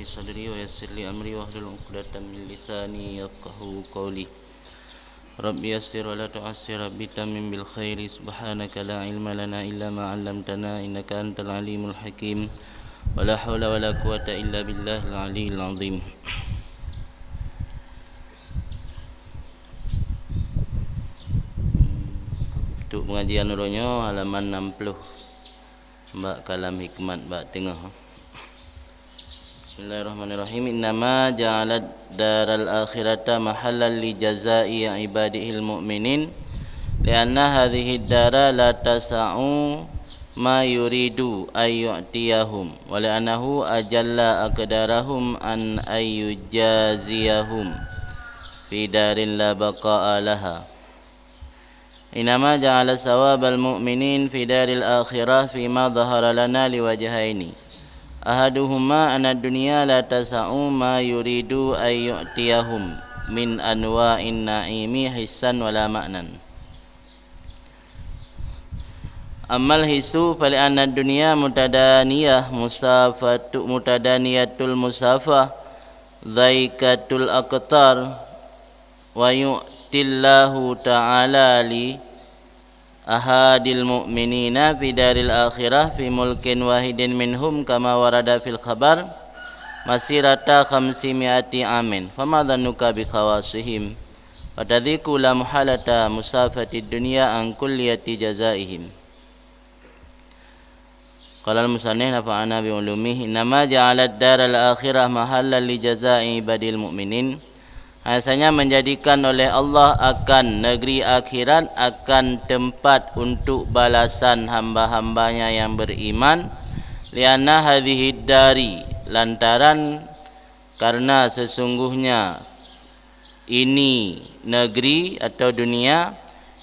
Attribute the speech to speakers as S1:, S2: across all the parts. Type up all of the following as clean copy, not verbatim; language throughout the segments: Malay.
S1: صدري ويسر لي أمري واحلل عقدة من لساني يفقهوا قولي رب يسر ولا تعسر رب تمم بالخير سبحانك لا علم لنا إلا ما علمتنا إنك أنت العليم الحكيم ولا حول ولا قوة إلا بالله العلي العظيم. Untuk pengajian urunya halaman 60 bab kalam hikmat bab tengah. Bismillahirrahmanirrahim. Innama ja'alad daral akhirata mahallan li jazai ibadihil mu'minin lianna hadhihi dara la tasa'u ma yuridu ayyu'tiyahum wa li'annahu ajalla aqdarahum an ayyujaziyahum fi darin la baqa'a laha. Innama ja'ala sawabal mu'minin fi daril akhirah fima dhahara lana liwajhaini. Ahaduhuma anad dunya la tasa'u ma yuridu ayyu'tiyahum min anwa'in na'imi hissan wala ma'nan. Ammal hisu fali anad dunya mutadaniyatul musafah dhaikatul aqtar wa yu'tillahu ta'ala li ahadil mu'minina fi daril akhirah fi mulkin wahidin minhum kama warada fil khabar masirata 500 amin fama dhannuka bi khawasihim wa tadhiku la muhalata musafatid dunya an kulliyati jazaihim. Qala al-musannif nafa'ana bi ulumihi innama ja'alat daral akhirah mahallan li jazai ibadil mu'minin. Hanya menjadikan oleh Allah akan negeri akhirat akan tempat untuk balasan hamba-hambanya yang beriman lianna hadhihi dari lantaran karena sesungguhnya ini negeri atau dunia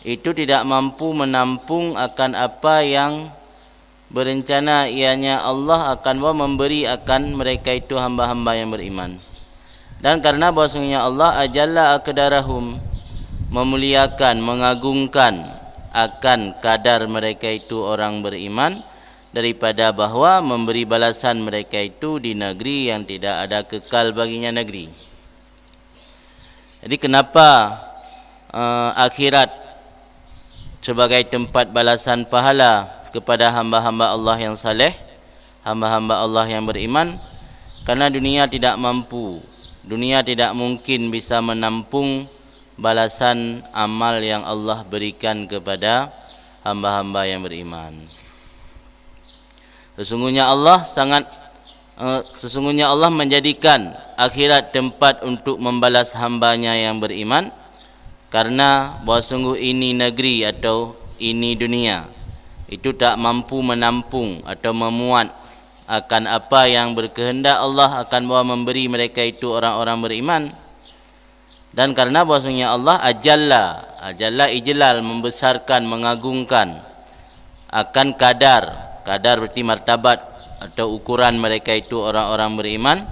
S1: itu tidak mampu menampung akan apa yang berencana ianya Allah akan memberi akan mereka itu hamba-hamba yang beriman. Dan karena bahwasanya Allah ajalla aqdarahum memuliakan, mengagungkan akan kadar mereka itu orang beriman daripada bahwa memberi balasan mereka itu di negeri yang tidak ada kekal baginya negeri. Jadi kenapa akhirat sebagai tempat balasan pahala kepada hamba-hamba Allah yang saleh, hamba-hamba Allah yang beriman? Karena dunia tidak mampu, dunia tidak mungkin bisa menampung balasan amal yang Allah berikan kepada hamba-hamba yang beriman. Sesungguhnya Allah menjadikan akhirat tempat untuk membalas hambanya yang beriman karena bahawa sungguh ini negeri atau ini dunia itu tak mampu menampung atau memuat akan apa yang berkehendak Allah akan bawa memberi mereka itu orang-orang beriman. Dan karena bahwasanya Allah ajalla ijlal membesarkan, mengagungkan akan kadar berarti martabat atau ukuran mereka itu orang-orang beriman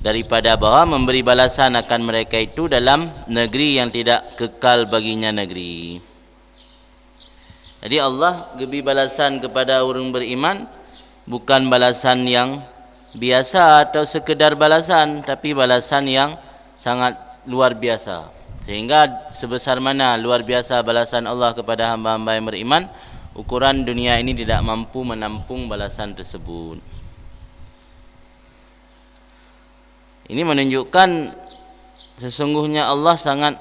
S1: daripada bahwa memberi balasan akan mereka itu dalam negeri yang tidak kekal baginya negeri. Jadi Allah beri balasan kepada orang beriman bukan balasan yang biasa atau sekedar balasan, tapi balasan yang sangat luar biasa. Sehingga sebesar mana luar biasa balasan Allah kepada hamba-hamba yang beriman, ukuran dunia ini tidak mampu menampung balasan tersebut. Ini menunjukkan sesungguhnya Allah sangat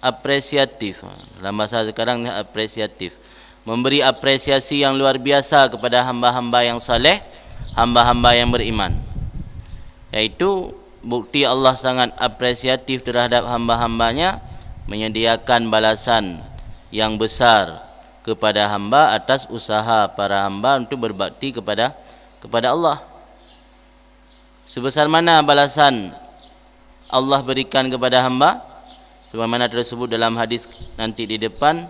S1: apresiatif. Dalam bahasa sekarang apresiatif, memberi apresiasi yang luar biasa kepada hamba-hamba yang saleh, hamba-hamba yang beriman. Yaitu bukti Allah sangat apresiatif terhadap hamba-hambanya, menyediakan balasan yang besar kepada hamba atas usaha para hamba untuk berbakti kepada Allah. Sebesar mana balasan Allah berikan kepada hamba? Sebagaimana tersebut dalam hadis nanti di depan,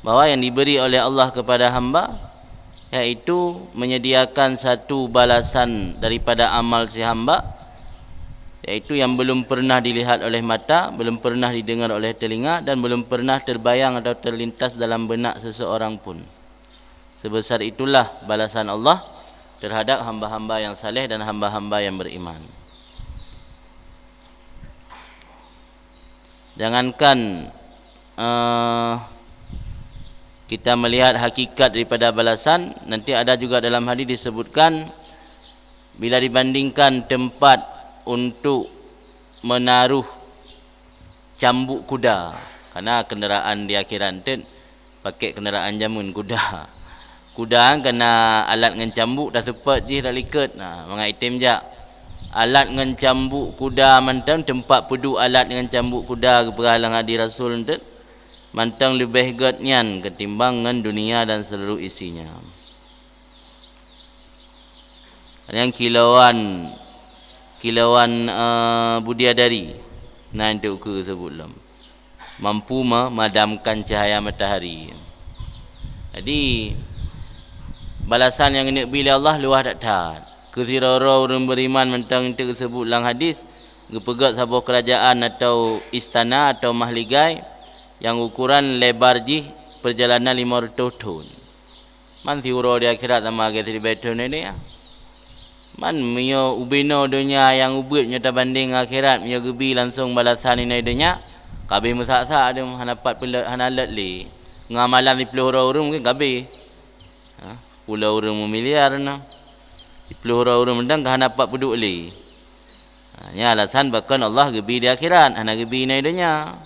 S1: bahwa yang diberi oleh Allah kepada hamba yaitu menyediakan satu balasan daripada amal si hamba, yaitu yang belum pernah dilihat oleh mata, belum pernah didengar oleh telinga, dan belum pernah terbayang atau terlintas dalam benak seseorang pun. Sebesar itulah balasan Allah terhadap hamba-hamba yang saleh dan hamba-hamba yang beriman. Jangankan kita melihat hakikat daripada balasan, nanti ada juga dalam hadis disebutkan bila dibandingkan tempat untuk menaruh cambuk kuda, karena kenderaan di akhirat tu pakai kenderaan jamun kuda. Kuda kena alat dengan cambuk dah sempat je dah liket. Mengat item je. Alat dengan cambuk kuda mantang tempat pedu alat dengan cambuk kuda ke peralang hadi Rasul tu mantang lebih gotnyan ketimbang dengan dunia dan seluruh isinya. Yang kilauan budiadari nah itu ke sebutlam mampu memadamkan cahaya matahari. Jadi balasan yang hendak bila Allah luah tak tahan. Kesirau-rau orang beriman mentang itu disebut dalam hadis, gepegat sebuah kerajaan atau istana atau mahligai yang ukuran lebar ji perjalanan 500 tahun. Man siuro di akhirat sama agak di betul ini ya. Man mio ubino dunia yang ubut nyata banding akhirat mio gebi langsung balasan ini dunia. Kabeh mesak-sak ada hanapat hanalat li. Ngamalan di peluru orang mungkin kabeh. Pulau orang miliar na. Di peluru orang mendang hanapat peduk li. Ini alasan bahkan Allah gebi di akhirat, hana gebi ini dunia.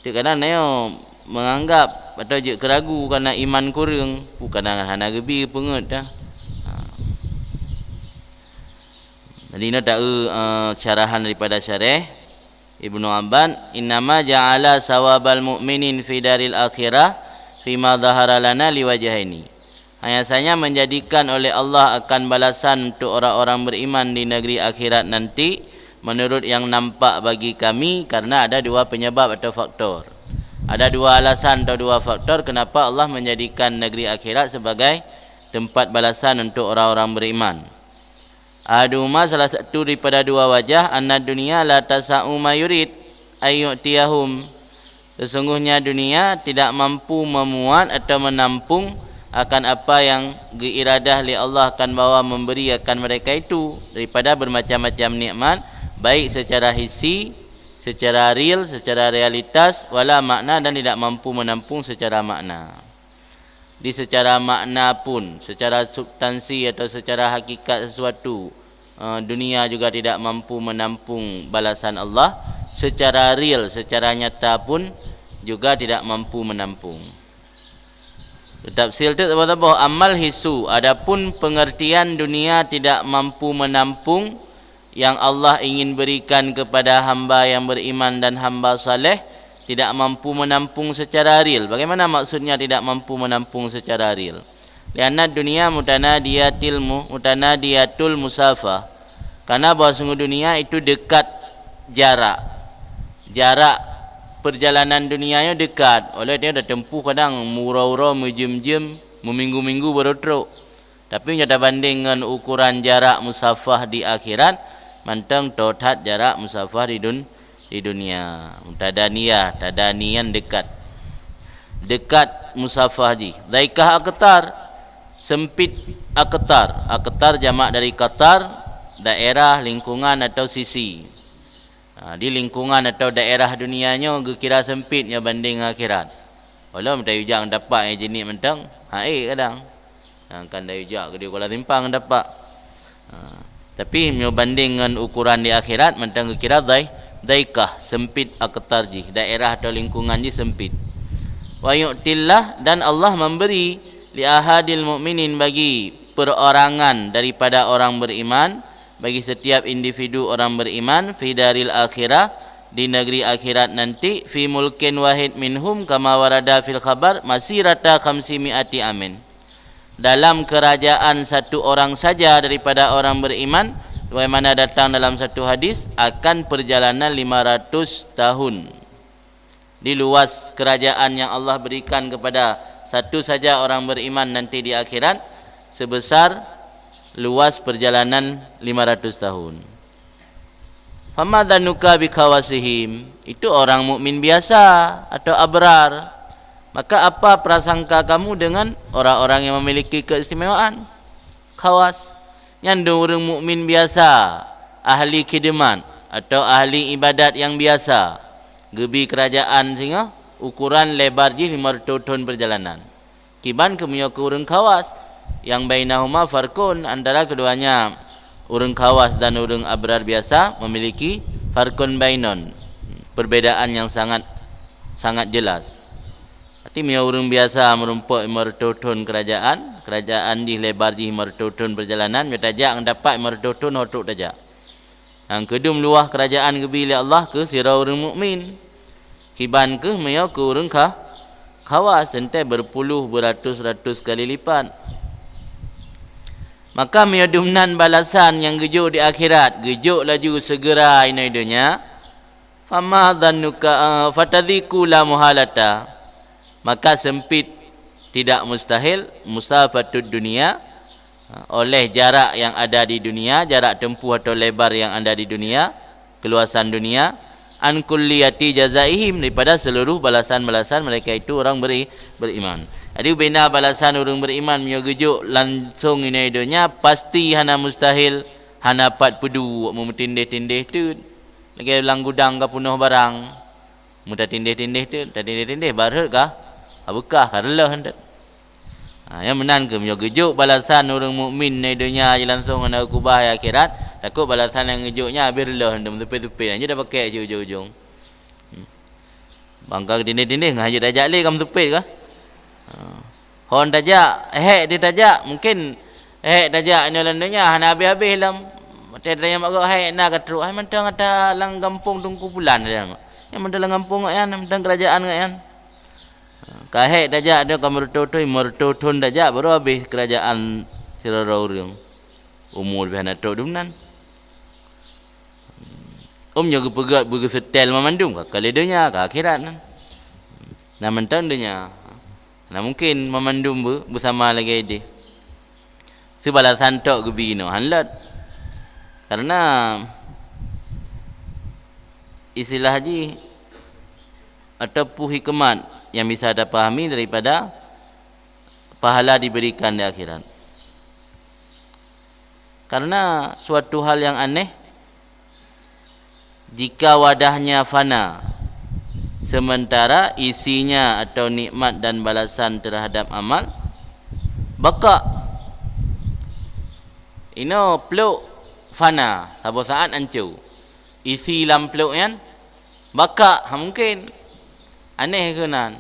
S1: Kadang-kadang neo menganggap atau je keragu kerana iman kurang, bukan hana gebi pengut dah. Jadi ini tak syarahan daripada syarih Ibnu Abban, innama ja'ala sawabal mu'minin fi daril akhirah fima dhahara lana liwajahaini. Hanya menjadikan oleh Allah akan balasan untuk orang-orang beriman di negeri akhirat nanti menurut yang nampak bagi kami, karena ada dua penyebab atau faktor. Ada dua alasan atau dua faktor kenapa Allah menjadikan negeri akhirat sebagai tempat balasan untuk orang-orang beriman. Aduma salah satu daripada dua wajah, anna dunia la tasa'u ma yurid ayyutiyahum. Sesungguhnya dunia tidak mampu memuat atau menampung akan apa yang geiradah li Allah akan bawa memberi akan mereka itu daripada bermacam-macam nikmat, baik secara hissi, secara real, secara realitas, wala makna, dan tidak mampu menampung secara makna. Di secara makna pun, secara substansi atau secara hakikat sesuatu, dunia juga tidak mampu menampung balasan Allah. Secara real, secara nyata pun juga tidak mampu menampung. Tafsir itu apa-apa amal hisu, adapun pengertian dunia tidak mampu menampung yang Allah ingin berikan kepada hamba yang beriman dan hamba saleh, tidak mampu menampung secara real. Bagaimana maksudnya tidak mampu menampung secara real? Lianna dunia mutanadiyatul musafah. Karena bahawa sungguh dunia itu dekat jarak. Jarak perjalanan dunianya dekat. Oleh dia dah tempuh kadang murau-urau, menjem-jem, meminggu-minggu baru teruk. Tapi nyata banding dengan ukuran jarak musafah di akhirat, mantang totat jarak musafah di dunia. Tadaniyan dekat. Dekat musafah ji. Daikah aktar, sempit aktar. Aktar jamak dari qatar, daerah, lingkungan atau sisi. Di lingkungan atau daerah dunianya kira sempitnya banding akhirat. Walau minta ujang dapat yang jenis mentang, kadang. Kan dah ujak ke dia Kuala Simpang dapat. Tapi banding dengan ukuran di akhirat mentang kira daikah, sempit aktarji, daerah atau lingkungan ji sempit. Wa yu'tillah, dan Allah memberi li ahadil mu'minin, bagi perorangan daripada orang beriman, bagi setiap individu orang beriman, fi daril akhirah, di negeri akhirat nanti, fi mulkin wahid minhum kama warada fil khabar masirata khamsimi'ati amin. Dalam kerajaan satu orang saja daripada orang beriman, bagaimana datang dalam satu hadis, akan perjalanan 500 tahun. Di luas kerajaan yang Allah berikan kepada satu saja orang beriman nanti di akhirat, sebesar luas perjalanan 500 tahun. Famadhanuka bikawasihim, itu orang mukmin biasa atau abrar. Maka apa prasangka kamu dengan orang-orang yang memiliki keistimewaan? Khawas. Yang orang mukmin biasa, ahli khidmat atau ahli ibadat yang biasa, gebi kerajaan singa ukuran lebar ji 500 ton perjalanan. Kiban kemunya ke urang kawas yang bainahuma farkun, antara keduanya urang kawas dan urang abrar biasa memiliki farkun bainon, perbedaan yang sangat jelas. Arti mia urang biasa merumpuk 500 ton kerajaan di lebar ji 500 ton perjalanan, dia tajak yang dapat 500 ton hotuk tajak. Yang kedua meluah kerajaan gebi oleh Allah ke sirau orang mukmin. Kiban ke maya ke orang kawas sentai berpuluh beratus-ratus kali lipat. Maka maya dumnan balasan yang gejuk di akhirat, gejuk laju segera inai dunia. Fama dhannuka fatadhiku la muhalata. Maka sempit tidak mustahil musafatud dunia, oleh jarak yang ada di dunia, jarak tempuh atau lebar yang ada di dunia, keluasan dunia, an kulliyati jazaihim, daripada seluruh balasan-balasan mereka itu orang beriman. Jadi bina balasan orang beriman menyugujuk langsung ini dunia, pasti hana mustahil, hana pat pedu memutindih-tindih tu. Lagi dalam gudang ke penuh barang, mudah tindih-tindih tu, tak tindih-tindih barhut kah? Abukah karela hendak. Yang menan ke menyugujuk balasan orang mukmin ni dunia je langsung hana kubah akhirat. Takut balasan yang ngejuknya habis lah hendak tepi-tepi aja dah pakai ujung-ujung. Bangka tindih-tindih ngah je tajak le kam tepi kah? Hon tajak, dia tajak, mungkin tajak ni landanya hana habis-habis lam. Macam tanya mak gak nak katru, mentang ada lang kampung tungku bulan dia. Yang mentang lang kampung ngak yan, mentang kerajaan ngak yan. Kahek tajak dia mertotoi tajak baru habis kerajaan sirarau riung. Umur behana tok dumnan. Jaga pegat bersetel memandung kali dunia ke akhirat nan. Nah mentang dunia. Nah mungkin memandung bersama lagi dia. Sebalasan tok gebi no hanlat. Karena istilah haji ataupun hikmat yang bisa anda pahami daripada pahala diberikan di akhirat. Karena suatu hal yang aneh, jika wadahnya fana, sementara isinya atau nikmat dan balasan terhadap amal baka. Ino peluk fana, sabo saat hancur. Isi lam peluk kan baka, mungkin aneh ke nan.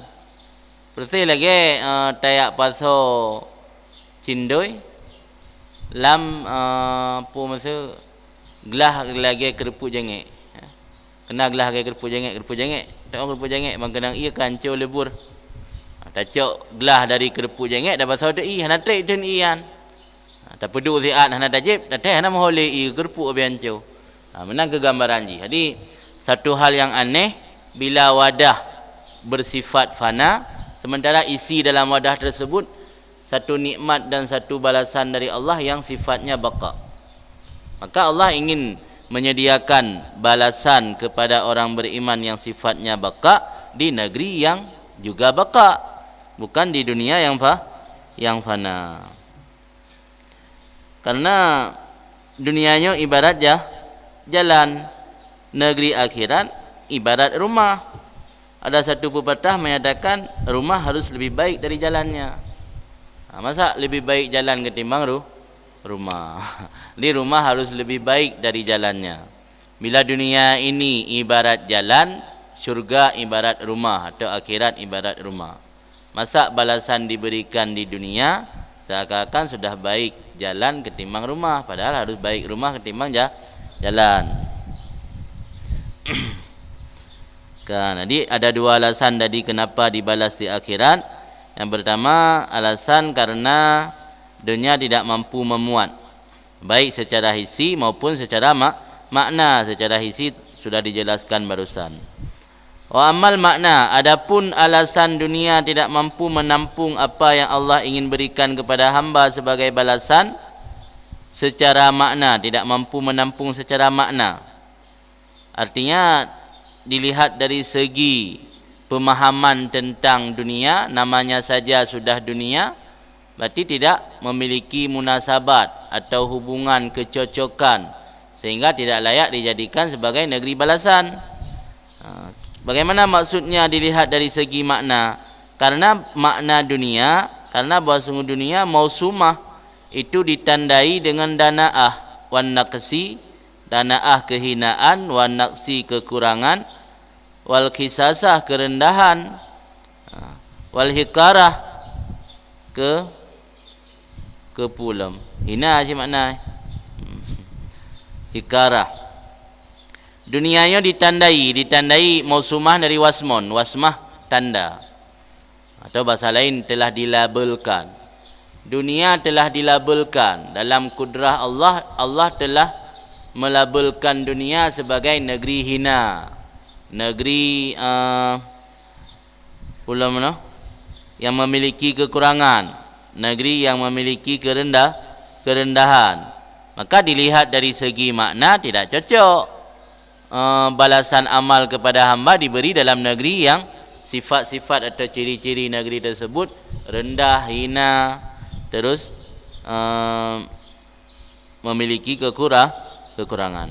S1: Persis lagi tayak paso cindoi lam apa masa gelah lagi kerupuk jengek. Kena gelah lagi kerupuk jengek. Tengok kerupuk jengek bang kenang ia kancur lebur. Tacok gelah dari kerupuk jengek dah pasal tu hana trik tun ian. Tak peduk siat hana tajib, tak hana mohole kerupuk abi hancur. Menang kegambaran ji. Jadi satu hal yang aneh bila wadah bersifat fana, sementara isi dalam wadah tersebut satu nikmat dan satu balasan dari Allah yang sifatnya baqa. Maka Allah ingin menyediakan balasan kepada orang beriman yang sifatnya baqa di negeri yang juga baqa, bukan di dunia yang fana. Karena dunianya ibarat jalan, negeri akhirat ibarat rumah. Ada satu pepatah menyatakan rumah harus lebih baik dari jalannya. Masa lebih baik jalan ketimbang rumah? Di rumah harus lebih baik dari jalannya. Bila dunia ini ibarat jalan, syurga ibarat rumah atau akhirat ibarat rumah. Masa balasan diberikan di dunia seakan-akan sudah baik jalan ketimbang rumah, padahal harus baik rumah ketimbang jalan. Kan, jadi ada dua alasan tadi kenapa dibalas di akhirat. Yang pertama, alasan karena dunia tidak mampu memuat, baik secara hisi maupun secara makna. Secara hisi sudah dijelaskan barusan. Wa amal makna, adapun alasan dunia tidak mampu menampung apa yang Allah ingin berikan kepada hamba sebagai balasan secara makna, tidak mampu menampung secara makna. Artinya dilihat dari segi pemahaman tentang dunia, namanya saja sudah dunia, berarti tidak memiliki munasabat atau hubungan kecocokan, sehingga tidak layak dijadikan sebagai negeri balasan. Bagaimana maksudnya dilihat dari segi makna? Karena makna dunia, karena bahawa sungguh dunia mausumah itu ditandai dengan dana'ah wan naqsi, dana'ah kehinaan, wan naqsi kekurangan, wal kisasah kerendahan, wal hikarah kepulam. Hina je makna. Hikarah. Dunianya ditandai mausumah dari wasmon, wasmah tanda. Atau bahasa lain telah dilabelkan. Dunia telah dilabelkan dalam kudrah Allah. Allah telah melabelkan dunia sebagai negeri hina, negeri pula mana? Yang memiliki kekurangan, negeri yang memiliki kerendahan. Maka dilihat dari segi makna tidak cocok balasan amal kepada hamba diberi dalam negeri yang sifat-sifat atau ciri-ciri negeri tersebut rendah, hina, terus memiliki kekurangan.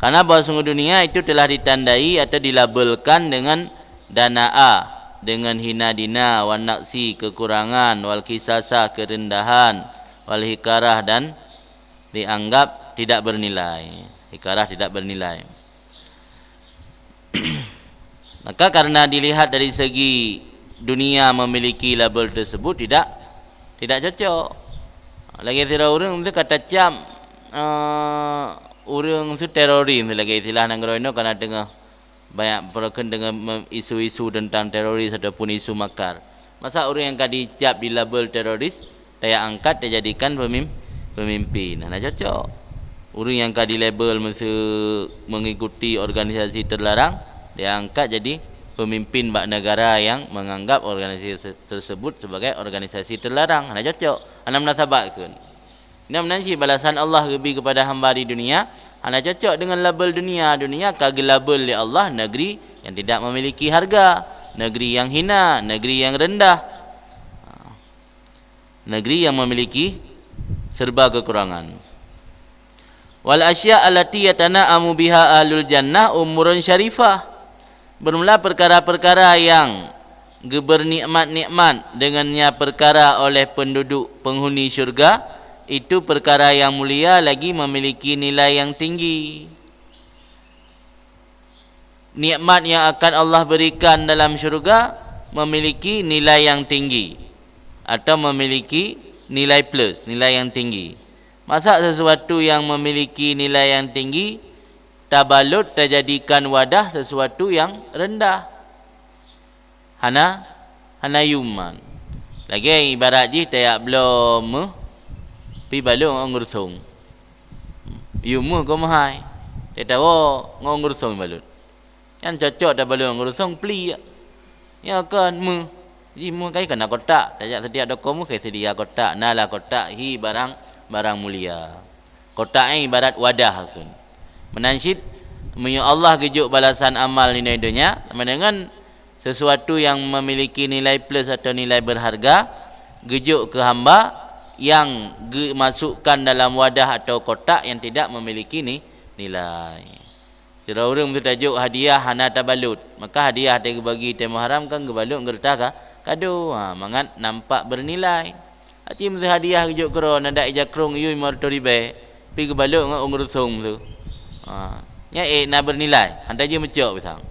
S1: Karena bahawa sungguh dunia itu telah ditandai atau dilabelkan dengan dana'ah, dengan hina dina, wan naqsi kekurangan, wal kisasah kerendahan, wal hikarah dan dianggap tidak bernilai. Hikarah tidak bernilai. Maka karena dilihat dari segi dunia memiliki label tersebut tidak cocok. Lagi istilah orang tu kata cam orang tu teroris lagi istilah nanggroino karena dengar banyak perken dengan isu-isu tentang teroris ataupun isu makar. Masa orang yang dicap di label teroris dia angkat dia jadikan pemimpin. Nah cocok. Orang yang di label mengikuti organisasi terlarang dia angkat jadi pemimpin bak negara yang menganggap organisasi tersebut sebagai organisasi terlarang. Nah cocok. Ana menasabakkan. Ini menansi balasan Allah lebih kepada hamba di dunia. Ana cocok dengan label dunia. Dunia kagil label oleh Allah negeri yang tidak memiliki harga, negeri yang hina, negeri yang rendah, negeri yang memiliki serba kekurangan. Wal asya' allati yatana'amu biha ahlul jannah umurun syarifah. Bermula perkara-perkara yang bernikmat-nikmat dengannya perkara oleh penduduk penghuni syurga, itu perkara yang mulia lagi memiliki nilai yang tinggi. Nikmat yang akan Allah berikan dalam syurga memiliki nilai yang tinggi atau memiliki nilai plus, nilai yang tinggi. Masa sesuatu yang memiliki nilai yang tinggi tabalut terjadikan wadah sesuatu yang rendah. Hana yuman. Lagi ibarat je tayak belum pi balung ngursung. Yumu ko mahai. Dia tahu ngursung balut. Yang cocok dah balung ngursung pli. Ya kan mu. Ji mu kai kena kotak. Tajak setiap doko mu kai sedia kotak. Nalah kotak hi barang mulia. Kotak ni ibarat wadah kan. Menansyid Allah gejuk balasan amal ni dunia dengan sesuatu yang memiliki nilai plus atau nilai berharga, gejuk ke hamba yang masukkan dalam wadah atau kotak yang tidak memiliki nilai. Kira orang tu tajuk hadiah hana tabalut, maka hadiah dia bagi temu haram kan gebalut gerta kado, mangat nampak bernilai. Hati mesti hadiah gejuk kero nada ijakrung yu mortoribe pi gebalut ngak ngurusung tu. Nya nak bernilai, hantar je mecok pisang.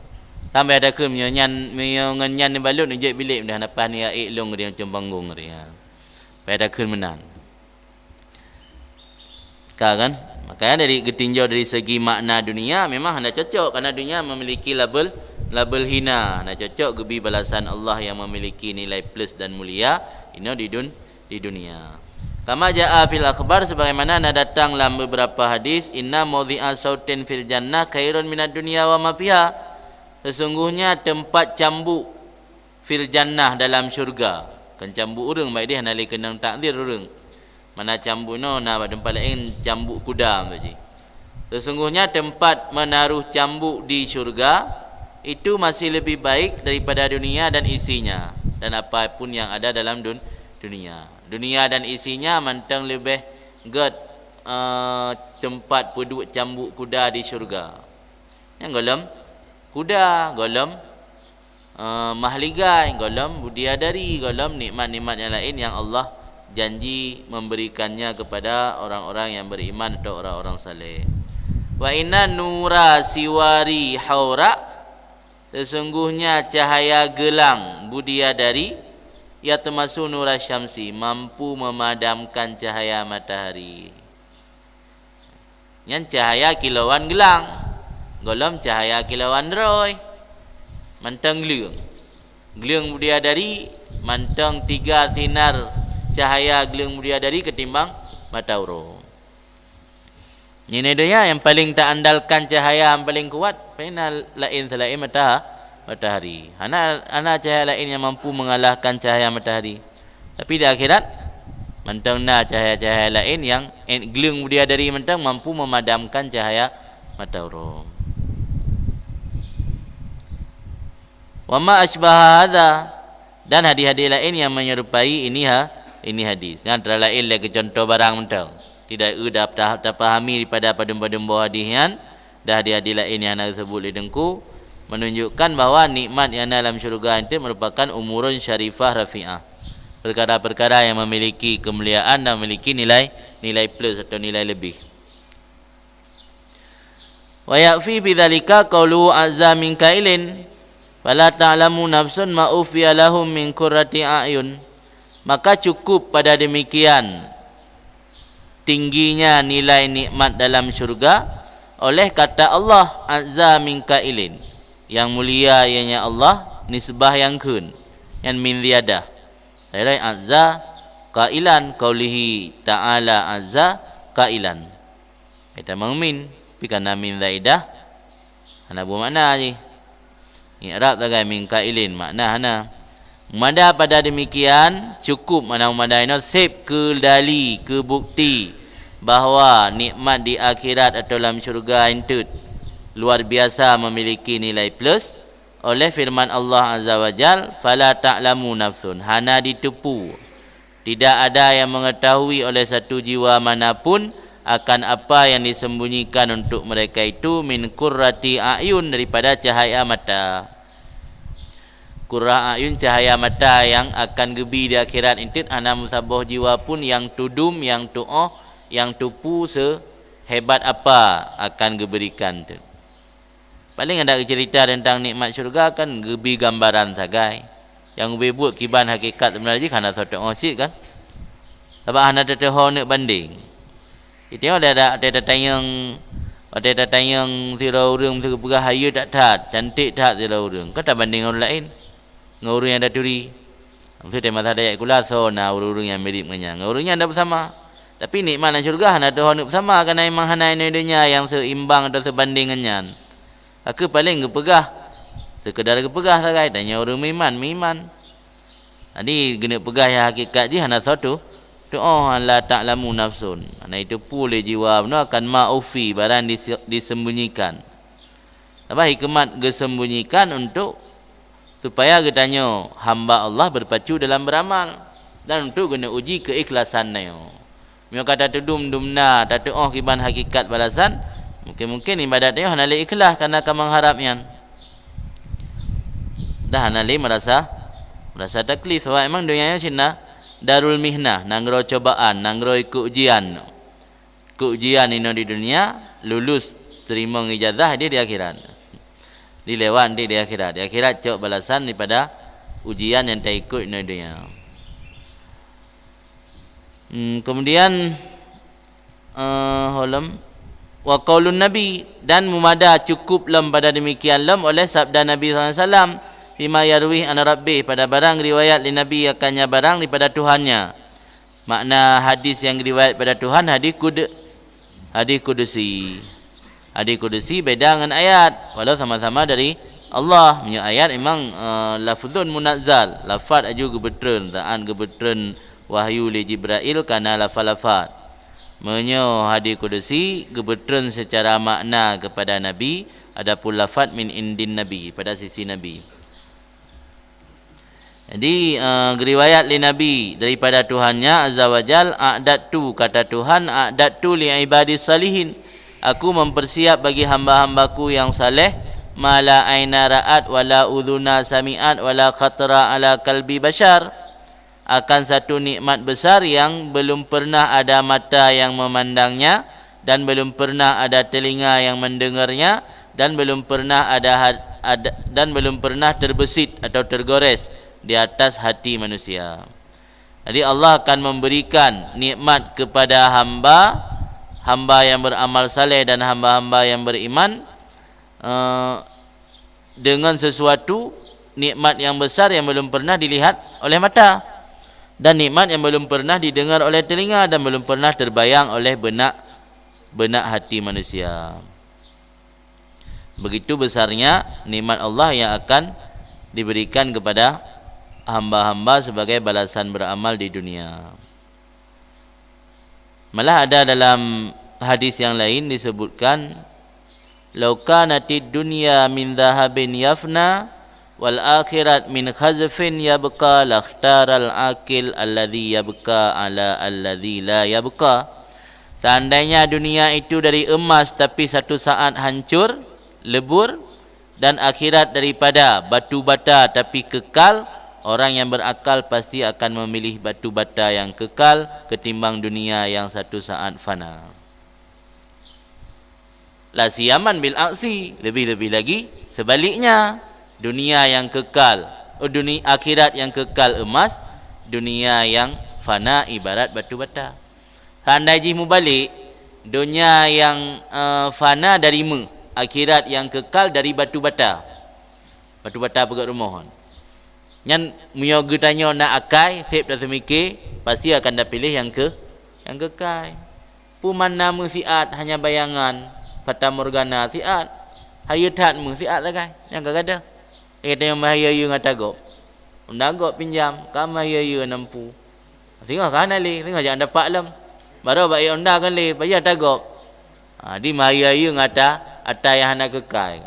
S1: Sampai ada ke nyan ni balut ni je bilik dah napas ni long dia macam panggung dia. Sampai ada ke menang. Kan? Makanya dari getinjau dari segi makna dunia memang hendak cocok kerana dunia memiliki label hina. Hendak cocok gebi balasan Allah yang memiliki nilai plus dan mulia ini di dunia. Kama jaa fil akhbar sebagaimana ada datang dalam beberapa hadis, inna mawdhi'a sautin fil jannah khairun minad dunya wa ma fiha. Sesungguhnya tempat cambuk fil jannah dalam syurga. Kan cambuk urang baik dia hendak kenang takdir urang. Mana cambuk no na tempat lain cambuk kuda saja. Sesungguhnya tempat menaruh cambuk di syurga itu masih lebih baik daripada dunia dan isinya dan apapun yang ada dalam dunia. Dunia dan isinya mantang lebih tempat peduk cambuk kuda di syurga. Yang golem kuda, golem mahligai, golem budiadari, golem nikmat-nikmat yang lain yang Allah janji memberikannya kepada orang-orang yang beriman atau orang-orang saleh. Wa inna nura siwari haura, sesungguhnya cahaya gelang budiadari, ia termasuk nura syamsi, mampu memadamkan cahaya matahari. Yang cahaya kilauan gelang, golem cahaya kilauan roy, mantang gelang. Gelang budiadari mantang 3 sinar cahaya gelang budiadari ketimbang matahari. Ini dia yang paling tak andalkan cahaya yang paling kuat, paling lain selain matahari. Ana cahaya lain yang mampu mengalahkan cahaya matahari. Tapi di akhirat mantang cahaya-cahaya lain yang gelang budiadari mantang mampu memadamkan cahaya matahari. Wa ma asbaha hadza, dan hadis-hadis lain yang menyerupai ini hadis. Antara lain lagi contoh barang mentang. Tidak dapat fahami daripada padum-padum bawah hadisan dah hadis-hadis lain yang nak sebut oleh dengku menunjukkan bahawa nikmat yang dalam syurga itu merupakan umurun syarifah rafi'ah. Perkara-perkara yang memiliki kemuliaan dan memiliki nilai plus atau nilai lebih. Wa yakfi bidzalika qaulu azza min kailin fala ta'lamu nafsun ma ufiya lahum min qurrati a'yun. Maka cukup pada demikian tingginya nilai nikmat dalam syurga oleh kata Allah azza min kailin, yang mulia ianya Allah nisbah yang kun, yang min ziyadah. Lain azza kailan qaulihi ta'ala azza kailan. Kita mengmin pikana min zaidah ana bermakna je. I'rab tagai min kailin makna hana. Mada pada demikian cukup mana madaino sep ke dali ke bukti bahawa nikmat di akhirat atau dalam syurga itu luar biasa memiliki nilai plus oleh firman Allah Azza wa Jal, fala ta'lamu nafsun, hana ditipu, tidak ada yang mengetahui oleh satu jiwa manapun akan apa yang disembunyikan untuk mereka itu min qurrati a'yun, daripada cahaya mata. Qurra a'yun, cahaya mata yang akan gebi di akhirat itu ana musabah jiwa pun yang tudum, yang tu'ah, yang tupu sehebat apa akan diberikan tu. Paling ada cerita tentang nikmat syurga kan gebi gambaran sagai. Yang gebi buat kiban hakikat sebenarnya kana satu osid kan. Sebab ana teteho nak banding. Itu ada tayang zira urang segera hayu tak tat, cantik tak zira urang. Kau tak banding orang lain. Ngurung yang ada turi. Maksud tema sadaya kula sona urung yang mirip dengan ngurungnya ada bersama. Tapi nikmat dalam syurga hana tu honuk bersama kerana memang hana dunia yang seimbang atau sebanding dengan. Aku paling gepegah. Sekedar gepegah sagai tanya orang miman. Jadi gena pegah yang hakikat je hana satu. Doa la ta'lamu nafsun. Hana itu pulih jiwa benar akan ma'ufi barang disembunyikan. Apa hikmat disembunyikan untuk supaya katanya hamba Allah berpacu dalam beramal dan untuk guna uji keikhlasannya. Mio kata tudum-dumna tatu kiban hakikat balasan, mungkin ibadatnya hanali ikhlas karena akan mengharapnya. Dah hanali merasa taklif sebab memang dunia Cina darul mihnah, nanggro cobaan, nanggro ikut ujian. Ikut ujian ini di dunia, lulus terima ijazah dia di akhirat. Dilewat nanti di akhirat. Di akhirat cok balasan daripada ujian yang tak ikut di dunia. Kemudian wa qaulun nabi, dan mumada cukup lam pada demikian lam oleh sabda Nabi SAW fima yarwih an rabbih, pada barang riwayat li Nabi akannya barang daripada Tuhannya. Makna hadis yang riwayat pada Tuhan hadis kudusi. Hadis kudusi beda dengan ayat, walau sama-sama dari Allah. Punya ayat memang lafzun munazzal, lafaz aju gebetren, taan gebetren wahyu li Jibril kana lafaz. Menyo hadis kudusi gebetren secara makna kepada Nabi, adapun lafaz min indin Nabi, pada sisi Nabi. Jadi riwayat li Nabi daripada Tuhannya Azza wa Jal, a'datu, kata Tuhan, a'datu li ibadis salihin, aku mempersiap bagi hamba-hambaku yang saleh ma la aina ra'at wala udhuna sami'at wala khatara ala qalbi bashar, akan satu nikmat besar yang belum pernah ada mata yang memandangnya, dan belum pernah ada telinga yang mendengarnya, dan belum pernah dan belum pernah terbesit atau tergores di atas hati manusia. Jadi Allah akan memberikan nikmat kepada hamba yang beramal saleh dan hamba-hamba yang beriman dengan sesuatu nikmat yang besar yang belum pernah dilihat oleh mata, dan nikmat yang belum pernah didengar oleh telinga, dan belum pernah terbayang oleh benak hati manusia. Begitu besarnya nikmat Allah yang akan diberikan kepada hamba-hamba sebagai balasan beramal di dunia. Malah ada dalam hadis yang lain disebutkan, "Lau kanatid dunya min dhahabin yafna wal akhirat min khazfin yabqa lakhtaral akil alladhi yabqa ala alladhi la yabqa." Seandainya dunia itu dari emas tapi satu saat hancur, lebur, dan akhirat daripada batu bata tapi kekal, orang yang berakal pasti akan memilih batu bata yang kekal ketimbang dunia yang satu saat fana. La siyaman bil aksi, lebih-lebih lagi sebaliknya, dunia yang kekal, dunia akhirat yang kekal emas, dunia yang fana ibarat batu bata. Seandainya mubalik, dunia yang fana dari akhirat yang kekal dari batu bata. Batu bata pegat rumah. Yang mioga tanya nak akai, sep dah semikir, pasti akan dah pilih yang kekal. Puman nama siat hanya bayangan, fata morgana siat. Hayat mu siat lah kan. Yang kata dia kata yang mahaya you ngatagop. Undagop pinjam, kam mahaya you nampu. Tengok kan ali, tengok jangan dapat lam. Baru baik onda kan le, bayar tagop. Di mahaya you ngata atai yang nak kekal.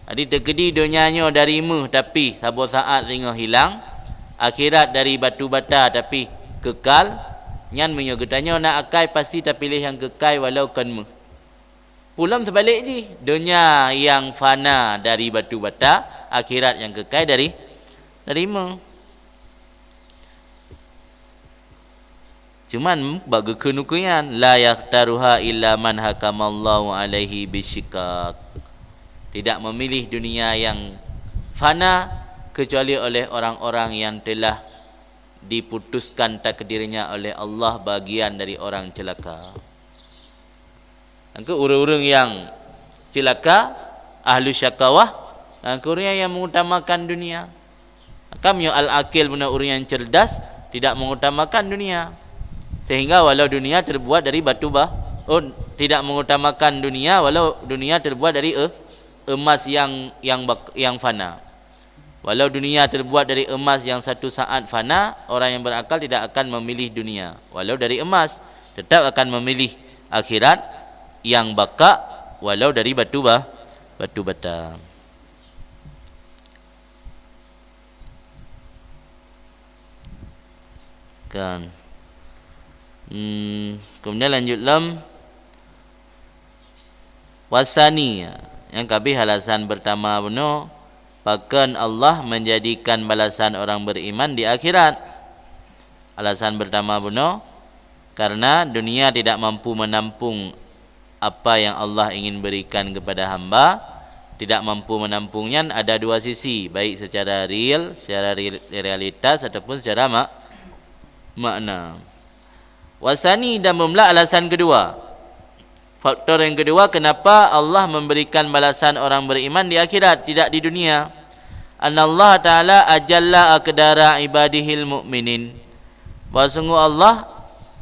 S1: Jadi terkedi dunianya dari tapi sabar saat tengok hilang. Akhirat dari batu bata tapi kekal. Nyan menyogetanya nak akai pasti tak pilih yang kekal walau kan pulang sebalik je. Dunia yang fana dari batu bata, akhirat yang kekal dari Cuman bagi kenukuyan la yaqtaruha illa man hakamallahu alaihi bisyikak. Tidak memilih dunia yang fana kecuali oleh orang-orang yang telah diputuskan takdirnya oleh Allah bagian dari orang celaka. Angka orang-orang yang celaka, ahlu syakawah, angka orang yang mengutamakan dunia. Kami al-akil benar orang yang cerdas tidak mengutamakan dunia. Sehingga walau dunia terbuat dari batu tidak mengutamakan dunia walau dunia terbuat dari emas yang fana. Walau dunia terbuat dari emas yang satu saat fana, orang yang berakal tidak akan memilih dunia. Walau dari emas, tetap akan memilih akhirat yang baka walau dari batu bata. Kan. Kemudian lanjut lam wasani, yang kabih alasan pertama benar, bahkan Allah menjadikan balasan orang beriman di akhirat. Alasan pertama benar karena dunia tidak mampu menampung apa yang Allah ingin berikan kepada hamba, tidak mampu menampungnya. Ada dua sisi, baik secara real, secara realitas ataupun secara makna. Wasani, dan memula alasan kedua. Faktor yang kedua kenapa Allah memberikan balasan orang beriman di akhirat, tidak di dunia. Anallah Ta'ala ajalla aqdara ibadihil mu'minin. Bahawa sungguh Allah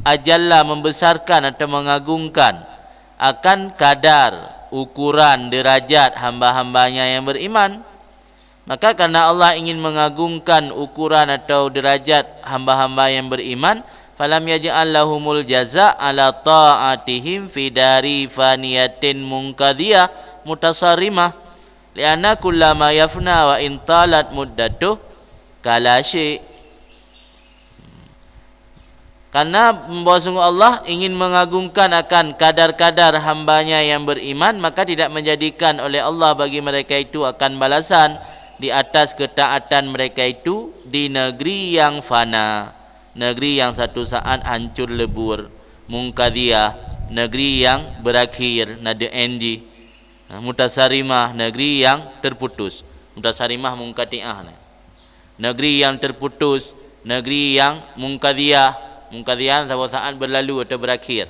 S1: ajalla membesarkan atau mengagungkan akan kadar, ukuran, derajat hamba-hambanya yang beriman. Maka karena Allah ingin mengagungkan ukuran atau derajat hamba-hamba yang beriman, falam yaj'al lahumul jaza' ala ta'atihim fi dari faniyatin munkadiyah mutasarrimah li'anna kullama yafna wa intalat muddatuh kala syai'. Karena bahawa sungguh Allah ingin mengagungkan akan kadar-kadar hambanya yang beriman, maka tidak menjadikan oleh Allah bagi mereka itu akan balasan di atas ketaatan mereka itu di negeri yang fana, negeri yang satu saat hancur lebur, mungkadiyah, negeri yang berakhir, nada endi, mutasarimah, negeri yang terputus. Mutasarimah mungkati'ah, negeri yang terputus, negeri yang mungkadiyah. Mungkadian sebuah saat berlalu atau berakhir.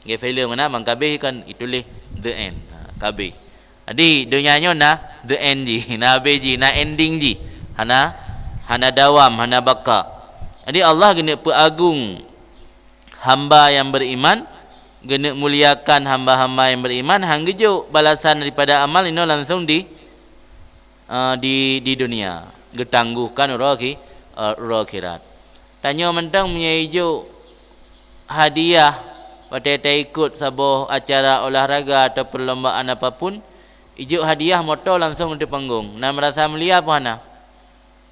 S1: Dia filem mana mangkabih kan itulah the end. Kabih. Jadi dunianya na the end ji, na beji, na ending ji. Hana dawam, hana baka. Jadi Allah kena peragung hamba yang beriman, kena muliakan hamba-hamba yang beriman, hang gejuk balasan daripada amal ini langsung di dunia. Getangguhkan roh akhirat. Tanya mentang punya hijau hadiah pada ikut sebuah acara olahraga atau perlombaan apapun, hijau hadiah motor langsung di panggung. Nak merasa mulia apa hana?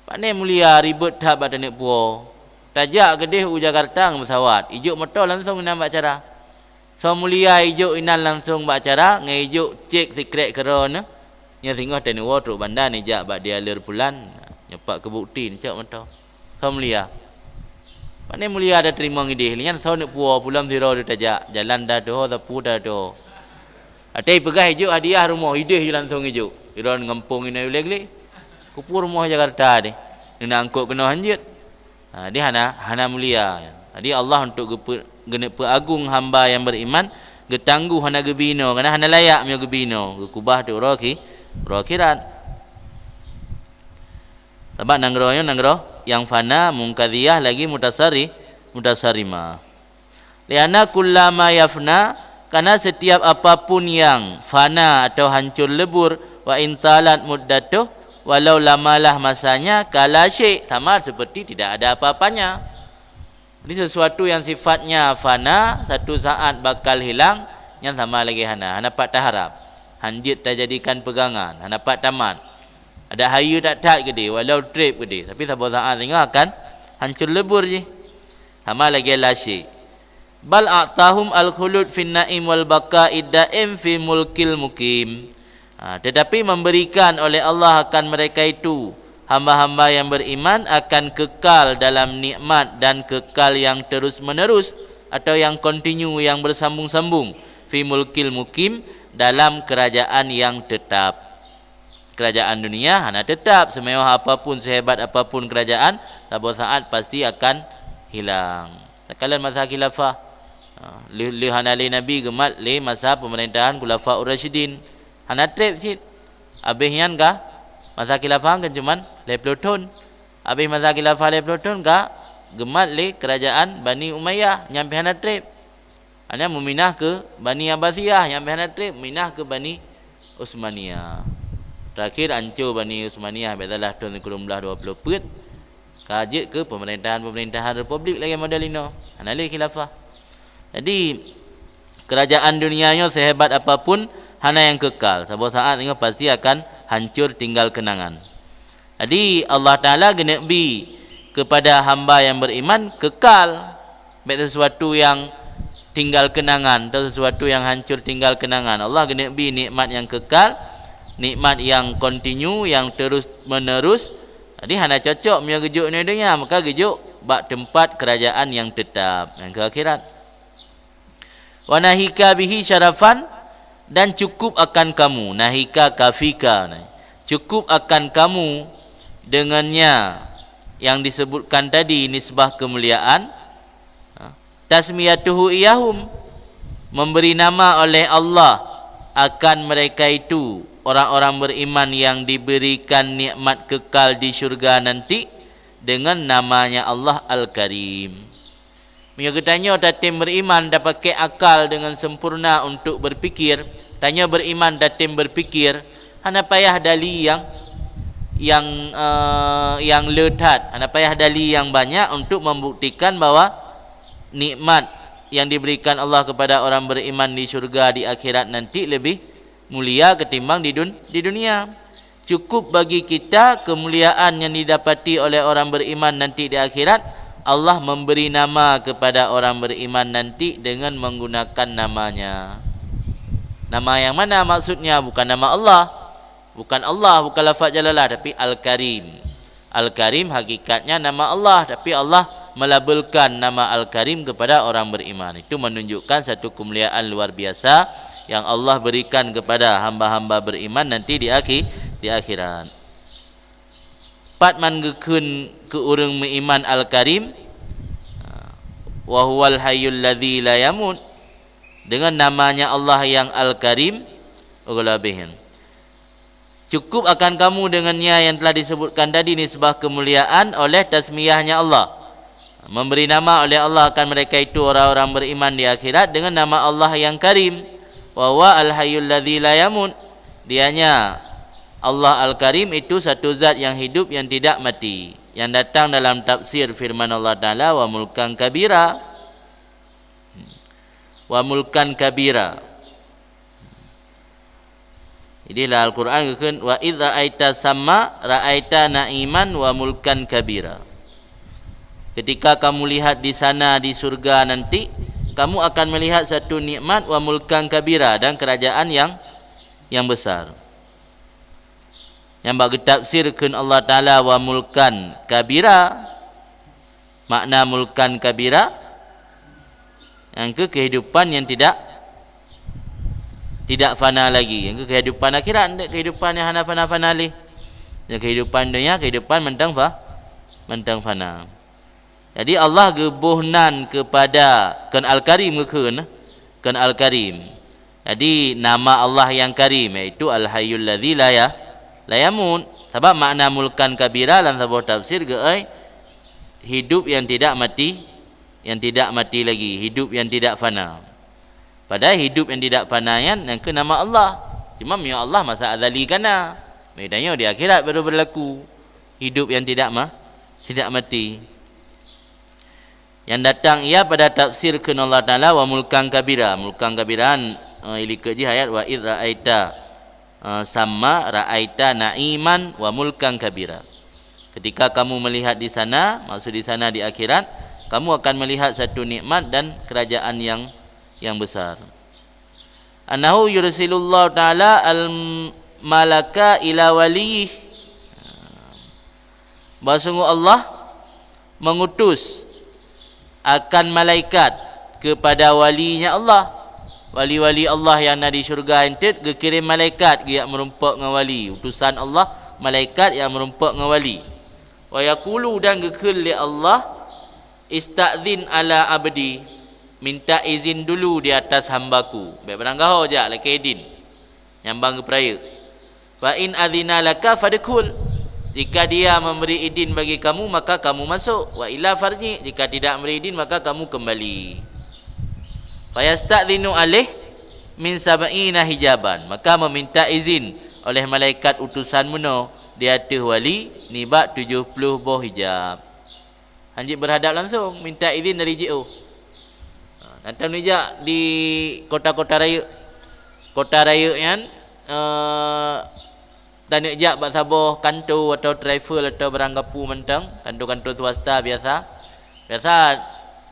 S1: Pandai mulia ribut tak pada nak puo. Tajak gedeh u Jakarta pesawat, hijau motor langsung nak acara. So mulia hijau inan langsung acara, ngai hijau cek secret kerana nya singgah tani wo truk bandar ni jak bak dia ler bulan, nyepak ke bukti ni cak motor. So mulia. Pandai mulia ada terima ngidih lian so nak puo pulam zero dia tajak jalan dah doh sapu dah doh. Atai pegah hijau hadiah rumah hidih langsung hijau. Iron ngampung ini uleg-leg. Kupur rumah Jakarta deh. Nak angkut kena hanjit. Dia hana mulia. Jadi Allah untuk gena peragung hamba yang beriman, getangguh hana gebino kerana hana layak punya gebino. Gekubah tu roh akhirat. Sebab nangroh yang fana, mungkadiyah lagi mutasarimah. Liana kullama yafna, karena setiap apapun yang fana atau hancur lebur, wa intalat muddatuh, walau lamalah masanya, kala syek, sama seperti tidak ada apa-apanya. Jadi sesuatu yang sifatnya fana, satu saat bakal hilang, yang sama lagi hana pak taharap. Hanjit tak jadikan pegangan, hana pak tamat. Ada hayu tak gede, walau trip gede. Tapi sebuah saat tengok akan hancur lebur je. Sama lagi lasyi. Bal a'tahum al-khulud fin na'im wal baqa'id da'im fi mulkil mukim. Tetapi memberikan oleh Allah akan mereka itu, hamba-hamba yang beriman akan kekal dalam nikmat dan kekal yang terus menerus atau yang continue, yang bersambung-sambung. Fi mulkil mukim, dalam kerajaan yang tetap. Kerajaan dunia hana tetap, semewah apapun, sehebat apapun kerajaan, suatu saat pasti akan hilang. Sekalian masa khilafah, hana li Nabi gemat li masa pemerintahan Khulafa Ur-Rasyidin. Hana trip sit. Habis yan ka masa khilafah kan cuman 50 tahun. Habis masa khilafah 50 tahun ka gemat li kerajaan Bani Umayyah nyampe hana trip. Hanya meminah ke Bani Abbasiyah, nyampe hana trip minah ke Bani Utsmaniyah. Terakhir hancur Bani Utsmaniyah bezalah tahun 1920 put. Kajik ke pemerintahan republik lagi model ini. Hanali khilafah. Jadi kerajaan dunianya sehebat apapun hana yang kekal. Sebuah saat ini pasti akan hancur tinggal kenangan. Jadi Allah Taala genebi kepada hamba yang beriman kekal. Baik sesuatu yang tinggal kenangan atau sesuatu yang hancur tinggal kenangan. Allah genebi nikmat yang kekal, nikmat yang continue, yang terus menerus. Jadi hana cocok punya gejuk ni dunia, maka gejuk bak tempat kerajaan yang tetap, yang ke akhirat. Wa nahika bihi syarafan, dan cukup akan kamu, nahika kafika, cukup akan kamu dengannya yang disebutkan tadi nisbah kemuliaan. Tasmiyatuhu iyahum, memberi nama oleh Allah akan mereka itu, orang-orang beriman yang diberikan nikmat kekal di syurga nanti dengan namanya Allah Al-Karim. Mereka tanya datim beriman dah pakai akal dengan sempurna untuk berfikir. Tanya beriman datim berfikir, hana payah dali yang letat, hana payah dali yang banyak untuk membuktikan bahawa nikmat yang diberikan Allah kepada orang beriman di syurga di akhirat nanti lebih mulia ketimbang di dunia. Cukup bagi kita kemuliaan yang didapati oleh orang beriman nanti di akhirat Allah memberi nama kepada orang beriman nanti dengan menggunakan namanya. Nama yang mana maksudnya? Bukan nama Allah. Bukan Allah, bukan lafaz jalalah, tapi Al-Karim. Al-Karim hakikatnya nama Allah, tapi Allah melabelkan nama Al-Karim kepada orang beriman. Itu menunjukkan satu kemuliaan luar biasa yang Allah berikan kepada hamba-hamba beriman nanti di akhirat. Pat man gekeun ke urang beriman Al-Karim, wa huwal hayyul ladzi la yamut, dengan namanya Allah yang Al-Karim, uglabihin. Cukup akan kamu dengannya yang telah disebutkan tadi nisbah kemuliaan oleh tasmiyahnya Allah. Memberi nama oleh Allah akan mereka itu orang-orang beriman di akhirat dengan nama Allah yang Karim. Wa huwa al-hayyul ladzi la yamut. Dianya Allah Al-Karim itu satu zat yang hidup yang tidak mati. Yang datang dalam tafsir firman Allah Ta'ala, wa mulkan kabira. Wa mulkan kabira. Inilah Al-Quran kan, wa idza ra'aita sama ra'aita na'iman wa mulkan kabira. Ketika kamu lihat di sana di surga nanti, kamu akan melihat satu nikmat wa mulkan kabira, dan kerajaan yang besar. Yang bagi tafsirkan Allah Taala wa mulkan kabira, makna mulkan kabira yang ke kehidupan yang tidak fana lagi, yang ke kehidupan akhirat, tidak kehidupan yang hana fana lagi. Yang kehidupan dunia, kehidupan mentang fana. Jadi Allah gebuhnan kepada kan Al-Karim kan Al-Karim. Jadi nama Allah yang Karim iaitu Al-Hayyul ladzi la yamut. Sebab makna mulkan kabira dalam sebuah tafsir hidup yang tidak mati lagi, hidup yang tidak fana. Padahal hidup yang tidak fanayan yang ke nama Allah. Cuma ya Allah masa azali kana. Medanya di akhirat baru berlaku hidup yang tidak mati. Yang datang ia pada tafsir ke Allah Taala wa mulkan kabira. Mulkan kabiran ilika ji ayat wa id ra'aita sama ra'aita na'iman wa mulkan kabira. Ketika kamu melihat di sana, maksud di sana di akhirat, kamu akan melihat satu nikmat dan kerajaan yang besar. Annahu yursilullahu ta'ala al-malaka ila waliyih. Bahasanya Allah mengutus akan malaikat kepada walinya Allah. Wali-wali Allah yang ada di syurga ente kirim malaikat yang merumpak dengan wali. Utusan Allah malaikat yang merumpak dengan wali. Wa yaqulu dan gekul li Allah istadzin ala abdi, minta izin dulu di atas hambaku. Baik beranggaho je laki idin yang bangga peraya. Fa in adzina laka fadkhul, jika dia memberi izin bagi kamu maka kamu masuk. Wa illa farji, jika tidak memberi izin maka kamu kembali. Fa yastadzinu alaih min sab'ina hijaban, maka meminta izin oleh malaikat utusanmu di atas wali nibak 70 buah hijab. Hanjit berhadap langsung minta izin dari JO. Datang nijak di kota-kota raya. Kota raya yang tak nak jak bak sabar kantor atau travel atau beranggapu mentang, kantor-kantor swasta biasa. Biasa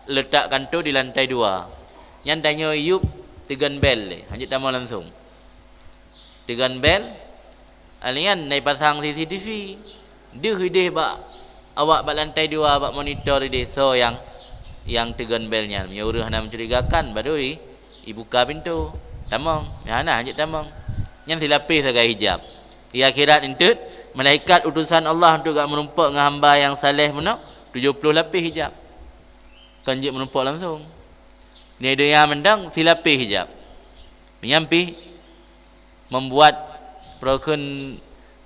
S1: letak kantor di lantai 2. Yang tanya Ayub tegan bel le. Hanjit tamu langsung. Tegan bel alian naik pasang CCTV. Dia hidih bak awak bak lantai 2 bak monitor dia. So yang tegan belnya menyuruh hana mencurigakan baru dibuka pintu. Tamang, hana hanjit tamang. Yang dilapis dengan hijab. Di akhirat itu malaikat utusan Allah untuk gak merumpak dengan hamba yang saleh mana 70 lapis hijab. Kanjik merumpak langsung. Ni dia mendang silapis hijab. Menyampi membuat perokun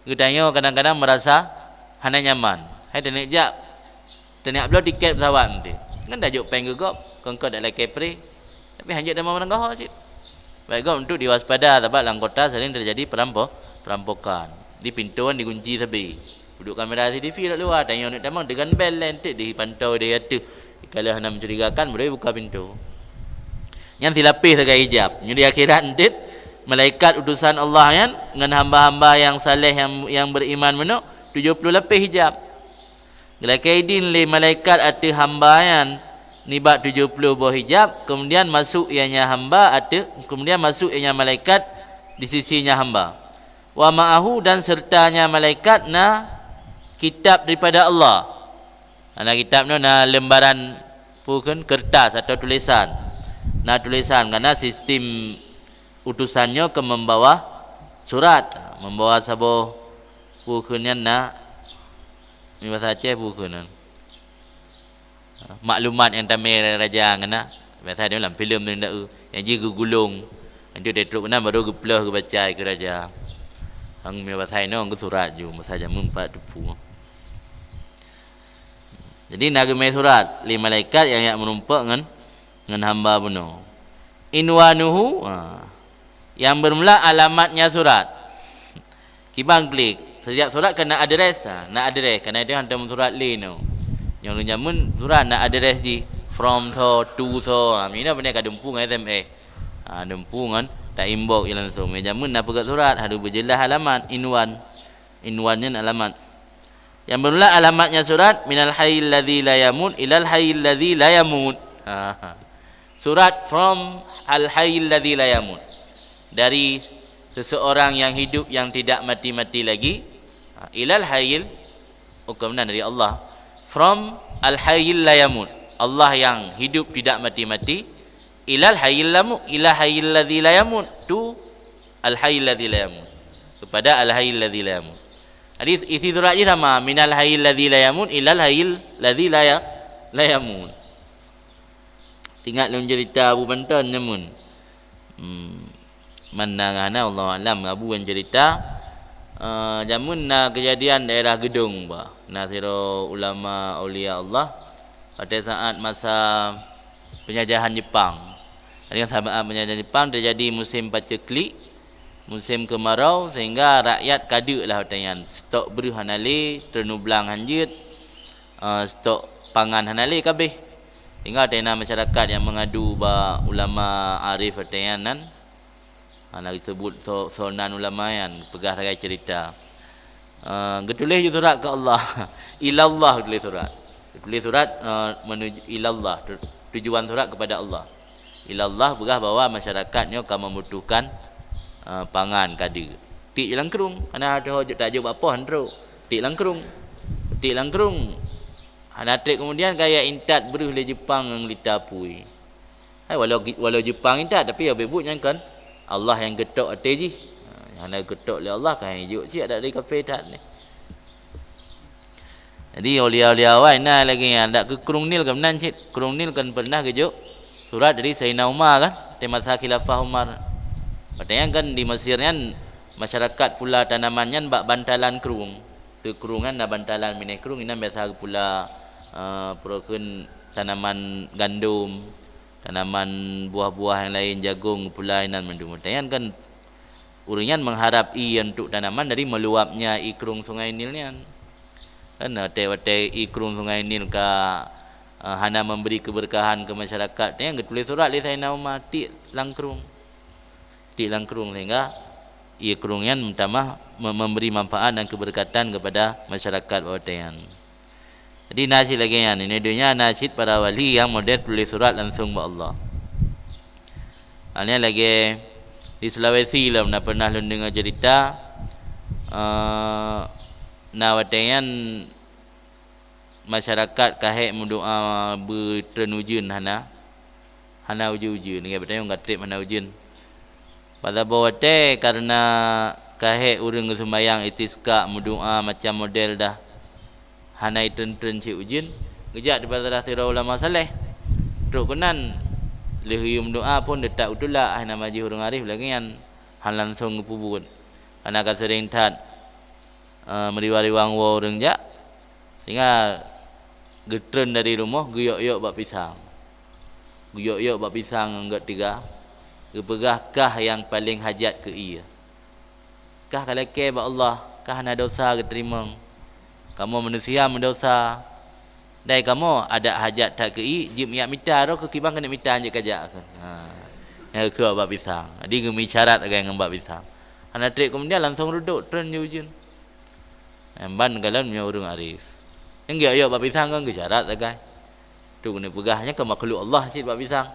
S1: gedanya kadang-kadang merasa hana nyaman. Hai tenek jak. Tenek upload tiket pesawat nanti. Kan dah juk peng gegop, kongkot dak laki pre. Tapi hanjit dah mau menengah sikit. Baik gop untuk diwaspada sebab dalam kota sering terjadi perampokan. Di pintuan dikunci sabi. Duduk kamera CCTV kat luar, tanya nak tamang dengan bel lentik dipantau dia kata. Kalau hendak mencurigakan boleh buka pintu. Yang dilapis dengan hijab. Di akhirat nanti malaikat utusan Allah yang dengan hamba-hamba yang saleh yang beriman mana 70 lapis hijab. Gelakaidin le malaikat ati hambayan nibat 70 buah hijab, kemudian masuk ianya hamba ati, kemudian masuk ianya malaikat di sisinya hamba. Wa ma'ahu dan sertanya malaikat na kitab daripada Allah. Ana kitab tu na lembaran bukan kertas atau tulisan. Na tulisan karena sistem utusannya ke membawa surat, membawa sabo bukannya na ni bahasa Aceh bukan maklumat yang tamir raja kena biasa dia dalam filem tu ndak yang ji gulung nanti dia teruk kena baru geplah ke baca ke raja hang mi bahasa ini orang surat ju masa jamun 4 tepu. Jadi nagame surat li malaikat yang menumpak dengan hamba benar. Inwanuhu yang bermula alamatnya surat. Kibang klik. Setiap surat kena address nak address kerana dia hantar surat lain tu. Yang jamun surat nak address di from to mina benda ka dempung SMS. Dempung kan tak inbox langsung. Jamun nak pegat surat harus berjelas alamat inwan. Inwannya alamat. Yang bermula alamatnya surat minal hayyil ladzi la yamut ilal hayyil ladzi la yamut. Surat from al hayyil ladzi la yamut. Dari seseorang yang hidup yang tidak mati-mati lagi ilal hayyil hukumnya dari Allah, from al hayyil la yamut, Allah yang hidup tidak mati-mati, ilal hayyil lamu ila hayyil ladzi la yamut, tu al hayyil ladzi la yamut, kepada al hayyil ladzi la yamut. Jadi isi surat ni sama, minal hayyil ladzi la yamut ilal hayyil ladzi la yamut. Tinggal dalam cerita Abu Bantan namun mandangan Allah alam Abu yang cerita jamun na kejadian daerah Gedung bah. Nasiro ulama aulia Allah pada saat masa penjajahan Jepang. Dengan sahabat penjajahan Jepang terjadi musim paceklik, musim kemarau sehingga rakyat kadek lah katanya. Stok beruh hanale, ternublang hanjit, stok pangan hanale kabeh. Sehingga ada masyarakat yang mengadu ba ulama arif katanya nan. Lagi sebut sonan ulama yang pegah sagai cerita. Getulis je surat ke Allah. Ilallah tulis surat. Tulis surat menuju ilallah. Tujuan surat kepada Allah. Ilallah pegah bahawa masyarakatnya akan membutuhkan pangan kada. Tik jelang kerung. Ana ada tak jawab apa handro. Tik langkerung. Tik langkerung. Ana trik kemudian gaya intat beruh le Jepang yang litapui. Walau Jepang intat tapi ya bebutnya kan Allah yang getok atas je. Yang nak getok oleh Allah kan yang juk siap dari kafe tak ni. Jadi awliya awal nah lagi yang tak ke Kurung Nil kan nan cik. Kurung Nil kan pernah kejuk surat dari Sayyidina Umar kan, masa khilafah Umar. Katanya kan di Mesir kan masyarakat pula tanamannya bak bantalan kerung. Tu kerungan dah bantalan minyak kerung ini biasa pula perokun tanaman gandum, tanaman buah-buah yang lain, jagung pula inan mendung. Tayan kan urian mengharap untuk tanaman dari meluapnya ikrung sungai Nil ni kan. Karena tewate ikrung sungai Nil ka hana memberi keberkahan ke masyarakat. Tayan tulis surat li Sayyidina Umar tik langkrung. Tik langkrung sehingga ikrung yang pertama memberi manfaat dan keberkatan kepada masyarakat bawatayan. Jadi nasid lagi yang ini dunia nasid para wali yang model tulis surat langsung buat Allah. Ini lagi di Sulawesi lah pernah dengar cerita nawatayan masyarakat kahek mendoa bertrenujun hana uju-uju ni kata yang gatrip hana ujun. Pada bawate karena kahek urang sembahyang itisqa mendoa macam model dah hanai tren-tren cik ujin gejak daripada rasira ulama saleh teruk kenan lehiyum doa pun detak utulah hana maji hurung arif lagi yang han langsung pubun ana ka sering tat meriwang wa urang jak sehingga getren dari rumah guyok-yok bak pisang guyok-yok bak pisang anggat tiga kepegah kah yang paling hajat ke ia kah kalau ke ba Allah kah hana dosa keterima kamu manusia mendosa. Dai kamu ada hajat tak kei jim yak mita ro ke kibang kena mita je kajak. Ya ke bab pisang. Adi gemi syarat agak ngembak pisang. Ana trik kemudian langsung duduk tren je ujun. Emban galan nya urang arif. Enggak ya bab pisang kan ke syarat sagai. Tu kena pegahnya ke makhluk Allah sikit bab pisang.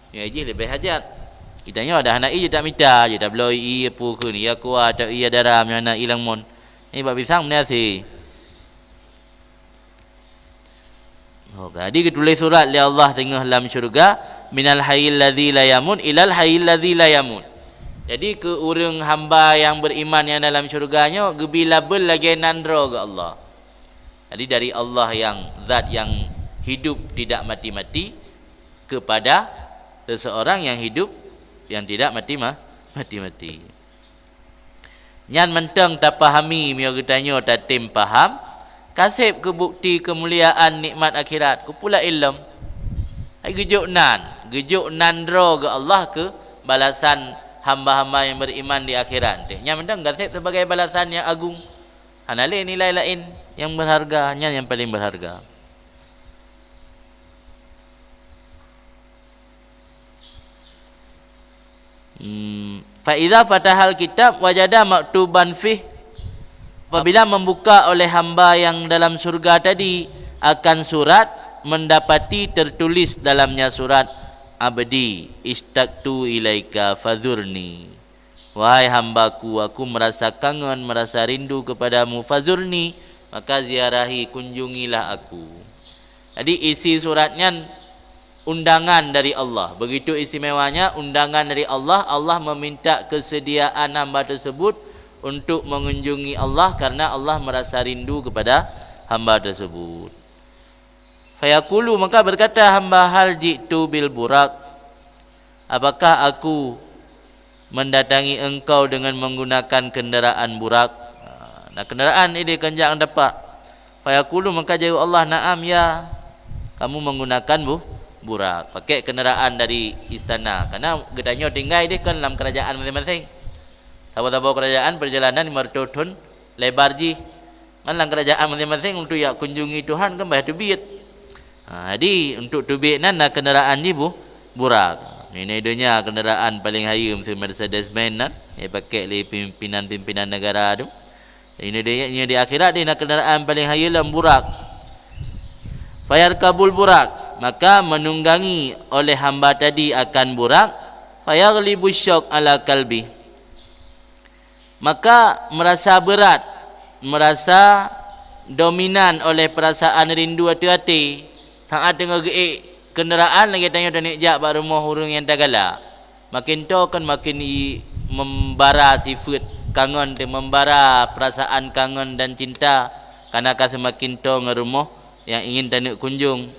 S1: Ya je lebih hajat. Kitanya ada anak je tak minta je tak beloi apa ke ni ya kuat tak iya darah anak ilang mon. Ni bab pisang mana si. Oh, jadi ketulis surat li Allah tengah dalam syurga minal hayyil ladzi la yamut ilal hayyil ladzi la yamut. Jadi ke urang hamba yang beriman yang dalam syurganya gebilabel lagi nandro ke Allah. Jadi dari Allah yang zat yang hidup tidak mati-mati kepada seseorang yang hidup yang tidak mati-mati. Nyan mentang tak pahami mio getanya tatim paham kasib ke bukti kemuliaan nikmat akhirat ku pula ilm. Ai gejuk nan dro ke Allah ke balasan hamba-hamba yang beriman di akhirat. Nyan mentang kasib sebagai balasan yang agung. Hanale nilai lain yang berharga, yang paling berharga. Fa idza fatahal kitab wajada maktuban fih. Apabila membuka oleh hamba yang dalam surga tadi akan surat mendapati tertulis dalamnya surat abdi istaqtu ilaika fazurni. Wahai hambaku, aku merasa kangen, merasa rindu kepadamu. Fazurni, maka ziarahi, kunjungilah aku. Jadi isi suratnya undangan dari Allah. Begitu istimewanya undangan dari Allah. Allah meminta kesediaan hamba tersebut untuk mengunjungi Allah karena Allah merasa rindu kepada hamba tersebut. Fayaqulu, maka berkata hamba, hal jitu bil burak. Apakah aku mendatangi engkau dengan menggunakan kenderaan burak? Nah, kenderaan ini kenjang dapat. Fayaqulu, maka jawab Allah, na'am ya, kamu menggunakan burak, pakai kenderaan dari istana. Karena gedanya tinggal dia kan dalam kerajaan masing-masing. Tahu-tahu kerajaan perjalanan 500 tahun lebar ji. Dalam kerajaan masing-masing untuk ya kunjungi Tuhan kan bayar tubit. Jadi untuk tubit nak kenderaan ni burak. Ini dunia kenderaan paling hayum si Mercedes-Benz kan. Pakai oleh pimpinan-pimpinan negara tu. Ini dia di akhirat dia nak kenderaan paling hayum dalam burak. Fayarkabul burak, maka menunggangi oleh hamba tadi akan burak. Fayaghlibu syauq ala kalbi, maka merasa berat, merasa dominan oleh perasaan rindu hati-hati. Saat tengah geik kenderaan lagi tanya tanik jak bak rumah urang yang tagala. Makin tu kan makin membara sifat kangen, membara perasaan kangen dan cinta. Karena semakin tu ngerumah yang ingin tanik kunjung.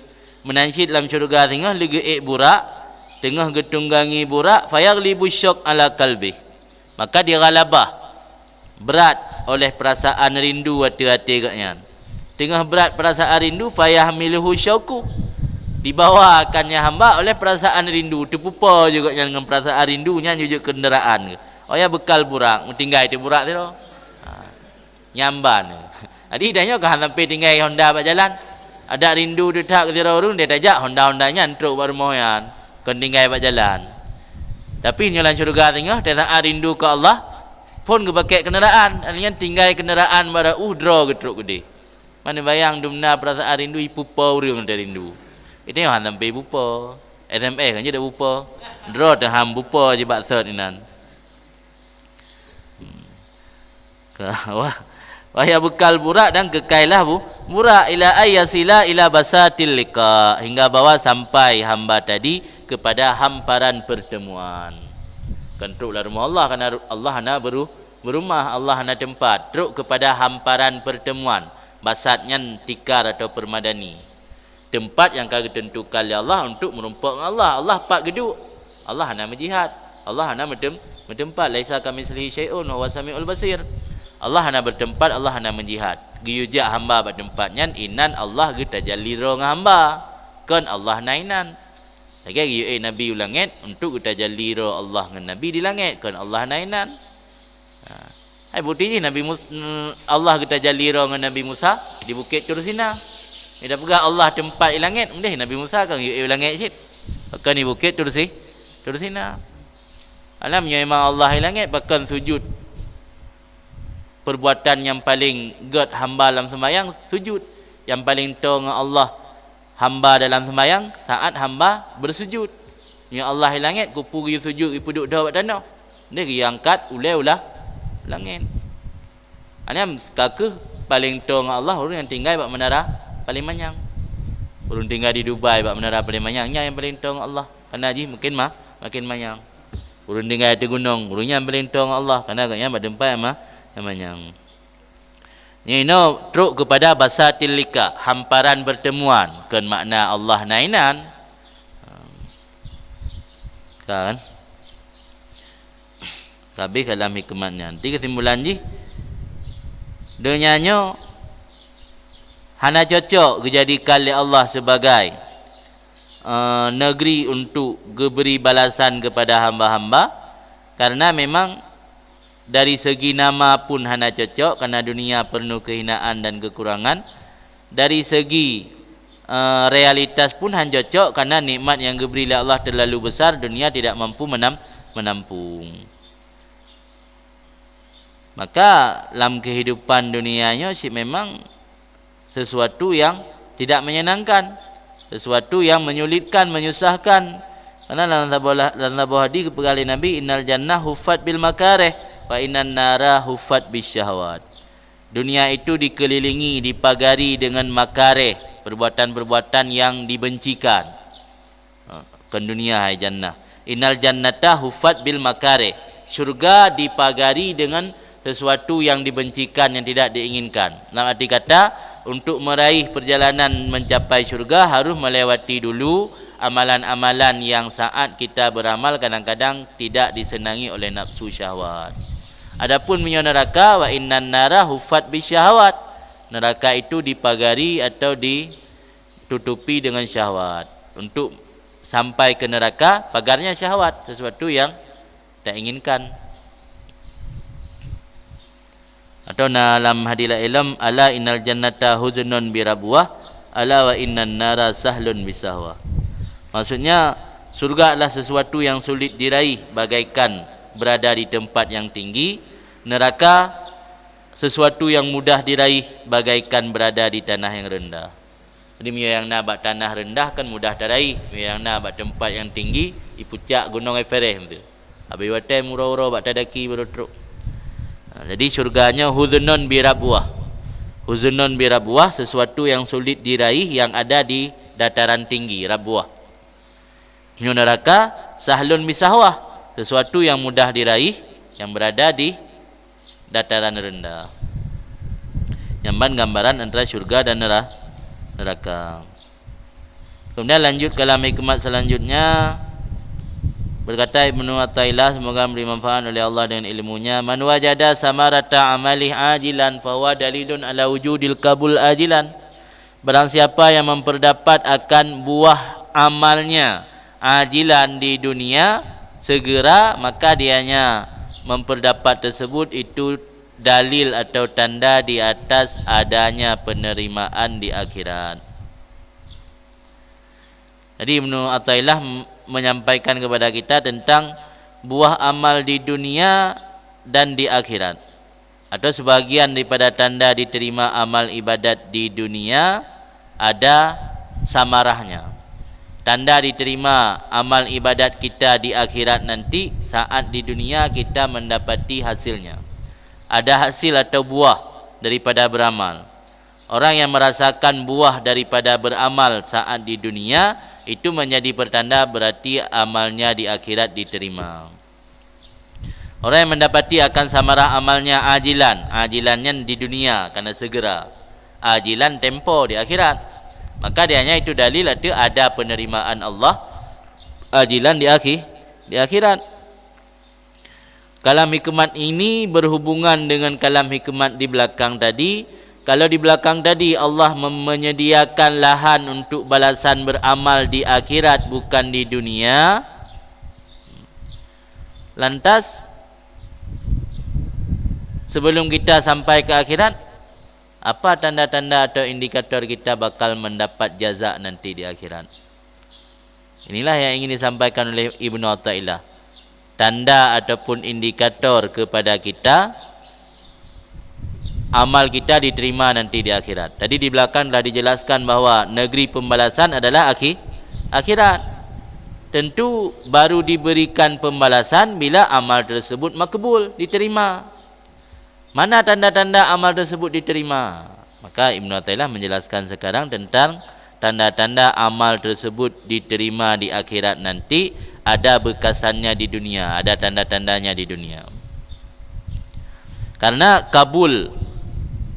S1: Menansyid dalam syurga tengah lagi burak, tengah getunggangi burak. Fayaghlibu syauq ala kalbi, maka dia galabah, berat oleh perasaan rindu hati-hati katnya. Tengah berat perasaan rindu, fayahmiluhu syauqu, dibawakannya hamba oleh perasaan rindu. Terpupa juga dengan perasaan rindunya jujuk kenderaan. Oh ya bekal burak, tinggal itu burak tu. Nyamban. Jadi dahnya kan sampai tinggal Honda berjalan. Ada rindu dia tak ke orang dia tajak Honda-Hondanya antruk baru moyan. Kan tinggal berjalan. Tapi nyolan syurga tengah dia tak rindu ke Allah pun ke pakai kenderaan. Alnya tinggal kenderaan bara draw getruk gede. Mana bayang dumna perasaan rindu ipupa urang dia rindu. Itu yang sampai bupa. SMS kan je dah bupa. Draw dah ham bupa je bak cert inan. Wahya bekal burak dan kekailah burak ila ayyasila ila basatil liqa, hingga bawa sampai hamba tadi kepada hamparan pertemuan. Kan truklah rumah Allah, karena Allah hana berumah, Allah hana tempat. Truk kepada hamparan pertemuan. Basatnya tikar atau permadani. Tempat yang kau tentukan oleh Allah untuk merumpak dengan Allah. Allah pak geduk. Allah hana menjihad. Allah hana bertempat. Laisa kamitslihi syai'un wa huwas samiul basir. Allah hana bertempat, Allah hana menjihad. Giyujak hamba bertempatnya inan Allah ge tajalli ro dengan hamba. Kan Allah nainan. Lagi giyu nabi ulangit untuk tajalli ro Allah dengan nabi di langit. Kan Allah nainan. Hai bukti ni Nabi Musa, Allah ge tajalli ro dengan Nabi Musa di bukit Tur Sina. Dia pegang Allah tempat di langit, mendih Nabi Musa kan giyu langit sit. Kan ni bukit Tur Sina. Alamnya memang Allah di langit bahkan sujud. Perbuatan yang paling god hamba dalam sembahyang sujud. yang paling tahu dengan Allah hamba dalam sembahyang saat hamba bersujud. Ya Allah langit kupu pergi sujud ipu duduk dah buat tanah. Dia pergi angkat ulah langit. Ani kakek paling tahu dengan Allah orang yang tinggal buat menara paling manyang. Orang tinggal di Dubai buat menara paling manyangnya yang paling tahu dengan Allah. Karena haji mungkin makin manyang. Orang tinggal di gunung, orangnya yang paling tahu dengan Allah. Karena agaknya buat tempat yang manyang. Ini truk kepada basatil lika, hamparan pertemuan, kan makna Allah nainan. Kan? Habis dalam hikmatnya. Nanti kesimpulan ji. Dunianya hana cocok dijadikan oleh Allah sebagai negeri untuk beri balasan kepada hamba-hamba, karena memang dari segi nama pun hana cocok, karena dunia penuh kehinaan dan kekurangan. Dari segi realitas pun hanya cocok, karena nikmat yang diberi oleh Allah terlalu besar, dunia tidak mampu menampung. Maka dalam kehidupan dunianya sih memang sesuatu yang tidak menyenangkan, sesuatu yang menyulitkan, menyusahkan. Karena dalam sebuah hadis kepada Nabi, innal jannah huffat bil makarih wa innan nara huffat bisyahawat. Dunia itu dikelilingi, dipagari dengan makarih, perbuatan-perbuatan yang dibencikan. Kan dunia hai jannah. Innal jannata huffat bil makarih. Syurga dipagari dengan sesuatu yang dibencikan, yang tidak diinginkan. Dalam arti kata, untuk meraih perjalanan mencapai syurga harus melewati dulu amalan-amalan yang saat kita beramal kadang-kadang tidak disenangi oleh nafsu syahwat. Adapun minyak neraka, wa innan nara huffat bisyahawat. Neraka itu dipagari atau ditutupi dengan syahwat. Untuk sampai ke neraka, pagarnya syahwat, sesuatu yang tak inginkan. Atau dalam hadilah ilm, ala innal jannata huzunun birabwah, ala wa innan nara sahlun bisahwah. Maksudnya surga adalah sesuatu yang sulit diraih bagaikan berada di tempat yang tinggi. Neraka sesuatu yang mudah diraih bagaikan berada di tanah yang rendah. Jadi yang nak buat tanah rendah kan mudah diraih, yang nak buat tempat yang tinggi di puncak gunung Everest tu. Habis watai murah-murah buat tadaki baru truk. Jadi syurganya huzunun birabwah. Huzunun birabwah, sesuatu yang sulit diraih yang ada di dataran tinggi, rabwah. Neraka sahlun bisahwah, sesuatu yang mudah diraih yang berada di dataran rendah. Nyamban gambaran antara syurga dan neraka. Kemudian lanjut kalam hikmat selanjutnya. Berkata Ibnu Athaillah, semoga memberi manfaat oleh Allah dengan ilmunya, man wajada samarata amalih ajilan fahuwa dalilun ala wujudil kabul ajilan. Barang siapa yang memperdapat akan buah amalnya ajilan di dunia segera, maka dianya memperdapat tersebut itu dalil atau tanda di atas adanya penerimaan di akhirat. Jadi Ibnu Athaillah menyampaikan kepada kita tentang buah amal di dunia dan di akhirat, atau sebagian daripada tanda diterima amal ibadat di dunia ada samarahnya. Tanda diterima amal ibadat kita di akhirat nanti saat di dunia kita mendapati hasilnya. Ada hasil atau buah daripada beramal. Orang yang merasakan buah daripada beramal saat di dunia, itu menjadi pertanda berarti amalnya di akhirat diterima. Orang yang mendapati akan samarah amalnya ajilan, ajilannya di dunia karena segera, ajilan tempo di akhirat, maka dianya itu dalil ada penerimaan Allah ajilan di akhirat. Kalam hikmat ini berhubungan dengan kalam hikmat di belakang tadi. Kalau di belakang tadi Allah menyediakan lahan untuk balasan beramal di akhirat bukan di dunia, lantas sebelum kita sampai ke akhirat, apa tanda-tanda atau indikator kita bakal mendapat jaza nanti di akhirat? Inilah yang ingin disampaikan oleh Ibnu Athaillah. Tanda ataupun indikator kepada kita amal kita diterima nanti di akhirat. Tadi di belakang telah dijelaskan bahawa negeri pembalasan adalah akhirat. Tentu baru diberikan pembalasan bila amal tersebut makbul, diterima. Mana tanda-tanda amal tersebut diterima? Maka Ibn Athaillah menjelaskan sekarang tentang tanda-tanda amal tersebut diterima di akhirat nanti. Ada bekasannya di dunia, ada tanda-tandanya di dunia. Karena kabul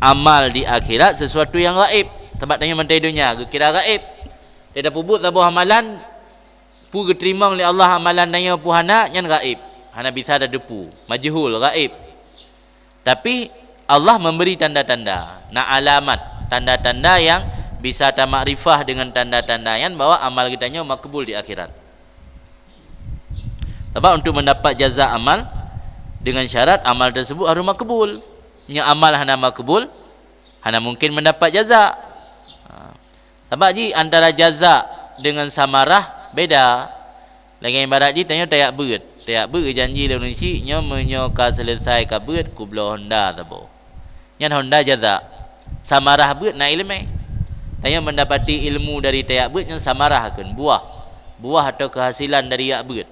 S1: amal di akhirat sesuatu yang gaib. Sebab tanya mentai dunia, kira gaib. Dia dah pubut tabuh amalan, pu diterima oleh Allah amalan tanya puhana yang gaib. Hana bisa ada depu, majhul, gaib. Tapi Allah memberi tanda-tanda, alamat, tanda-tanda yang bisa takrifah dengan tanda-tanda yang bahwa amal kita nya makbul di akhirat. Sebab untuk mendapat jaza amal dengan syarat amal tersebut harus makbul. Nya amal hana makbul, hana mungkin mendapat jaza. Sebab ji antara jaza dengan samarah beda. Lagi ibarat ji tanya tayak ber janji le nisi nya menyoka selesai ka ber ku belo Honda tabo. Nyan Honda jaza. Samarah ber na ilmu. Tanya mendapati ilmu dari tayak ber yang samarahkeun buah atau kehasilan dari yak ber.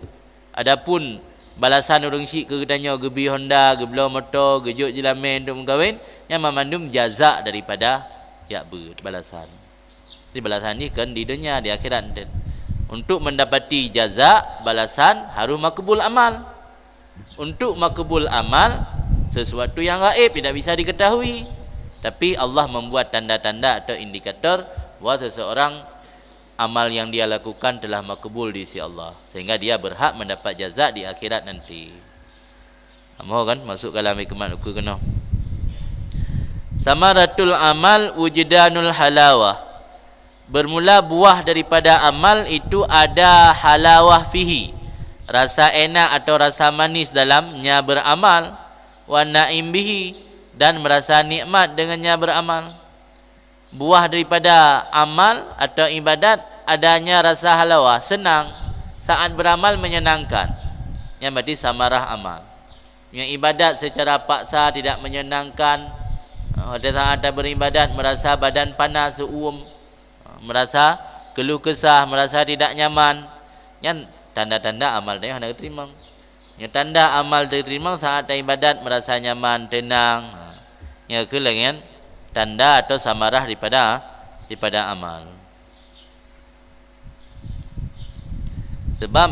S1: Adapun balasan orang syik ke tanya gebi Honda, geblau motor, gejut jelamen untuk mengkahwin, yang memandum jaza daripada yak ber balasan. Jadi balasan ni kan di dunia, di akhirat. Untuk mendapati jaza balasan harus makbul amal. Untuk makbul amal sesuatu yang gaib tidak bisa diketahui. Tapi Allah membuat tanda-tanda atau indikator bahawa seseorang amal yang dia lakukan telah makbul di sisi Allah, sehingga dia berhak mendapat jaza di akhirat nanti. Mahu kan masuk dalam hikmat ukur kena. Samaratul amal wujdanul halawah. Bermula buah daripada amal itu ada halawah fihi, rasa enak atau rasa manis dalamnya beramal, wa naim bihi, dan merasa nikmat dengannya beramal. Buah daripada amal atau ibadat adanya rasa halawah, senang, saat beramal menyenangkan. Yang berarti samarah amal. Yang ibadat secara paksa tidak menyenangkan. Pada saat beribadat merasa badan panas, merasa keluh kesah, merasa tidak nyaman. Yang tanda-tanda amal dia hendak diterima. Yang tanda amal diterima saat ibadat merasa nyaman, tenang. Yang kelenggan tanda atau samarah daripada amal. Sebab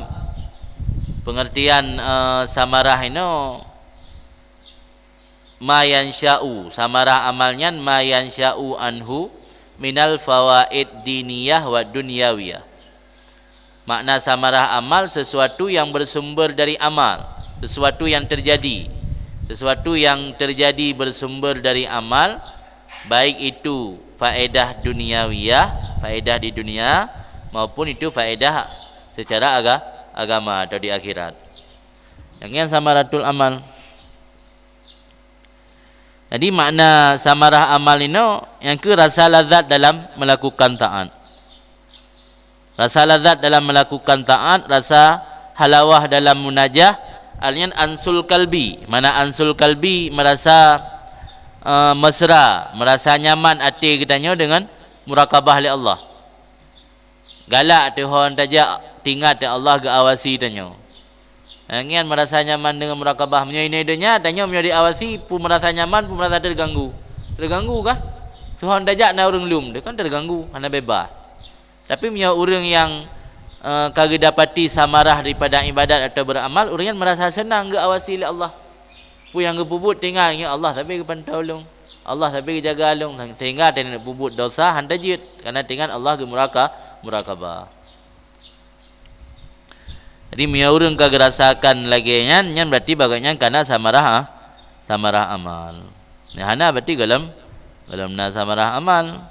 S1: pengertian samarah ini ma yansya'u, samarah amalnya ma yansya'u anhu minal fawaid diniyah wa dunyawiyah. Makna samarah amal sesuatu yang bersumber dari amal, sesuatu yang terjadi bersumber dari amal, baik itu faedah duniawiyah, faedah di dunia, maupun itu faedah secara agama atau di akhirat. Yang samaratul amal. Jadi makna samarah amal ini yang ke rasa lazat dalam melakukan taat. Rasa lazat dalam melakukan taat, rasa halawah dalam munajah, alian ansul kalbi. Mana ansul kalbi merasa mesra, merasa nyaman hati kitanya dengan murakabah oleh Allah. Galak Tuhan tajak tinggal te Allah ke awasi tanya. Ngian merasa nyaman dengan murakabah nya ini dunia, tanya nya diawasi pun merasa nyaman, pun merasa terganggu. Terganggu kah? Tuhan tajak na urang lum, dia kan terganggu, hana bebas. Tapi nya urang yang kagak dapati samarah daripada ibadat atau beramal, urang merasa senang ke awasi oleh Allah. Pu yang kepubut tinggal nya Allah sampai ke pantolong. Allah sampai ke jaga alung, sehingga dia nak pubut dosa hantajit karena tinggal Allah ke murakabah. Jadi mia urang kagak rasakan lagi nyan berarti bagainya karena samarah amal. Nah hana berarti galam na samarah amal.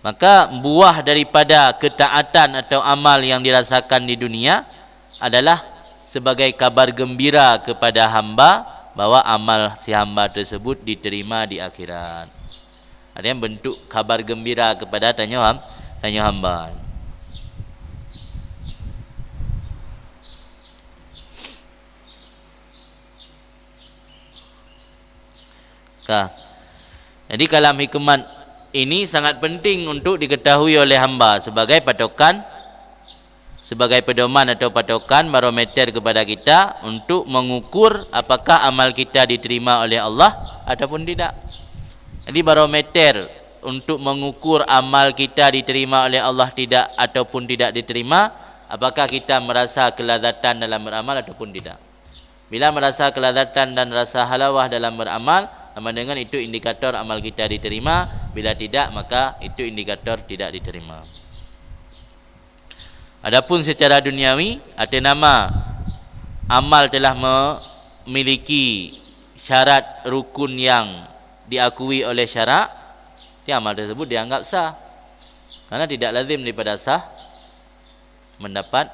S1: Maka buah daripada ketaatan atau amal yang dirasakan di dunia adalah sebagai kabar gembira kepada hamba bahwa amal si hamba tersebut diterima di akhirat. Ada yang bentuk kabar gembira kepada tanya hamba. Jadi kalam hikmat ini sangat penting untuk diketahui oleh hamba sebagai patokan, sebagai pedoman atau patokan barometer kepada kita untuk mengukur apakah amal kita diterima oleh Allah ataupun tidak. Jadi barometer untuk mengukur amal kita diterima oleh Allah tidak ataupun tidak diterima, apakah kita merasa kelazatan dalam beramal ataupun tidak. Bila merasa kelazatan dan rasa halawah dalam beramal, sama dengan itu indikator amal kita diterima. Bila tidak, maka itu indikator tidak diterima. Adapun secara duniawi, arti nama amal telah memiliki syarat rukun yang diakui oleh syarak, amal tersebut dianggap sah. Karena tidak lazim daripada sah mendapat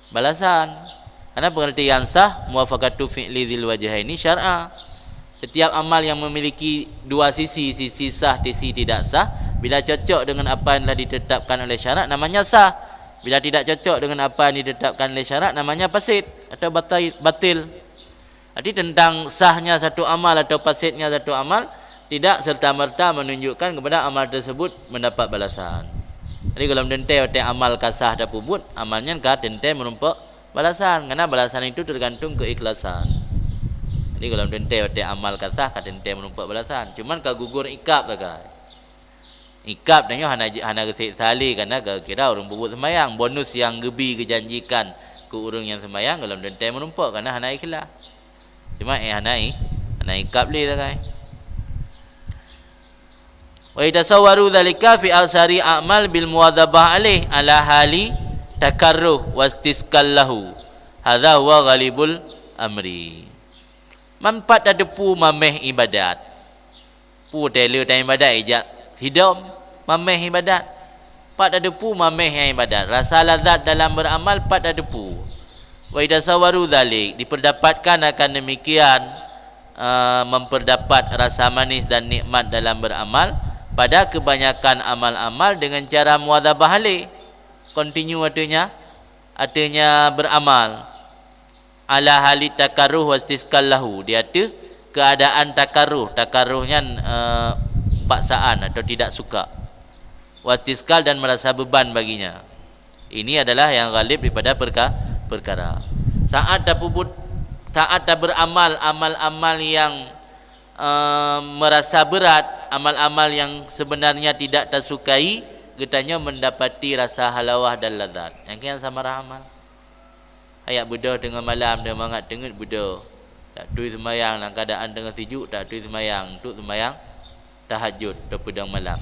S1: balasan. Karena pengertian sah muwafaqatu fi'li dzil wajhaini syar'a. Setiap amal yang memiliki dua sisi, sisi sah, sisi tidak sah, bila cocok dengan apa yang telah ditetapkan oleh syarak, namanya sah. Bila tidak cocok dengan apa yang ditetapkan oleh syarak, namanya fasid atau batil. Jadi tentang sahnya satu amal atau fasidnya satu amal tidak serta-merta menunjukkan kepada amal tersebut mendapat balasan. Jadi kalau tentai otak amal kasah dan pubut, amalnya kah tentai menumpak balasan, karena balasan itu tergantung keikhlasan. Jadi kalau tentai otak amal kasah kah tentai menumpak balasan. Cuman kah gugur ikap tak kah? Ikap tanya hana gesik sali karena kira orang pubut semayang. Bonus yang gebi kejanjikan ke orang yang semayang kalau tentai menumpak karena hana ikhlas. Cuma hana ikap li tak kah? Wa yatasawwaru dzalika fi al-sari a'mal bil muwadzabah alaih ala hali takarruh wastisqal lahu. Hadza huwa ghalibul amri. Manfaat adepu mameh ibadat. Pu tele time ibadat ijak hidam mameh ibadat. Pat adepu mameh yang ibadat. Rasa lazat dalam beramal pat adepu. Wa yatasawwaru dzalik, diperdapatkan akan demikian memperdapat rasa manis dan nikmat dalam beramal pada kebanyakan amal-amal dengan cara muwadzabah alaih, continue artinya beramal ala hali takarruh wastisqal lahu, dia ada keadaan takarruhnya paksaan atau tidak suka, wastisqal dan merasa beban baginya. Ini adalah yang ghalib daripada perkara. Saat dah beramal amal-amal yang merasa berat, amal-amal yang sebenarnya tidak tersukai, getanya mendapati rasa halawah dan lazat. Yang kian sama rahamal. Ayat Buddha tengah malam dia mangat tengah Buddha. Tak tui semayang dalam keadaan tengah sejuk, tak tui semayang, untuk semayang tahajud atau pedang malam.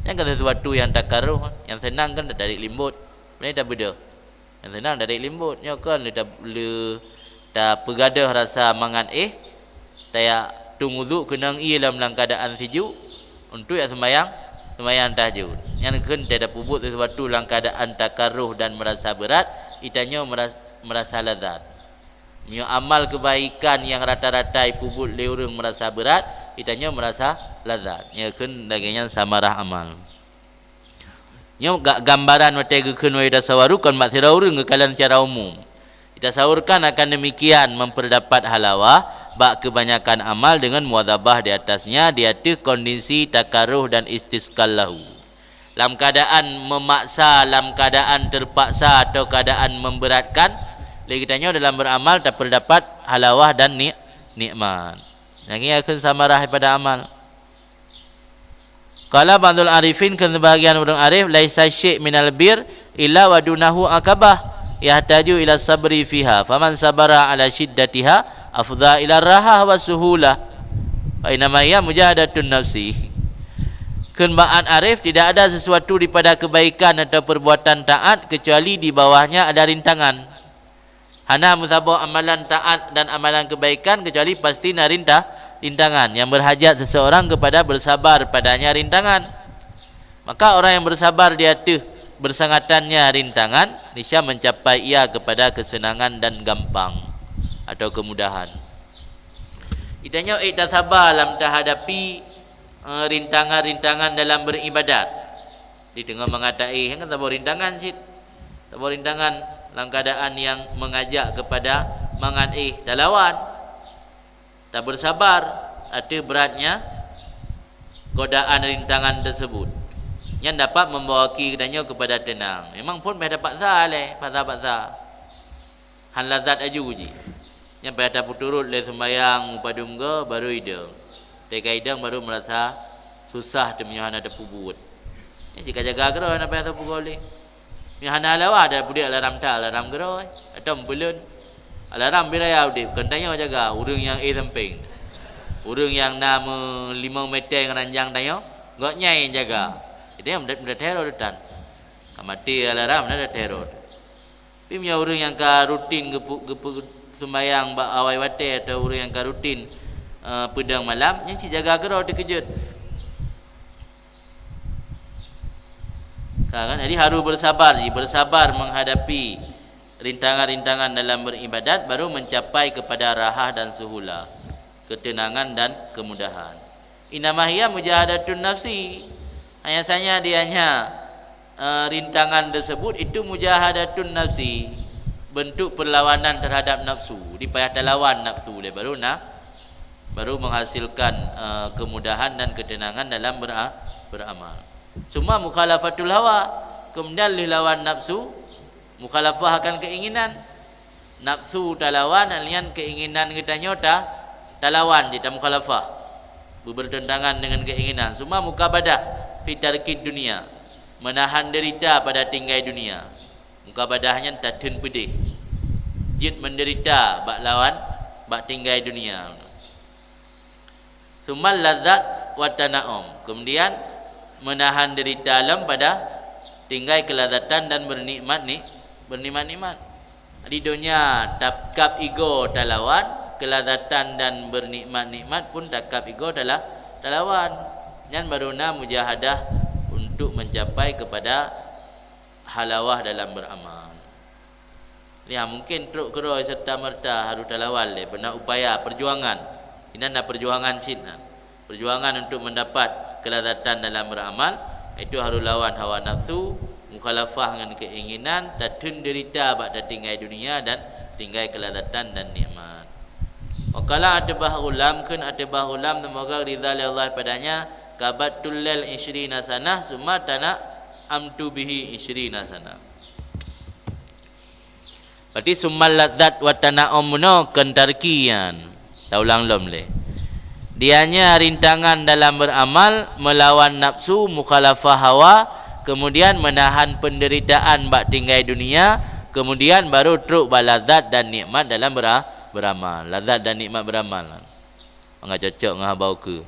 S1: Yang kata sesuatu yang takarruh, yang senang kan tarik limbut. Ini tak Buddha. Yang senang tarik limbut. Nya kan dah pergadah rasa mangat tayak tunggu kenang ia dalam keadaan sejuk untuk yang semayang tahajud. Yang kan tidak pubut sesuatu dalam keadaan takarruh dan merasa berat, itanya merasa lazat. Mio amal kebaikan yang rata-rata pubut leurung merasa berat, itanya merasa lazat. Nya kan dagingnya samarah amal. Nya gambaran mate gekeun wa tasawwaru kan mak siraurung kekalan secara umum. Kita sahurkan akan demikian memperdapat halawah bak kebanyakan amal dengan muwadzabah di atasnya, dia tu kondisi takarruh dan istisqal lahu. Dalam keadaan memaksa, dalam keadaan terpaksa atau keadaan memberatkan, lagi tanya dalam beramal tak terdapat halawah dan nikmat. Yang ini akan samarah pada amal. Qala ba'dul arifin, kan sebahagian orang arif, laisa syai' minal bir illa wadunahu akabah yahtaju ila sabri fiha, faman sabara ala shiddatiha afdha ila raha wa suhulah, fa inama hiya mujahadatun nafsi. Kenbaan arif, tidak ada sesuatu daripada kebaikan atau perbuatan taat kecuali di bawahnya ada rintangan. Hana musabah amalan taat dan amalan kebaikan kecuali pasti na rintangan yang berhajat seseorang kepada bersabar padanya rintangan. Maka orang yang bersabar di atas bersangatannya rintangan, niscaya mencapai ia kepada kesenangan dan gampang atau kemudahan. Itanya tak sabar dalam terhadapi rintangan-rintangan dalam beribadat. Di tengah mengatai, kan tak boleh rintangan sit. Tak boleh rintangan dalam keadaan yang mengajak kepada mangan tak lawan. Tak bersabar. atau beratnya godaan rintangan tersebut yang dapat membawa kepadanya kepada tenang. Memang pun pada paksa leh, paksa han lazat aju je. Yang pada puturut le sembayang upadum ke baru ida. Dekai ida baru merasa susah temanya ada pubut. Yang jika jaga geroh nak pada pukul le. Mihana lawa ada budak alarm ta alarm geroh atau belun. Alarm biraya udip kentanya jaga urang yang samping. Urang yang nama 5 meter ranjang tayo, gak nyai jaga. Itu yang mendat teror dan. Kamati alarm ada teror. Tapi punya orang yang ka rutin gepu sembayang bak awai wate atau orang yang ka rutin pedang malam yang si jaga gerau terkejut. Kan jadi harus bersabar menghadapi rintangan-rintangan dalam beribadat baru mencapai kepada rahah dan suhula, ketenangan dan kemudahan. Inamahiyya mujahadatun nafsi. Hanya dianya rintangan tersebut itu mujahadatun nafsi, bentuk perlawanan terhadap nafsu. Dipayah lawan nafsu dia baru menghasilkan kemudahan dan ketenangan dalam beramal. Semua mukhalafatul hawa, kemudian lawan nafsu, mukhalafah akan keinginan. Nafsu talawan alian keinginan kita nyota talawan kita mukhalafah, bertentangan dengan keinginan. Semua mukabadah fi tarkid dunia, menahan derita pada tinggai dunia. Mukabadahnya tatun pedih, jid menderita bak lawan bak tinggai dunia. Sumal lazat wa tana'um, kemudian menahan derita alam pada tinggai kelazatan dan bernikmat-nikmat. Di dunia takab ego talawan, kelazatan dan bernikmat-nikmat pun takab ego talawan. Yang baruna mujahadah untuk mencapai kepada halawah dalam beramal. Ya mungkin truk keroi serta merta harus talawan le, benar upaya perjuangan. Ini adalah perjuangan sini. Perjuangan untuk mendapat kelazatan dalam beramal itu harus lawan hawa nafsu, mukhalafah dengan keinginan, tatun derita bak tinggai dunia dan tinggai kelazatan dan nikmat. Wakala atbah ulam kun atbah ulam semoga ridha Allah padanya kabatul lil 20 sanah summa tana amtu bihi 20 sanah. Berarti summal ladzat wa tana'um no kentarkian. Taulang lom le. Dianya rintangan dalam beramal, melawan nafsu, mukhalafah hawa, kemudian menahan penderitaan bak tinggai dunia, kemudian baru truk balazat dan nikmat dalam beramal. Lazat dan nikmat beramal. Enggak cocok ngah bau ke.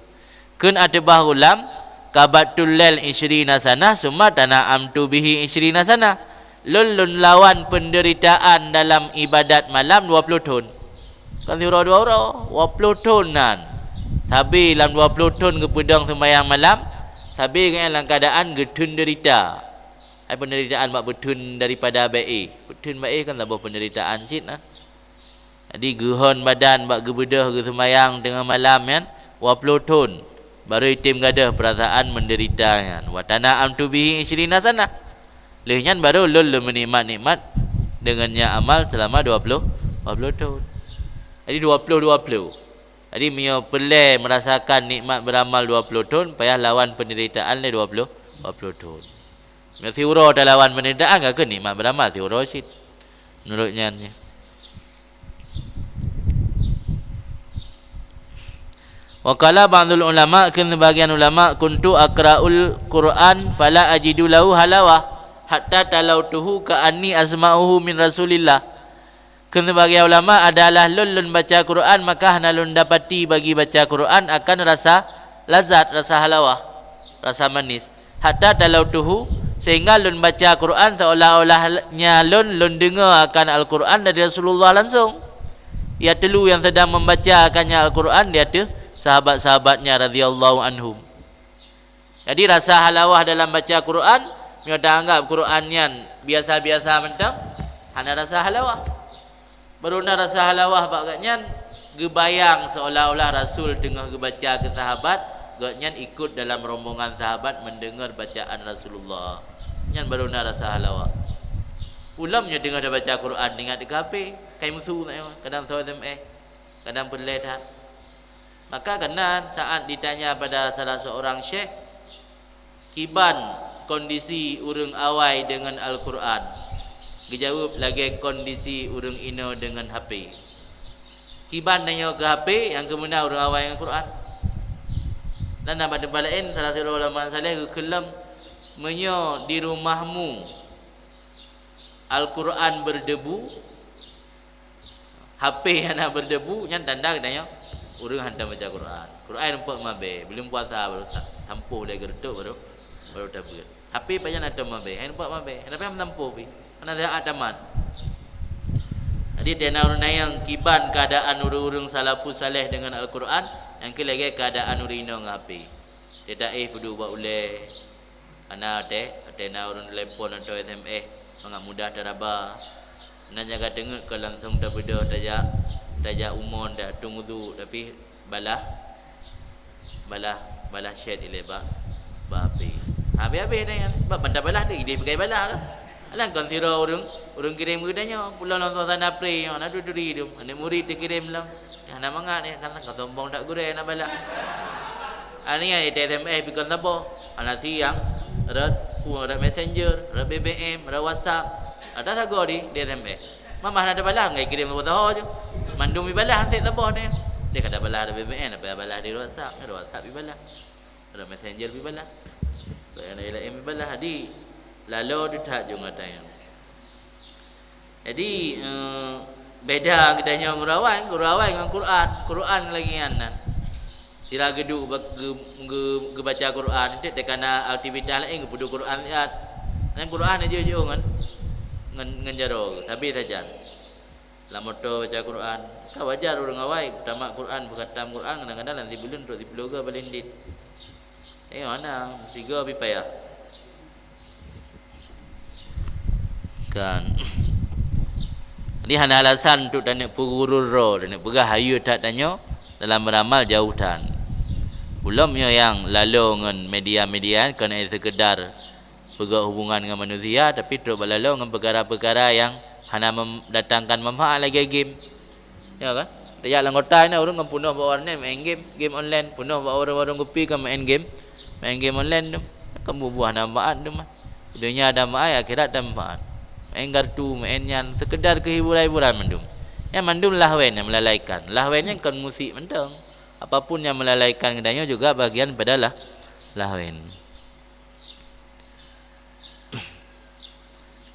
S1: Kun atbah ulam kabatul lail 20 sanah summa tana'amtu bihi 20 sanah. Lun lawan penderitaan dalam ibadat malam 20 tahun. Kan surah 20 tahunan. Sabi dalam 20 tahun ke pedang sembahyang malam, sabi dalam keadaan getun derita. Ai penderitaan mak betun daripada baik. Betun baik kan tak penderitaan sit nah. Jadi gehon badan bak gebedah ke sembahyang tengah malam kan 20 tahun. Baru itim gadah perasaan menderita kan. Wa tana'amtu bihi 20 sanah. Lehnya baru lul menikmat-nikmat dengannya amal selama 20 tahun. Jadi 20. Jadi mio pelai merasakan nikmat beramal 20 tahun, payah lawan penderitaan le 20 tahun. Mio siuro dah lawan penderitaan ke nikmat beramal siuro sit. Menurutnya ni. Waqala ba'dul ulama, kan sebagian ulama kuntu aqra'ul Quran fala ajidu lahu halawah hatta talautuhu ka'anni asma'uhu min Rasulillah. Sebagian ulama adalah lun baca Quran maka nalun dapati bagi baca Quran akan rasa lazat, rasa halawah, rasa manis. Hatta talautuhu, sehingga lun baca Quran seolah-olahnya lun dengar akan Al-Quran dari Rasulullah langsung. Ia telu yang sedang membacakannya Al-Quran dia tu sahabat-sahabatnya radhiyallahu anhum. Jadi rasa halawah dalam baca Quran, mereka anggap Quran yang biasa-biasa mentang, hanya rasa halawah. Beruna rasa halawah bagaknya gebayang seolah-olah Rasul tengah gebaca ke sahabat, gaknya ikut dalam rombongan sahabat mendengar bacaan Rasulullah. Yang beruna rasa halawah. Ulamnya tengah dah baca Quran ingat dekat HP, kai musuh kadang SAW kadang pelet. Maka kena saat ditanya pada salah seorang syekh, kiban kondisi urang awai dengan Al-Quran. Dijawab lagi kondisi urang ino dengan HP. Kiban nanya ke HP yang kemudian urang awai dengan Quran. Dan pada tempat lain salah seorang ulama saleh kelam menyo di rumahmu Al-Quran berdebu, HP yang nak berdebu, yang tanda katanya orang hantar baca Quran. Quran nampak mabe, belum puasa baru tampuh lagi gertuk baru dapat. HP panjang ada mabe, nampak mabe. Tapi am tampuh pi. Mana ada tamat. Jadi tena orang yang kiban keadaan orang-orang salafus saleh dengan Al-Quran, yang ke lagi keadaan orang ino dengan HP. Dia tak perlu buat uleh. Ana tena orang telefon atau SMS, sangat mudah teraba. Nak jaga tengok ke langsung dah beda tajak umur dah tunggu tu, tapi balah chat ile ba HP. Habis dah yang bab bandar balah dia pakai balah ke. Alang kan tira orang kirim ke tanya pulang nonton sana pre nak duduri tu. Ane murid dia kirim lah. Yang nak mangat ni kan sombong tak gureh nak balah. Ani yang SMS bikin apa? Anak siang ada messenger, ada BBM, ada WhatsApp. Ada sago di SMS. Mama ada balah ngai kirim apa tahu je. Mandum bi balah hantik taboh dia. Dia kata balah ada BBM, apa balah di WhatsApp, ada WhatsApp bi balah. Ada messenger bi balah. So yang ada bi balah di lalu dia tak jung katanya. Jadi beda katanya ngurawai dengan Quran lagi anan. Tira geduk baca Quran itu tekana aktivitas lain ke pudu Quran lihat. Dan Quran aja kan ngenjaro tapi saja la moto baca Quran ka wajar orang awai tamat Quran berkhatam Quran kadang-kadang nanti bulan untuk dipeloga balendit mana mesti go payah kan. Jadi hana alasan untuk tanya purur ro dan pegah hayu tak tanya dalam beramal jauhan. Belum yang lalu dengan media-media kena sekedar pegang hubungan dengan manusia, tapi terus berlalu dengan perkara-perkara yang hanya mendatangkan manfaat lagi game. Ya kan? Dia lang kota ni orang punuh bawa orang main game online, punuh bawa orang-orang kopi kan main game online tu. Kamu buah manfaat tu mah. Dunia ada manfaat, akhirat ada manfaat. Main kartu, main yang sekedar kehiburan mandum. Yang mandum lahwen yang melalaikan. Lahwen yang kan musik mentang. Apapun yang melalaikan kedanya juga bagian pada lahwen.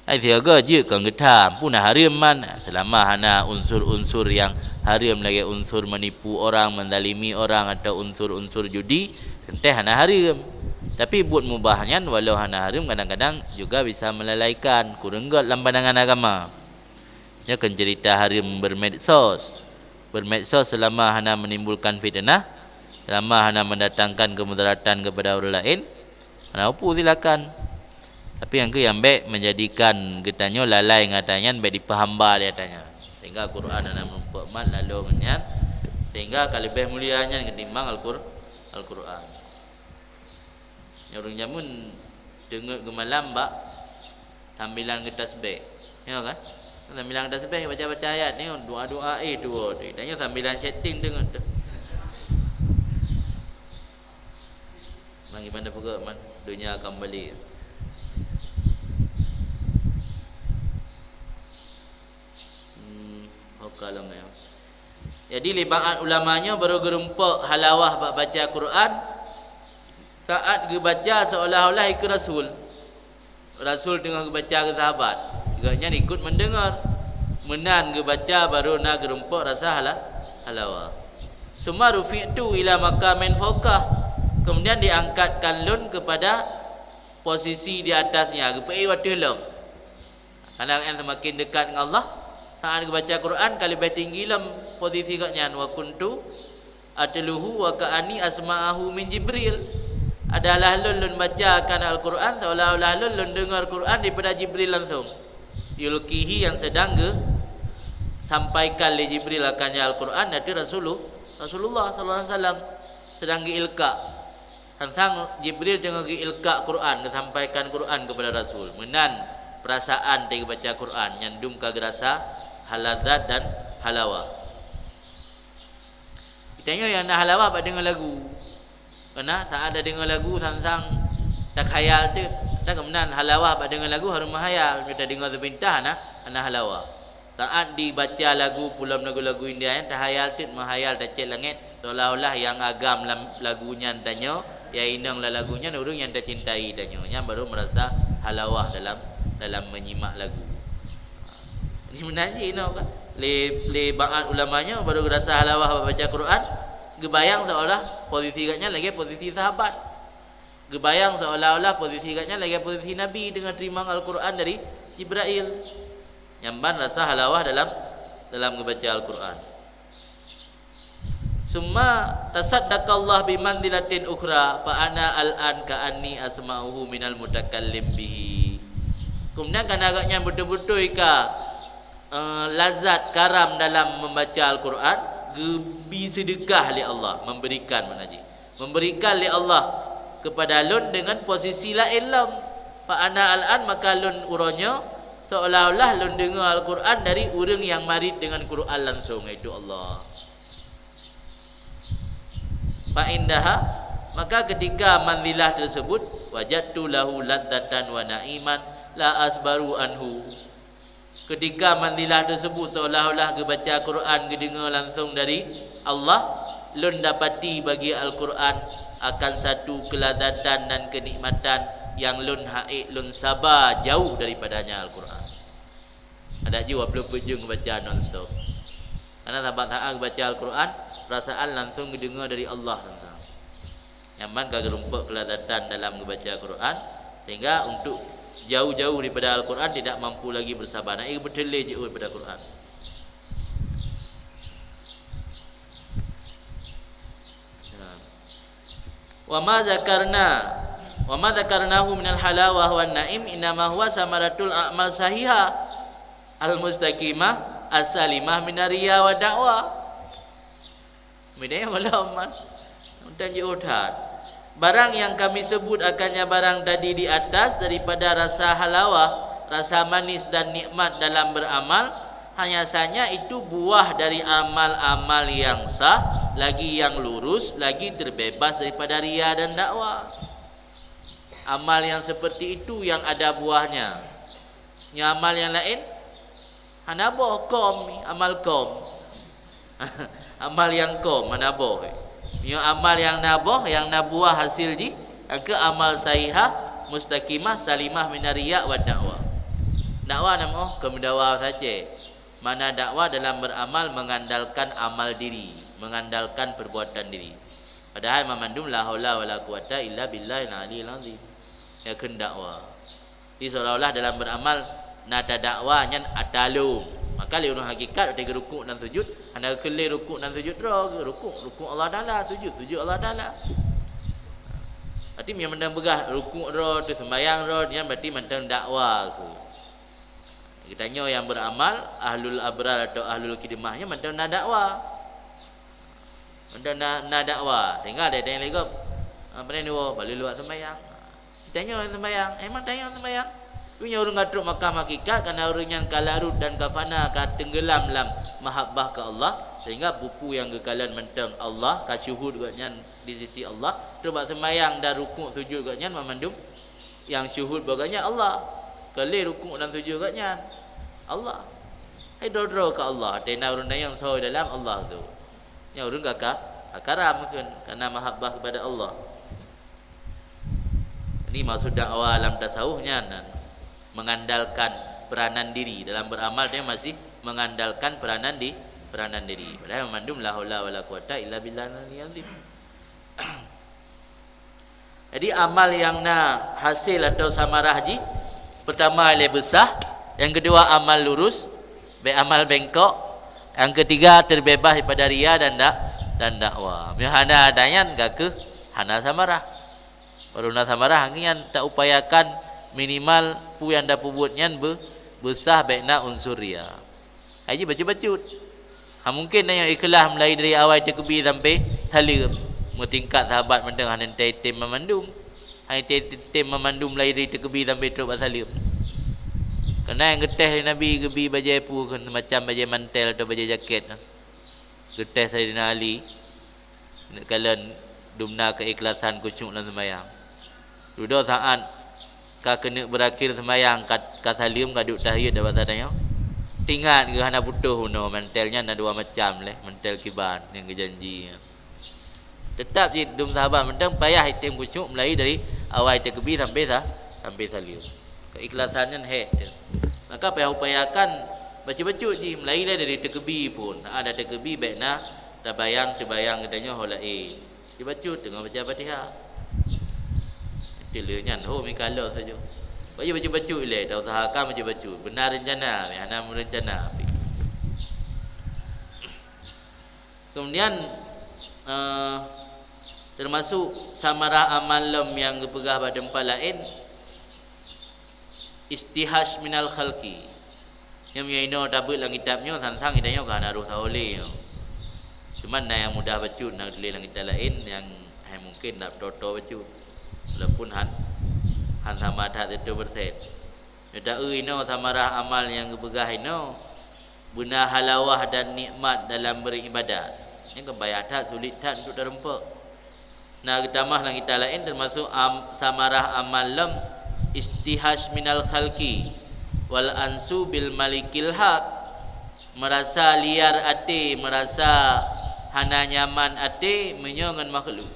S1: Ai siaga je kan getam punah harim man selama hana unsur-unsur yang harim lagi unsur menipu orang, menzalimi orang atau unsur-unsur judi tenteh hana harim. Tapi buat mubahnya walau hana harim kadang-kadang juga bisa melalaikan kuranggot dalam pandangan agama. Ya kan cerita harim bermedsos selama hana menimbulkan fitnah, selama hana mendatangkan kemudaratan kepada orang lain, hana apa silakan. Tapi yang baik menjadikan katanya lalai ngatanya baik dipahamba dia tanya. Sehingga Quran ana mempermat lalu ngan sehingga kalibeh mulianya ketimbang Al-Quran. Orang jamun dengar gemalam bak sambilan ke tasbih. Ya kan? Sambilan ke tasbih baca-baca ayat ni doa-doa dua tu. Tanya sambilan chatting dengar tu. Mangi mana pula man dunia akan balik. Kalau ya. Jadi libahan ulamanya baru gerumpak halawah baca Quran saat baca seolah-olah ikut Rasul tengah baca ke sahabat. Agaknya ikut mendengar. Menan baca baru nak gerumpak rasa halawah. Summa rufi'tu ila maqamin fawqah. Kemudian diangkatkan lun kepada posisi di atasnya. Gepai watulah. Karena yang semakin dekat dengan Allah, saat baca Quran kali lebih tinggi dalam posisi katnya wa kuntu atluhu wa ka'ani asma'ahu min Jibril. Adalah lun bacakan Al-Quran seolah-olah lun dengar Quran daripada Jibril langsung. Yulkihi yang sedang sampaikan li Jibril akannya Al-Quran dari Rasulullah sallallahu alaihi wasallam sedang diilka. Tentang Jibril tengah diilka Quran, sampaikan Quran kepada Rasul. Menan perasaan dia baca Quran nyandum ke rasa halazat dan halawa. Tengok yang nak halawah pak dengar lagu. Karena saat ada dengar lagu sang-sang tak khayal tu, tak kemudian halawah pak dengar lagu harus menghayal. Kita dengar sepintah nah halawah. Saat dibaca lagu pulau lagu-lagu India yang tahayal tu menghayal tak langit seolah-olah yang agam lagunya tanya, yang inang lah lagunya orang yang tak cintai tanya. Yang baru merasa halawah dalam menyimak lagu. Ini menaji no kan. Le ba'at ulamanya baru rasa halawah baca Quran, gebayang seolah posisi katnya lagi posisi sahabat. Gebayang seolah-olah posisi katnya lagi posisi Nabi dengan terima Al-Quran dari Jibril. Nyamban rasa halawah dalam membaca Al-Quran. Summa tasaddaqallah bimanzilatin ukhra fa ana al-an ka'anni asma'uhu minal mutakallim bihi. Kemudian kan agaknya betul-betul lazat karam dalam membaca Al-Quran, gebi sedekah li Allah, memberikan menaji. Memberikan li Allah kepada lun dengan posisi la ilm. Fa ana al-an maka lun uronyo seolah-olah lun dengar Al-Quran dari orang yang marid dengan Quran langsung, itu Allah. Fa indaha maka ketika manzilah tersebut wajadtu lahu ladzatan wa na'iman la asbaru anhu. Ketika manzilah tersebut seolah-olah gebaca Quran gedengar langsung dari Allah, lun dapati bagi Al-Quran akan satu kelazatan dan kenikmatan yang lun haik lun sabar jauh daripadanya Al-Quran. Ada jiwa belum pujung baca nonton. Karena sahabat baca Al-Quran, perasaan langsung mendengar dari Allah. Nyaman kagak rumput kelazatan dalam membaca Al-Quran, sehingga untuk jauh-jauh daripada Al-Quran tidak mampu lagi bersabar. Nak bertelih jauh daripada Al-Quran. Wa ma dzakarnahu minal halawah wan na'im inama huwa samaratul a'mal sahihah al-mustaqimah as-salimah minariya wa da'wa. Midanya malaman dan jauhat. Barang yang kami sebut akannya barang tadi di atas daripada rasa halawah, rasa manis dan nikmat dalam beramal, hanya saja itu buah dari amal-amal yang sah, lagi yang lurus, lagi terbebas daripada riya dan dakwah. Amal yang seperti itu yang ada buahnya. Yang amal yang lain hanaboh kom, amal kom. Amal yang kom hanaboh. Yang amal yang naboh, yang nabuah hasil ji, ke amal sahihah, mustaqimah, salimah minariya wa dakwah. Dakwah nama kemendawa saja. Mana dakwah dalam beramal mengandalkan amal diri, mengandalkan perbuatan diri. Padahal memandum la haula wala quwata illa billahil aliyil azim. Ya kun dakwah. Di seolah-olah dalam beramal nada dakwahnya atalum. Maka liun hakikat ada rukuk dan sujud, anda kelih rukuk dan sujud rukuk Allah Taala, sujud Allah Taala. Berarti yang mendang begah rukuk ro tu sembahyang ro dia berarti mendang dakwah tu. Kita tanya yang beramal ahlul abrar atau ahlul khidmahnya mendang na dakwah. Mendang na dakwah. Tinggal ada yang lagi apa ni balik luar sembahyang. Tanya orang sembahyang, emang tanya orang sembahyang. Punya orang ngatruk Makkah hakikat karena orang yang kalarut dan kafana ka tenggelam dalam mahabbah ke Allah, sehingga buku yang kekalan mentang Allah ka syuhud katnya di sisi Allah, coba sembahyang dan rukuk sujud katnya memandum yang syuhud baganya Allah. Kali rukuk dan sujud katnya Allah. Hai dodro ke Allah, tena orang yang soi dalam Allah tu. Nya orang kakak akaram mungkin karena mahabbah kepada Allah. Ini maksud dakwah dalam tasawufnya, mengandalkan peranan diri dalam beramal. Dia masih mengandalkan peranan diri. Padahal memandum la haula wala quwata illa billahil azim. Jadi amal yang nak hasil atau samarah haji, pertama ile besar, yang kedua amal lurus, amal bengkok, yang ketiga terbebas daripada riya dan dakwah. Mihana adanya enggak ke hana samarah. Baru nak samarah hangin tak upayakan minimal pu yang dah buatnya besar baikna unsur riya. Haji baca-bacut. Mungkin yang ikhlas mulai dari awal terkebi sampai salir. Tingkat sahabat mendeng hanan tim memandum. Hai tim memandum mulai dari terkebi sampai terus salir. Kerana yang geteh Nabi gebi bajai pu macam bajai mantel atau bajai jaket. Geteh Sayyidina Ali nak kala dumna keikhlasan kusyuk dalam sembahyang. Duduk saat ka kena berakhir sembahyang ka salim ka duk tahiyat dah bahasa tanya. Tinggal ke hana putuh no mentalnya ada dua macam leh, mental kiban yang kejanji. Tetap si dum sahabat mentang payah item kusyuk mulai dari awal takbir sampai salim. Keikhlasannya maka payah upayakan baca-baca je mulai dari takbir pun. Ada takbir baiklah terbayang katanya holain. Dibaca tengah baca Fatihah. Tilanya mikala saja. Baca ilai dah usahakan baca. Benar rencana, hana merencana. Kemudian termasuk samarah amal yang berpegah pada tempat lain, istihash minal khalqi. Yang ino tabut lang kitabnya tentang idanya kan harus oleh. Cuman yang mudah baca nak tulis lang kitab lain yang mungkin tak toto baca. Walaupun han sama dah itu berset. Kita ino samarah amal yang berpegah ino guna halawah dan nikmat dalam beribadat. Yang kebayar tak sulit tak untuk terempak. Nah kita mah lang kita lain termasuk samarah amal lam istihash minal khalqi wal ansu bil malikil haq, merasa liar hati, merasa hana nyaman hati menyongan makhluk,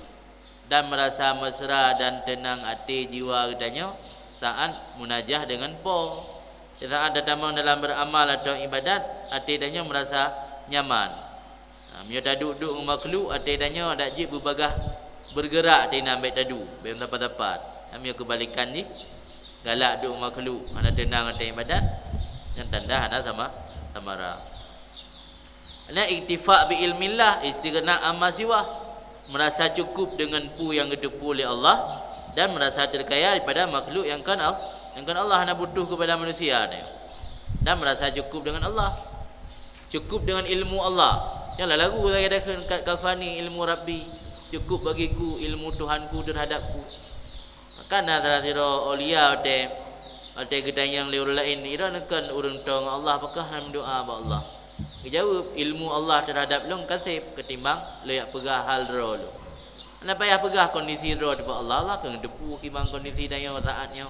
S1: dan merasa mesra dan tenang hati jiwa katanya saat munajah dengan po. Saat ada tamang dalam beramal atau ibadat, hati danya merasa nyaman. Mio duduk makhluk hati danya dak jib berbagah bergerak dia nak ambil tadu belum dapat ambil kebalikan ni galak duk makhluk ana tenang ada ibadat yang tanda ana sama samarah. Ana iktifa bi ilmillah, istighna amma siwa, merasa cukup dengan pu yang ditepu oleh Allah dan merasa terkaya daripada makhluk yang kan Allah hana butuh kepada manusia ni, dan merasa cukup dengan Allah, cukup dengan ilmu Allah. Janganlah lagu saya katakan kafani ilmu Rabbi, cukup bagiku ilmu Tuhanku terhadapku. Maka antara sira aulia ate kita yang liur lain ira nekan urang tong Allah apakah nam doa ba Allah. Dijawab ilmu Allah terhadap long kasih ketimbang layak pegah hal ro lu. Ana payah pegah kondisi ro ba Allah, Allah kan depu kibang kondisi dayo saatnya.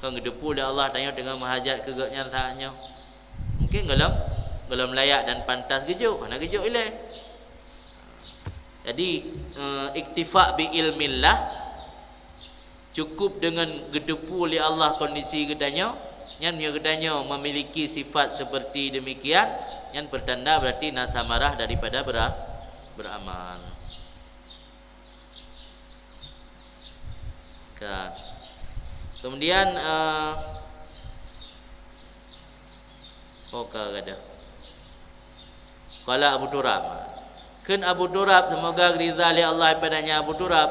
S1: Kan depu dah Allah tanya dengan mahajat kegaknya saatnya. Mungkin belum layak dan pantas gejuk, ana gejuk ilai. Jadi iktifa bi ilmillah, cukup dengan gedepu oleh Allah kondisi gedanya, yang dia gedanya memiliki sifat seperti demikian, yang bertanda berarti nasamarah daripada beramal. Kemudian kata qala Abu Turab, kan Abu Turab semoga rizali Allah padanya Abu Turab,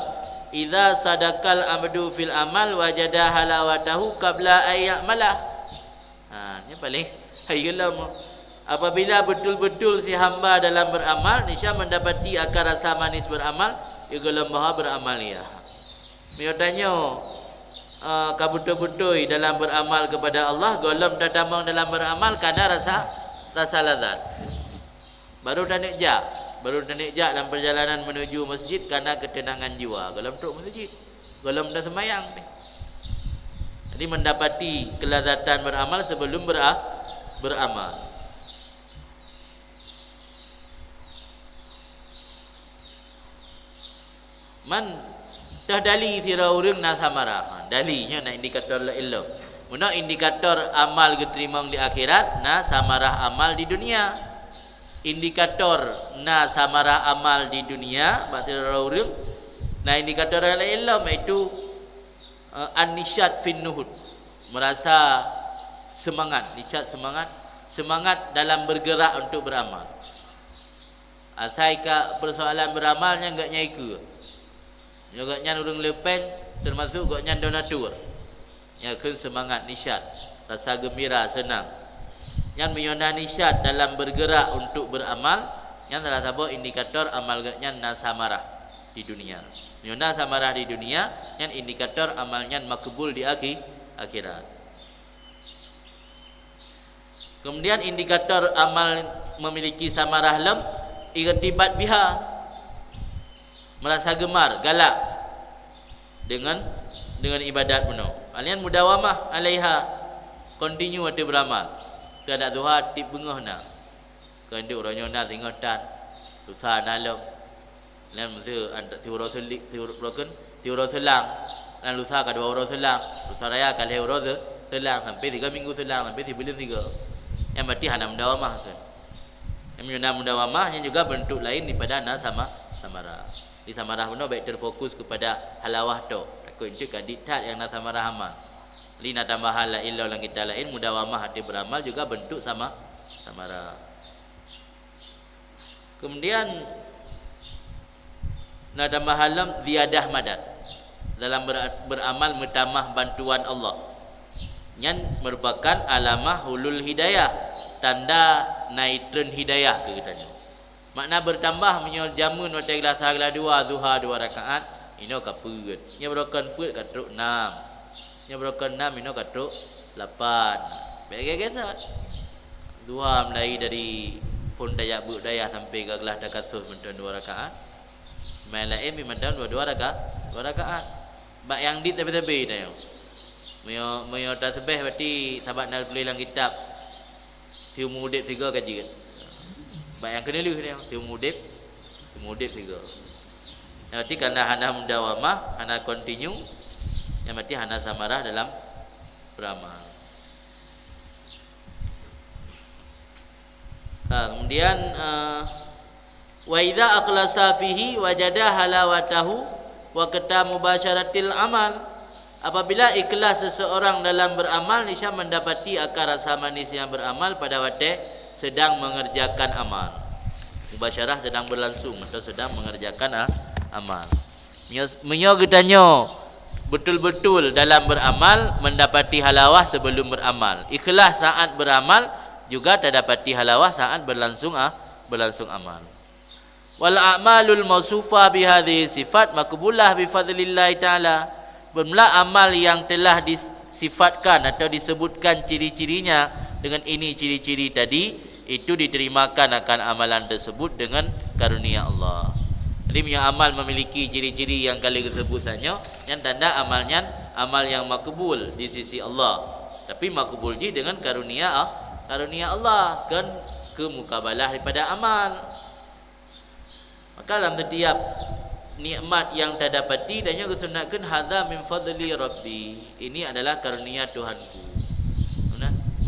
S1: idza sadaqal abdu fil amal wajada halawatahu qabla ayyamalah. Ini paling hayulam. Apabila betul-betul si hamba dalam beramal, niscaya mendapati akar rasa manis beramal, ialah maha beramal ya. Mio tanya kabutu-butu dalam beramal kepada Allah, golem dadamang dalam beramal karena rasa lazat. Baru tanik jak dalam perjalanan menuju masjid karena ketenangan jiwa. Golem tuk masjid, golem dah sembahyang. Jadi mendapati kelazatan beramal sebelum beramal. Man dah dali sira urang na samarah. Dalinya na indikator la ilmu. Muna indikator amal diterima di akhirat, na samarah amal di dunia. Indikator na samarah amal di dunia bagi orang. Nah indikator la ilmu itu an-nisyat fin nuhud, merasa semangat, nisyat semangat dalam bergerak untuk beramal. Asai ka persoalan beramalnya enggak nyai ke. Agaknya urang lepeng termasuk agaknya donatur. Ya kun semangat nisyat, rasa gembira, senang. Yang menyona nisyat dalam bergerak untuk beramal, yang salah satu indikator amal agaknya nasamarah di dunia. Menyona samarah di dunia, yang indikator amalnya makbul di akhirat. Kemudian indikator amal memiliki samarah lam irtibat biha, merasa gemar, galak dengan ibadat penuh. Alian mudawamah alaiha, continue ada beramal. Tiada duha tip bengah na. Kandu orangnya na tengah tan. Susah nalom. Lan mesti antak tiuro selik, tiuro broken, tiuro selang. Lan lusa ka 2 orang selang. Lusa raya ka 2 orang selang sampai 3 minggu selang, sampai 3 bulan 3. Yang berarti hana mudawamah kan. Yang menyuna mudawamah yang juga bentuk lain daripada na sama samarah. Di samarah benar baik terfokus kepada halawah tu. Takut itu kaditat yang na samarah amal. Lina tambahan la illa lang kita lain mudawamah hati beramal juga bentuk sama samarah. Kemudian na tambahan ziyadah madad. Dalam beramal bertambah bantuan Allah. Yang merupakan alamah hulul hidayah, tanda naikun hidayah tu katanya. Makna bertambah menyol jamun waktu gelas hagla 2 zuhar 2 rakaat ino kaput. Nya berokan put katruk 6. Nya berokan 6 ino katruk 8. Baik guys. Zuhar mulai dari pun dayak budaya sampai ke gelas dakasuh menton 2 rakaat. Main lain menton 2 rakaat. 2 rakaat. Bak yang dit tepi-tepi dah. Meyo tasbih berarti sahabat nak tulis dalam kitab. Tiu mudib 3 kaji kan. Baik yang kena lih dia, tiu mudib 3. Berarti kerana hana mudawamah, hana continue, yang berarti hana samarah dalam beramal. Kemudian wa idza akhlasa fihi wajada halawatahu wa kata mubasyaratil amal. Apabila ikhlas seseorang dalam beramal, niscaya mendapati akar rasa manis yang beramal pada waktu sedang mengerjakan amal. Mubasyarah sedang berlangsung atau sedang mengerjakan amal. Menyo getanyo betul-betul dalam beramal mendapati halawah sebelum beramal. Ikhlas saat beramal juga terdapati halawah saat berlangsung amal. Wal a'malul mausufah bihadhihi sifat maqbulah bi fadlillah taala. Bermula amal yang telah disifatkan atau disebutkan ciri-cirinya dengan ini ciri-ciri tadi, itu diterimakan akan amalan tersebut dengan karunia Allah. Jadi punya amal memiliki ciri-ciri yang kali tersebutnya, yang tanda amalnya amal yang makbul di sisi Allah. Tapi makbul je dengan karunia Allah, kan kemukabalah daripada amal. Maka dalam setiap nikmat yang terdapati dan yang kesunatkan hadza min fadli rabbi, ini adalah karunia Tuhanku.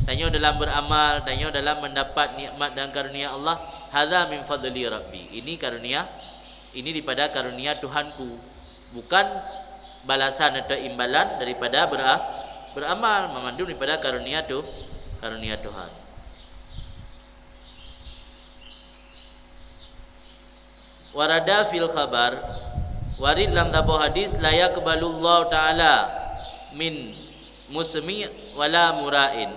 S1: Tanya dalam beramal, tanya dalam mendapat nikmat dan karunia Allah, hadza min fadli rabbi, ini karunia, ini daripada karunia Tuhanku, bukan balasan atau imbalan daripada beramal, memandung daripada karunia Tuhan. Warada fil khabar, warid dalam tabuh hadis, la yaqbalullahu taala min musmi wala mura'in.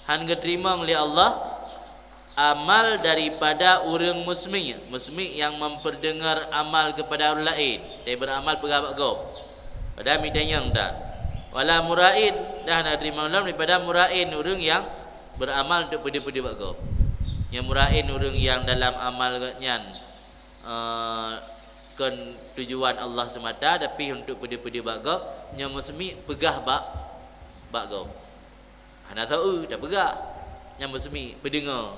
S1: Han terima oleh Allah amal daripada orang musmi yang memperdengar amal kepada orang lain, dia beramal pegawai gop. Pada midanya tak. Wala mura'in, dah nak terima Allah daripada mura'in, orang yang beramal untuk pedi-pedi gop. Yang mura'in orang yang dalam amalnya kan tujuan Allah semata, tapi untuk pedi-pedi bagau yang musmi pegah bagau. Hana tahu dah pegah yang musmi pendengar.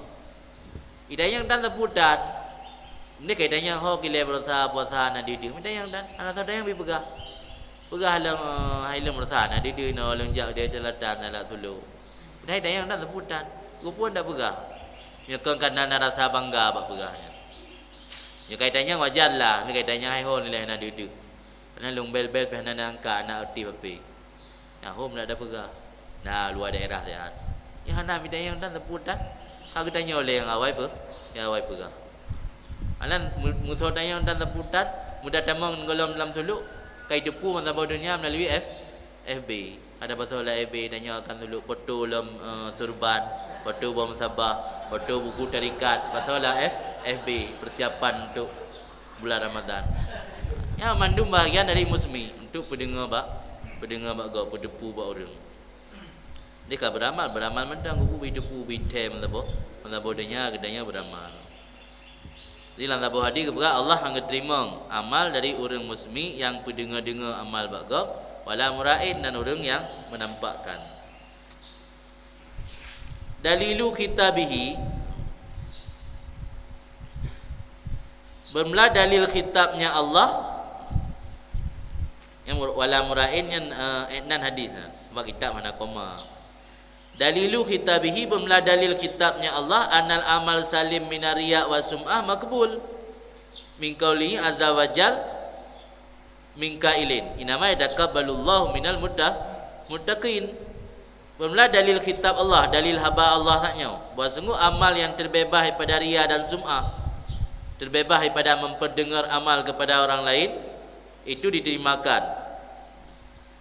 S1: Idayang dan terputat. Ini kaitanya ho kile puasa na didik. Idayang dan hana tahu yang pegah. Pegah halam rasa na didik no lonjak dia celatan ala sulu. Idayang dan terputat. Gupun dah pegah. Ya kan na rasa bangga bak pegahnya. Ya kaitannya wajarlah, ni kaitannya hai ho nilai nak duduk. Karena long bel-bel peh nak angkat nak erti papi. Nah hom nak ada pegah. Nah luar daerah sehat. Ya hana minta yang dan terputat. Aku tanya oleh yang awai pe, yang awai pegah. Alan musuh tanya yang dan terputat, mudah tamang golom dalam suluk, kai depu masa dunia melalui FB. Ada pasal FB tanya akan suluk foto dalam surban, foto bom sabah, foto buku tarikat, pasal FB persiapan untuk bulan Ramadan. Ya mandum bahagian dari musmi untuk pendengar gau pedepu ba orang. Dia beramal mentang gupu bidepu bitem mendabo denya gedanya beramal. Jadi dalam tabuh hadis kepada Allah hang terima amal dari orang musmi yang pendengar-dengar amal bagab, wala murain dan orang yang menampakkan. Dalilu kitabihi, bermula dalil kitabnya Allah yang wala murain yang nan hadis sebab kitab mana koma. Dalilu kitabihi, bermula dalil kitabnya Allah, anal amal salim minariya wa sum'ah makbul min qawli azza wa jal min qailin inama yadakabbalullahu minal muttaqin. Bermula dalil kitab Allah, dalil haba Allah taknya bahawa sungguh amal yang terbebas daripada riya dan sum'ah, terbebas daripada memperdengar amal kepada orang lain, itu diterimakan.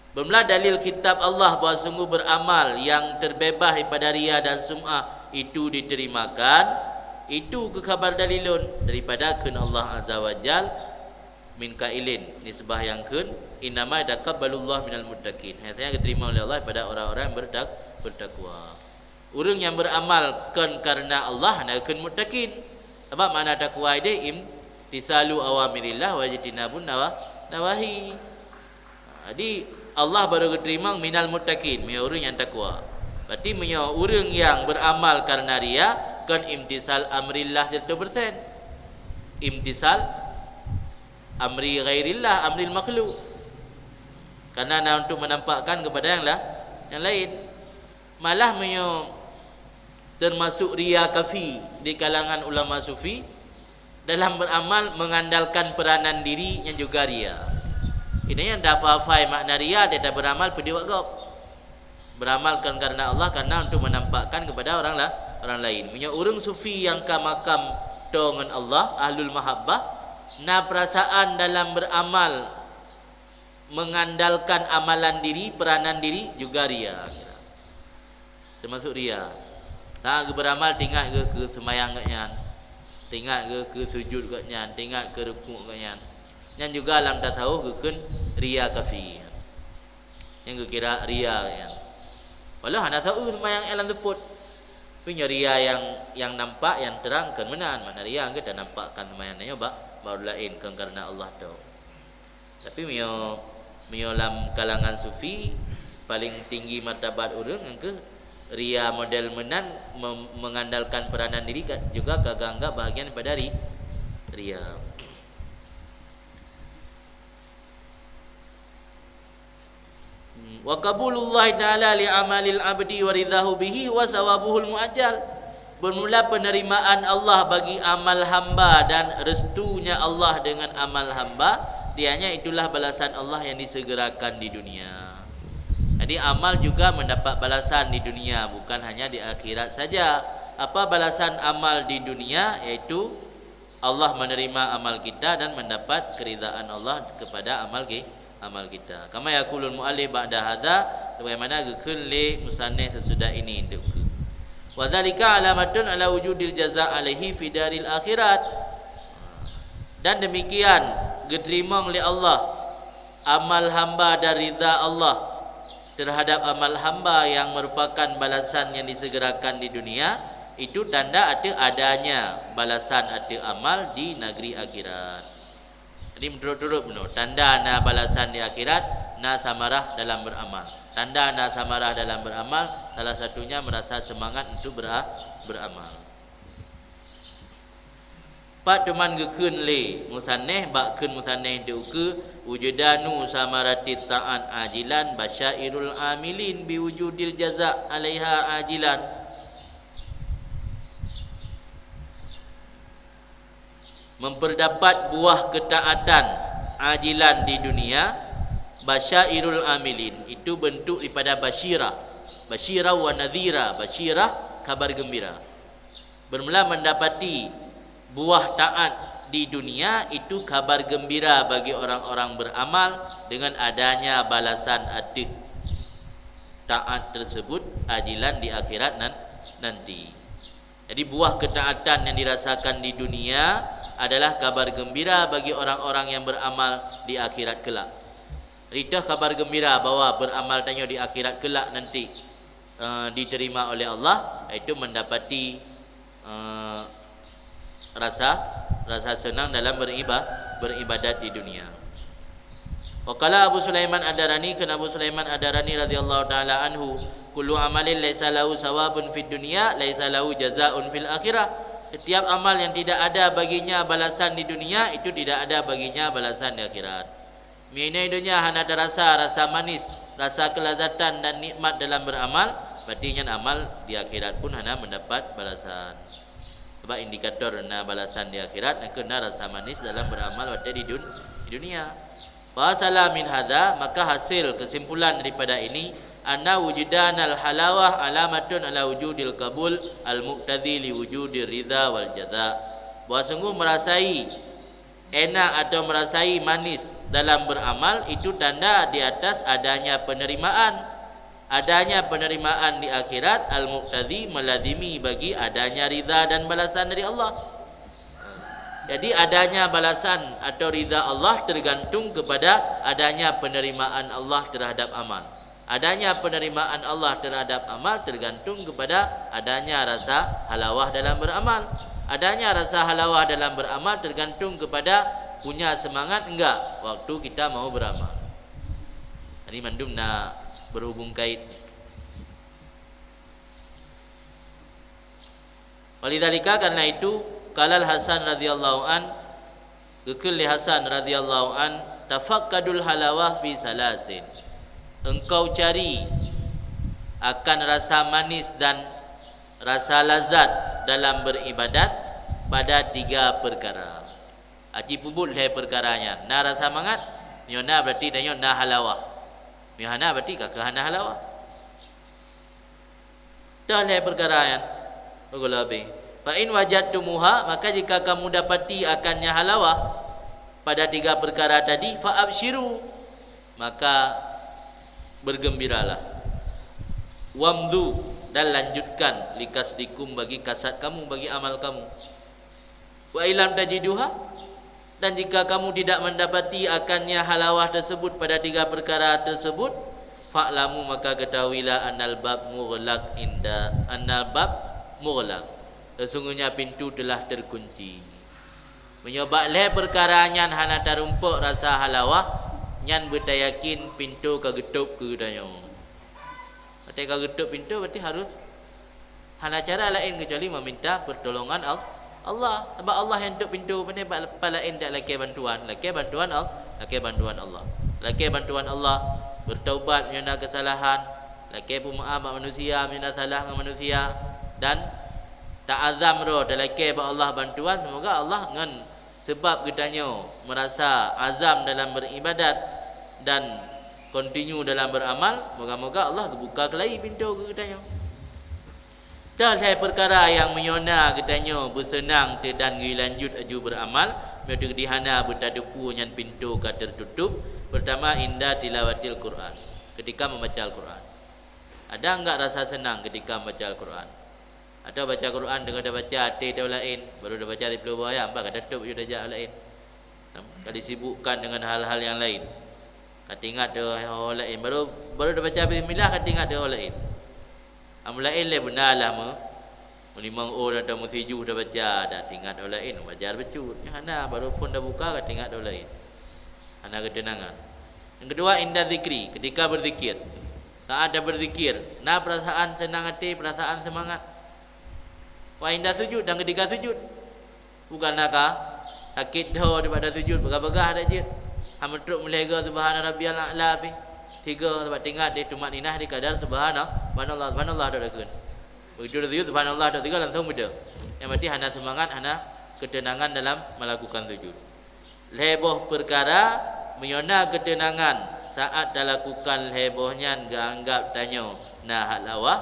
S1: Bermula dalil kitab Allah bahawa sungguh beramal yang terbebas daripada riya dan sum'ah itu diterimakan. Itu ke khabar dalilun daripada kun Allah azza wa jal min qailin, nisbah yang kun innama yadakabbalullahu minal muttaqin, yang diterima oleh Allah pada orang-orang yang bertakwa. Orang yang beramal karena Allah nak kun muttaqin. Sebab makna takwa ini imtisalu awamirillah wa jitinabun nawahi. Jadi Allah baru terima minal muttaqin, orang yang takwa. Berarti orang yang beramal karena riya kan imtisal amrillah 100%. Imtisal amri ghairillah, amril makhluk. Karena untuk menampakkan kepada yang lain. Malah termasuk riya kafi di kalangan ulama sufi dalam beramal mengandalkan peranan diri yang juga riya. Ini yang dah faham makna riya, dia dah beramal pada waktu beramalkan karena Allah, karena untuk menampakkan kepada orang lain. Punya orang sufi yang ka makam dengan Allah, ahlul mahabbah, na perasaan dalam beramal mengandalkan amalan diri, peranan diri juga riya. Termasuk riya. Tak beramal tinggal ke semayang katnya, tinggal ke sujud katnya, tinggal ke rukuk katnya. Yang juga dalam tasawuf kekun riya kafi. Yang kira riya yang. Walau hana tahu sembahyang alam teput. Punya riya yang nampak, yang terang kan menan. Mana riya kita nampakkan sembahyangnya baru lain kan karena Allah tahu. Tapi mio dalam kalangan sufi paling tinggi martabat orang yang ke riya model menan mengandalkan peranan diri juga kagak anggap bahagian daripada riya. Wa qabulullah ta'ala li amalil abdi wa ridahu bihi wa sawabuhul muajjal. Bermula penerimaan Allah bagi amal hamba dan restunya Allah dengan amal hamba, dianya itulah balasan Allah yang disegerakan di dunia. Jadi amal juga mendapat balasan di dunia, bukan hanya di akhirat saja. Apa balasan amal di dunia? Yaitu Allah menerima amal kita dan mendapat keridaan Allah kepada amal kita. Kama yaqulul muallif ba'da hadza, bagaimana gekun li musannif sesudah ini induk. Wa dzalika alamatun ala wujudil jazaa alaihi fi daril akhirat. Dan demikian diterima oleh Allah amal hamba dan ridha Allah terhadap amal hamba yang merupakan balasan yang disegerakan di dunia, itu tanda adanya balasan amal di negeri akhirat. Jadi menurut tanda na balasan di akhirat, na samarah dalam beramal. Tanda na samarah dalam beramal, salah satunya merasa semangat untuk beramal. Pak teman gekun le musanneh bakun musanneh deuke wujudanu samarati ta'an ajilan basyairul amilin biwujudil jaza' alaiha ajilan. Memperdapat buah ketaatan ajilan di dunia, basyairul amilin itu bentuk daripada basyirah, basyirah wa nadhira, basyirah kabar gembira. Bermula mendapati buah taat di dunia itu kabar gembira bagi orang-orang beramal dengan adanya balasan taat tersebut ajilan di akhirat nanti. Jadi buah ketaatan yang dirasakan di dunia adalah kabar gembira bagi orang-orang yang beramal di akhirat kelak. Itu kabar gembira bahwa beramal tanya di akhirat kelak nanti diterima oleh Allah, itu mendapati rasa senang dalam beribadat di dunia. Waqala Abu Sulaiman Ad-Darani, kan Abu Sulaiman Ad-Darani radhiyallahu taala anhu, kullu amalin laisa lahu sawabun fid dunya laisa lahu jazaa'un fil akhirah. Setiap amal yang tidak ada baginya balasan di dunia, itu tidak ada baginya balasan di akhirat. Mina dunia hana ada rasa manis, rasa kelazatan dan nikmat dalam beramal, berarti yang amal di akhirat pun hana mendapat balasan. Sebab indikator na balasan di akhirat nak kena rasa manis dalam beramal pada di dunia. Fasala min hadza, maka hasil kesimpulan daripada ini, anna wujudanal halawah alamatun ala wujudil qabul al-muqtadi li wujudir ridha wal jaza. Bahawa sungguh merasai enak atau merasai manis dalam beramal itu tanda di atas adanya penerimaan. Adanya penerimaan di akhirat al-muqtadi melazimi bagi adanya ridha dan balasan dari Allah. Jadi adanya balasan atau ridha Allah tergantung kepada adanya penerimaan Allah terhadap amal. Adanya penerimaan Allah terhadap amal tergantung kepada adanya rasa halawah dalam beramal. Adanya rasa halawah dalam beramal tergantung kepada punya semangat enggak waktu kita mau beramal. Ini mandum nak berhubung kait. Walidzalika, karena itu kalal Hasan radhiyallahu an, kekil Hasan radhiyallahu an, tafaqqadul halawah fi salasin. Engkau cari akan rasa manis dan rasa lazat dalam beribadat pada 3 perkara. Aji pubut hai perkaranya. Na rasa mangat, nyona berarti dan nyona halawah. Mihana berarti kakahana halawah. Dah hai perkaranya. Bagulabi. Fa in wajadtumuha, maka jika kamu dapati akannya halawah pada 3 perkara tadi, fa absyiru, maka bergembiralah. Wamdu, dan lanjutkan likasdikum bagi kasat kamu, bagi amal kamu. Wa ilam tajiduha, dan jika kamu tidak mendapati akannya halawah tersebut pada 3 perkara tersebut, fa'lamu, maka ketahuilah annal bab mughlaq inda annal bab mughlaq, sesungguhnya pintu telah terkunci. Menyobaklah perkara nyan hana tarumpuk rasa halawah, nyan bertayakin pintu kagetup ke danyo. Berarti kagetup pintu berarti harus hana cara lain kecuali meminta pertolongan Allah. Sebab Allah yang tutup pintu, pandai lain tak laki bantuan. Laki bantuan Allah, laki bantuan Allah. Laki bantuan Allah bertaubat menyana kesalahan, laki pun maaf manusia menyana salah dengan manusia, dan tak azam roh laki ba Allah bantuan. Semoga Allah ngan sebab kitanya merasa azam dalam beribadat dan continue dalam beramal, moga-moga Allah buka kelai pintu ke kitanya. Dah saya perkara yang menyona katanya bersenang dan lanjut aju beramal, medu dihana bertadupu nyan pintu ka tertutup. Pertama, indah tilawatil Quran, ketika membaca Al-Quran. Ada enggak rasa senang ketika membaca Al-Quran? Atau baca Quran dengan dah baca hati dah lain, baru dah baca di peluang ayam, apa kata tutup sudah jah lain. Kalau disibukkan dengan hal-hal yang lain, kata ingat dah hal lain, baru dah baca bismillah, kata ingat dah hal lain. Amlain le benalah me menimang orang dah musiju dah baca, dah tinggal dah lain, baca becut. Hana baru pun dah buka, kata ingat dah lain. Hana ketenangan. Yang kedua, indah zikri, ketika berzikir. Saat ada berzikir, nah perasaan senang hati, perasaan semangat. Wa indah sujud, dan ketika sujud, bukan nakah sakit dah daripada sujud, begah-begah dah je. Hamduk melega subhana rabbiyal a'la bi. 3 sebab tinggal dia tumak ninah di kadar subhanallah dah lakukan. Begitu dah sujud subhanallah dah 3 langsung beda. Yang berarti hana semangat, hana ketenangan dalam melakukan sujud. Heboh perkara menyona ketenangan saat dah lakukan hebohnya ganggap tanya nah halawah,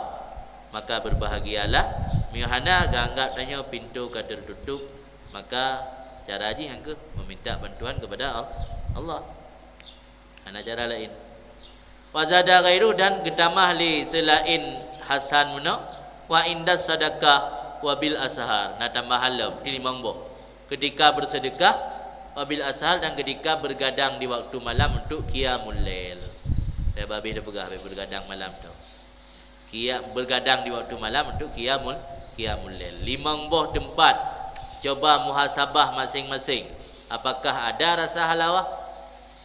S1: maka berbahagialah. Mihana ganggap tanya pintu ka tertutup, maka cara haji hang ke meminta bantuan kepada Allah. Hana cara lain. Wazada ghairu, dan getamah li selain hasan muna wa indas sedekah wa bil ashar, na tambah halam di 5 boh. Ketika bersedekah wa bil ashar, dan ketika bergadang di waktu malam untuk qiyamul lail. Saya babi dah pegah bergadang malam tu. Bergadang di waktu malam untuk qiyamul lail. 5 boh tempat coba muhasabah masing-masing. Apakah ada rasa halawah?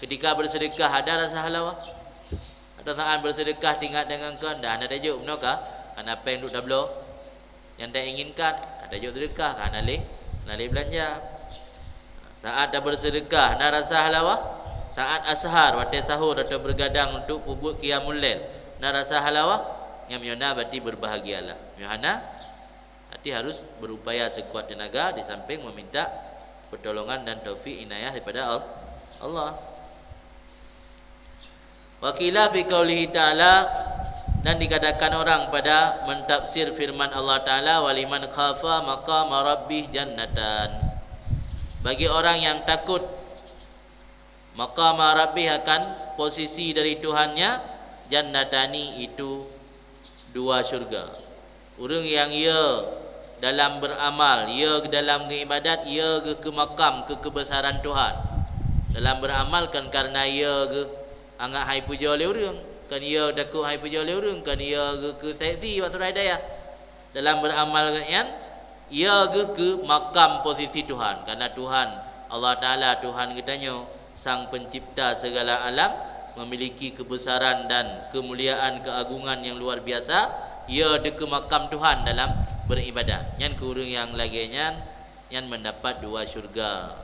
S1: Ketika bersedekah ada rasa halawah? Atau saat bersedekah tinggal dengan kan dah ada tajuk benarkah? Kan apa yang duk dablo yang tak inginkan, ada tajuk sedekah kan alih belanja. Saat dah bersedekah ada rasa halawah? Saat ashar waktu sahur atau bergadang untuk pubuk qiyamul lail ada rasa halawah? Yang miona berarti berbahagialah. Miona berarti harus berupaya sekuat tenaga di samping meminta pertolongan dan taufik inayah daripada Allah. Wakila fi qaulihi ta'ala, dan dikatakan orang pada mentafsir firman Allah Ta'ala, waliman khafa maqama rabbih jannatan. Bagi orang yang takut maqama rabbih akan posisi dari Tuhannya, jannatani itu dua syurga. Orang yang ia dalam beramal, ia dalam beribadat, ia ke makam ke kebesaran Tuhan. Dalam beramal kan karena ia ke angat hai puja oleh orang, kan ia takut hai puja oleh orang, kan ia ke seksi waktu hidayah. Dalam beramal kan ia ke makam posisi Tuhan, karena Tuhan Allah Taala Tuhan katanya sang pencipta segala alam, memiliki kebesaran dan kemuliaan keagungan yang luar biasa. Ia ke makam Tuhan dalam beribadat. Yang kurang yang laginya yang mendapat dua syurga.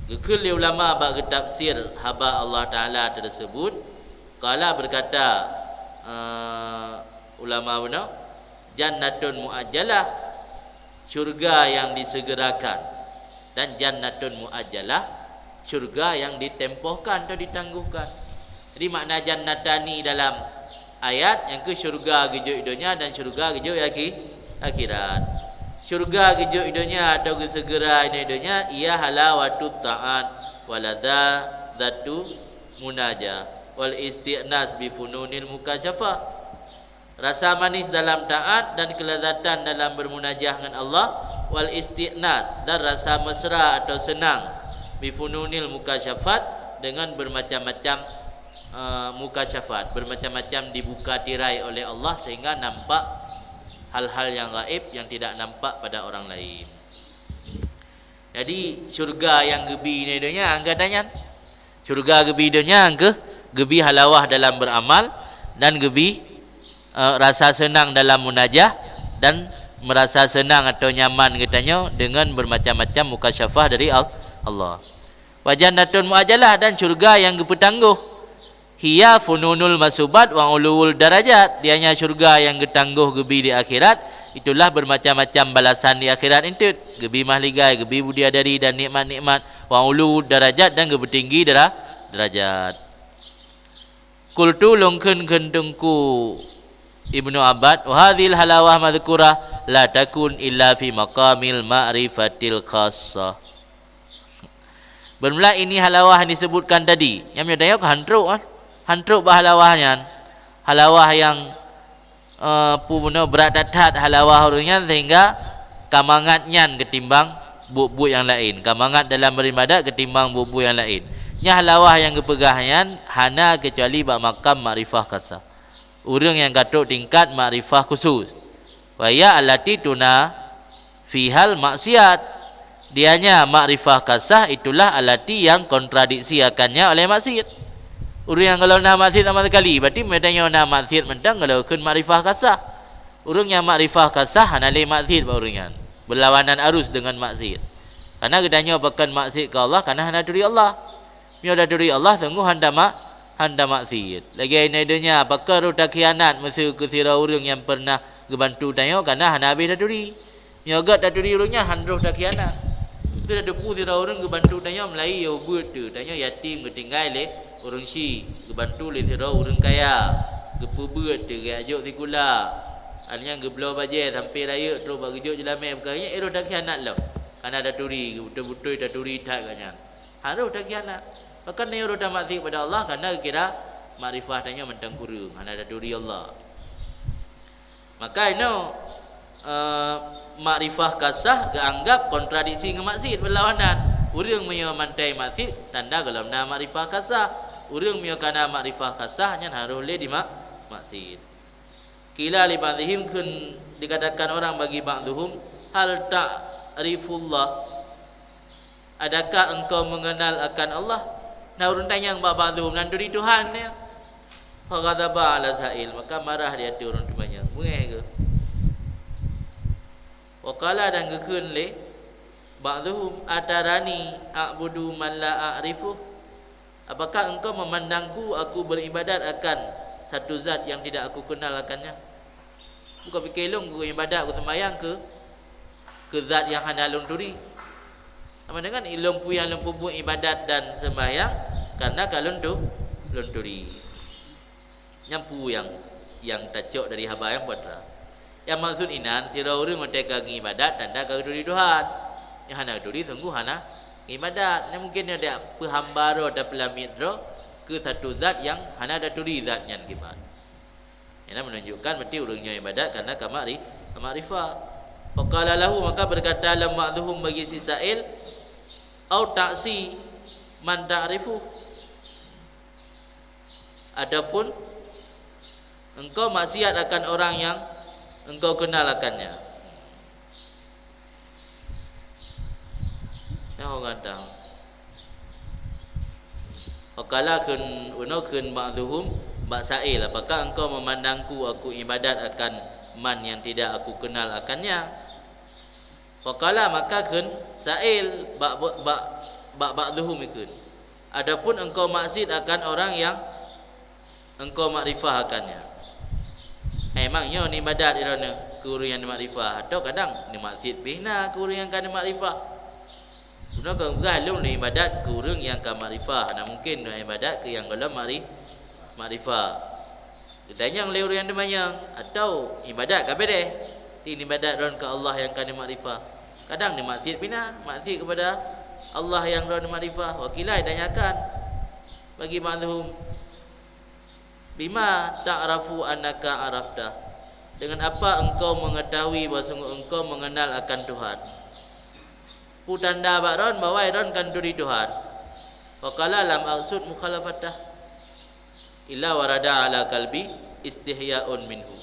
S1: Gekul ulama bab tafsir haba Allah Taala tersebut, kala berkata ulama benar, jannatun muajjalah, syurga yang disegerakan, dan jannatun muajjalah, syurga yang ditempohkan atau ditangguhkan. Jadi makna jannatani dalam ayat yang ke syurga gejuk dunia dan syurga gejuk akhirat. Syurga gejuk dunia atau segera dunia ia halawatut ta'at waladatu munajah wal isti'nas bi fununil mukasyafah. Rasa manis dalam taat dan kelezatan dalam bermunajah dengan Allah, wal isti'nas, dan rasa mesra atau senang bi fununil mukasyafat, dengan bermacam-macam mukasyafat, bermacam-macam dibuka tirai oleh Allah sehingga nampak hal-hal yang gaib yang tidak nampak pada orang lain. Jadi syurga yang gebi ni dunia anggatannya, syurga gebi dunia angke gebi halawah dalam beramal, dan gebi rasa senang dalam munajah, dan merasa senang atau nyaman katanya dengan bermacam-macam mukasyafah dari Allah. Wa jannatun muajalah, dan syurga yang bertangguh, hiya fununul masubat wa ulul darajat, dianya syurga yang getangguh gebi di akhirat. Itulah bermacam-macam balasan di akhirat itu, gebi mahligai, gebi budiadari dan nikmat-nikmat, wa ulul darajat, dan gebi tinggi derajat. Qultu lungkeun kentengku Ibnu Abbad, wa hadhil halawah madhkurah la takun illa fi maqamil ma'rifatil khassah. Bermula ini halawah yang disebutkan tadi, yang menyatakan hantruk kan, hantruk bahalawahnya, halawah yang puno berat datat halawah orangnya, sehingga kamangatnya ketimbang buk-buk yang lain, kamangat dalam beribadat ketimbang buk-buk yang lain. Nya halawah yang kepegahnya hana kecuali bak makam makrifah kasah, orang yang katuk tingkat makrifah khusus. Waya alati tuna fihal maksiat, dianya makrifah kasah itulah alati yang kontradiksi akannya oleh maksiat. Orang yang kalau nak maksiat sama sekali, berarti medanya nak maksiat mentang kalau kun makrifah kasah. Orang yang makrifah kasah hanale maksiat orang yang berlawanan arus dengan maksiat. Karena gedanya bahkan maksiat ke Allah karena hana duri Allah. Mio dah duri Allah sungguh handa maksiat. Lagi ini dunia pakar utak khianat mesti kesira orang yang pernah gebantu tanya karena hana habis dah duri. Mio agak dah duri orangnya handroh tak khianat. Itu dah depu sira orang gebantu tanya melai yo buat tu tanya yatim ketinggal le orang si gebantu le sira orang kaya gepubeut tu ajuk sikula artinya geblo baje sampai raya terus bagi juk jelamai perkara ero dak khianat lo karena ada turi betul-betul dah turi tak katnya harus dak khianat bahkan dia dah mati pada Allah karena kira makrifah tanya mentang kurang karena ada turi Allah. Maka ino makrifah kasah dianggap kontradiksi dengan maksiat berlawanan. Urang mio mantai maksiat tanda dalam nama makrifah kasah. Urang mio kana makrifah kasah nyan harus le di maksiat. Kila li ba'dihim kun dikatakan orang bagi ba'duhum hal tak ta'rifullah? Adakah engkau mengenal akan Allah? Nah, urun tanya ba'dhum nan duri Tuhan dia. Faghadaba 'ala sa'il, maka marah dia tu urun tanya. Mengeh ke? Wa qala dan gekeun le ba'dhum atarani a'budu man la a'rifu? Apakah engkau memandangku aku beribadat akan satu zat yang tidak aku kenal akannya? Bukan fikir long aku ibadat aku sembahyang ke zat yang handalun turi. Sama dengan ilmu yang lempu ibadat dan sembahyang karena kalun tu lunturi. Nyampu yang tacok dari haba yang putra. Yang maksud inan tira urang mereka ibadat tanda ka turi Tuhan. Yang hana turi sungguh hana ibadat. Yang mungkin ada pehambaro atau pelamidro ke satu zat yang hana ada turi zatnya kibat. Ini menunjukkan berarti urangnya ibadat karena kamarifah. Faqala lahu, maka berkata lam ma'dhum bagi si sa'il, au ta'si man ta'rifu, adapun engkau maksiat akan orang yang engkau kenal akannya. Ya orang tahu. Faqala kun unukun ma'dhum Sa'il, apakah engkau memandangku aku ibadat akan man yang tidak aku kenal akannya? Faqala, maka kun sa'il ba'dhum ikun, adapun engkau maksud akan orang yang engkau makrifah akannya. Emangnya ni ibadat irana guru yang makrifah atau kadang ni maksud bina guru yang kan makrifah. Guna kau galung ni ibadat guru yang kan makrifah, nah mungkin ni ibadat ke yang dalam makrifah. Ditanya oleh orang yang demanya atau ibadat kabeh deh. Ini ibadat ron ke Allah yang kan makrifah. Kadang ni maksud bina, maksud kepada Allah yang ron makrifah. Wakilai tanyakan bagi mazhum, bima ta'rafu annaka arafta, dengan apa engkau mengetahui bahawa sungguh engkau mengenal akan Tuhan? Putanda bakron bawa ron kan duri Tuhan. Waqala lam aqsud mukhalafatah illa warada ala kalbi istihya'un minhu.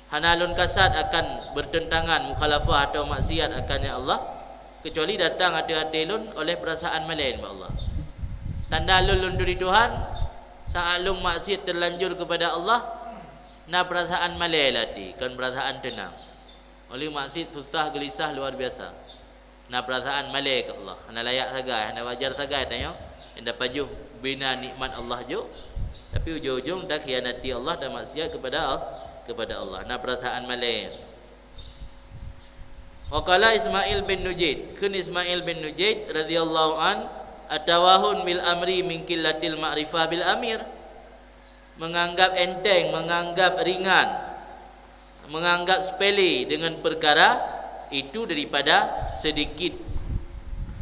S1: Hanalun kasat akan bertentangan mukhalafah atau maksiat akannya Allah, kecuali datang hati-hati lun oleh perasaan melain Allah. Tanda lun duri Tuhan, ta'alung maksiat terlanjur kepada Allah, na perasaan melain hati, kan perasaan tenang. Oleh maksiat susah gelisah luar biasa. Na perasaan melain ke Allah. Hana layak sagai, hana wajar sagai tanya. Hendak pajuh bina nikmat Allah jo. Tapi ujung-ujung dah khianati Allah dan maksiat kepada Allah. Nah perasaan malain. Waqala Ismail bin Nujaid, kun Ismail bin Nujaid radhiyallahu an, atawahun bil amri min qillatil ma'rifah bil amir, menganggap enteng, menganggap ringan, menganggap sepele dengan perkara itu daripada sedikit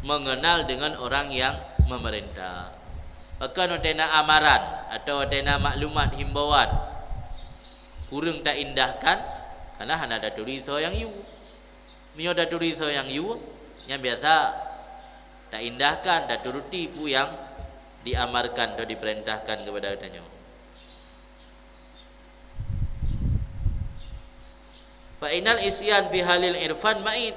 S1: mengenal dengan orang yang memerintah. Maka notena amaran atau notena maklumat himbauan kurang tak indahkan karena hana ada tuliso yang yu. Mio ada tuliso yang yu yang biasa tak indahkan, tak turuti pu yang diamarkan atau diperintahkan kepada katanya. Fa inal isyan fi halil irfan ma'id,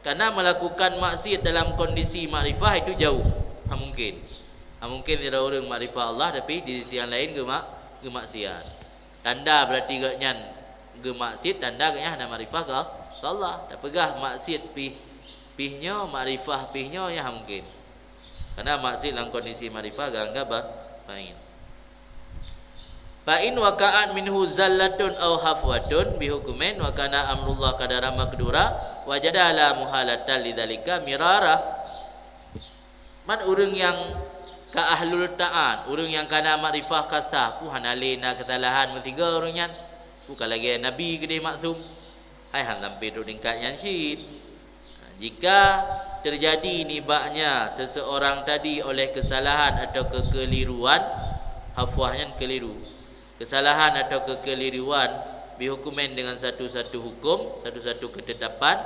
S1: karena melakukan maksiat dalam kondisi makrifah itu jauh. Mungkin. Mungkin tidak orang makrifah Allah tapi di sisi yang lain gemaksiat. Tanda berarti gaknyan gemaksiat, tanda gaknya hana makrifah ke Allah. Tak pegah maksiat pihnya, makrifah pihnya ya mungkin. Karena maksiat dalam kondisi makrifah gak baik. Fa in waqa'at minhu zallatun aw hafwatun bihukumin wa kana amrullah qadara maqdura wajada la muhalatan lidzalika mirara. Man urang yang ka ahlul ta'at, urang yang kana makrifah kasah pu hanalena kesalahan metiga urang nyan. Bukan lagi nabi gede maksum. Hai han sampai tu tingkat yang syid. Jika terjadi nibaknya seseorang tadi oleh kesalahan atau kekeliruan, hafwahnya keliru, kesalahan atau kekeliruan dihukumin dengan satu-satu hukum, satu-satu ketetapan,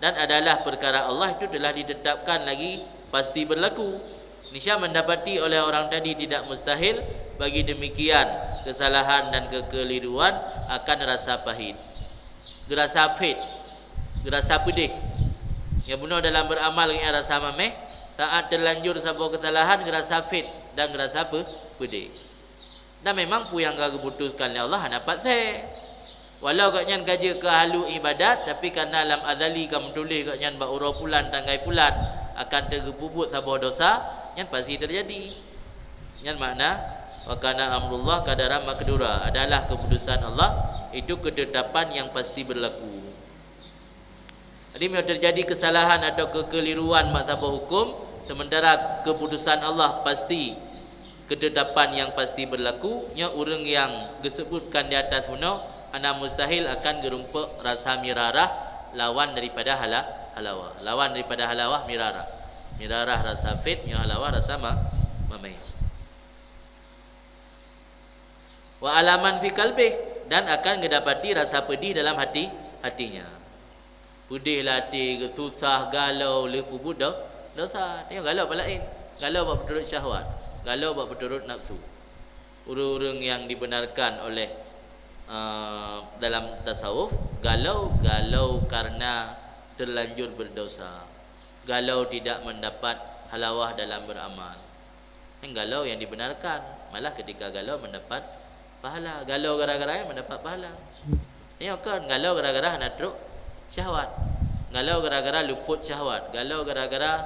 S1: dan adalah perkara Allah itu telah ditetapkan lagi pasti berlaku. Nisya mendapati oleh orang tadi tidak mustahil bagi demikian kesalahan dan kekeliruan akan rasa pahit, gerasa pedih, Yang bunuh dalam beramal dengan rasa mameh, taat terlanjur sebuah kesalahan gerasa fit dan gerasa apa? Pedih. Dan memang pu yang gagu putuskan oleh Allah dapat saya. Walau katnya kaji ke halu ibadat, tapi kerana alam azali kamu tulis katnya ba pulan tanggai pulan akan tergepubut sebuah dosa yang pasti terjadi. Yang makna wa kana amrullah qadaran maqdura, adalah keputusan Allah itu ketetapan yang pasti berlaku. Jadi bila terjadi kesalahan atau kekeliruan mazhab hukum, sementara keputusan Allah pasti, ketetapan yang pasti berlaku, nya orang yang disebutkan di atas muno ana mustahil akan gerumpa rasa mirarah lawan daripada halawah. Lawan daripada halawah mirarah. Mirarah rasa fit, nya halawah rasa mamai. Wa alaman fi qalbih, dan akan mendapati rasa pedih dalam hatinya. Pedihlah hati, susah, galau, lepu budak, dosa. Tengok galau apa lain? Galau buat berturut syahwat, galau buat berturut nafsu. Orang-orang yang dibenarkan oleh dalam tasawuf, galau karena terlanjur berdosa, galau tidak mendapat halawah dalam beramal. Galau yang dibenarkan, malah ketika galau mendapat pahala. Galau gara-gara mendapat pahala. Tengok kan, galau gara-gara nak teruk syahwat, galau gara-gara luput syahwat, galau gara-gara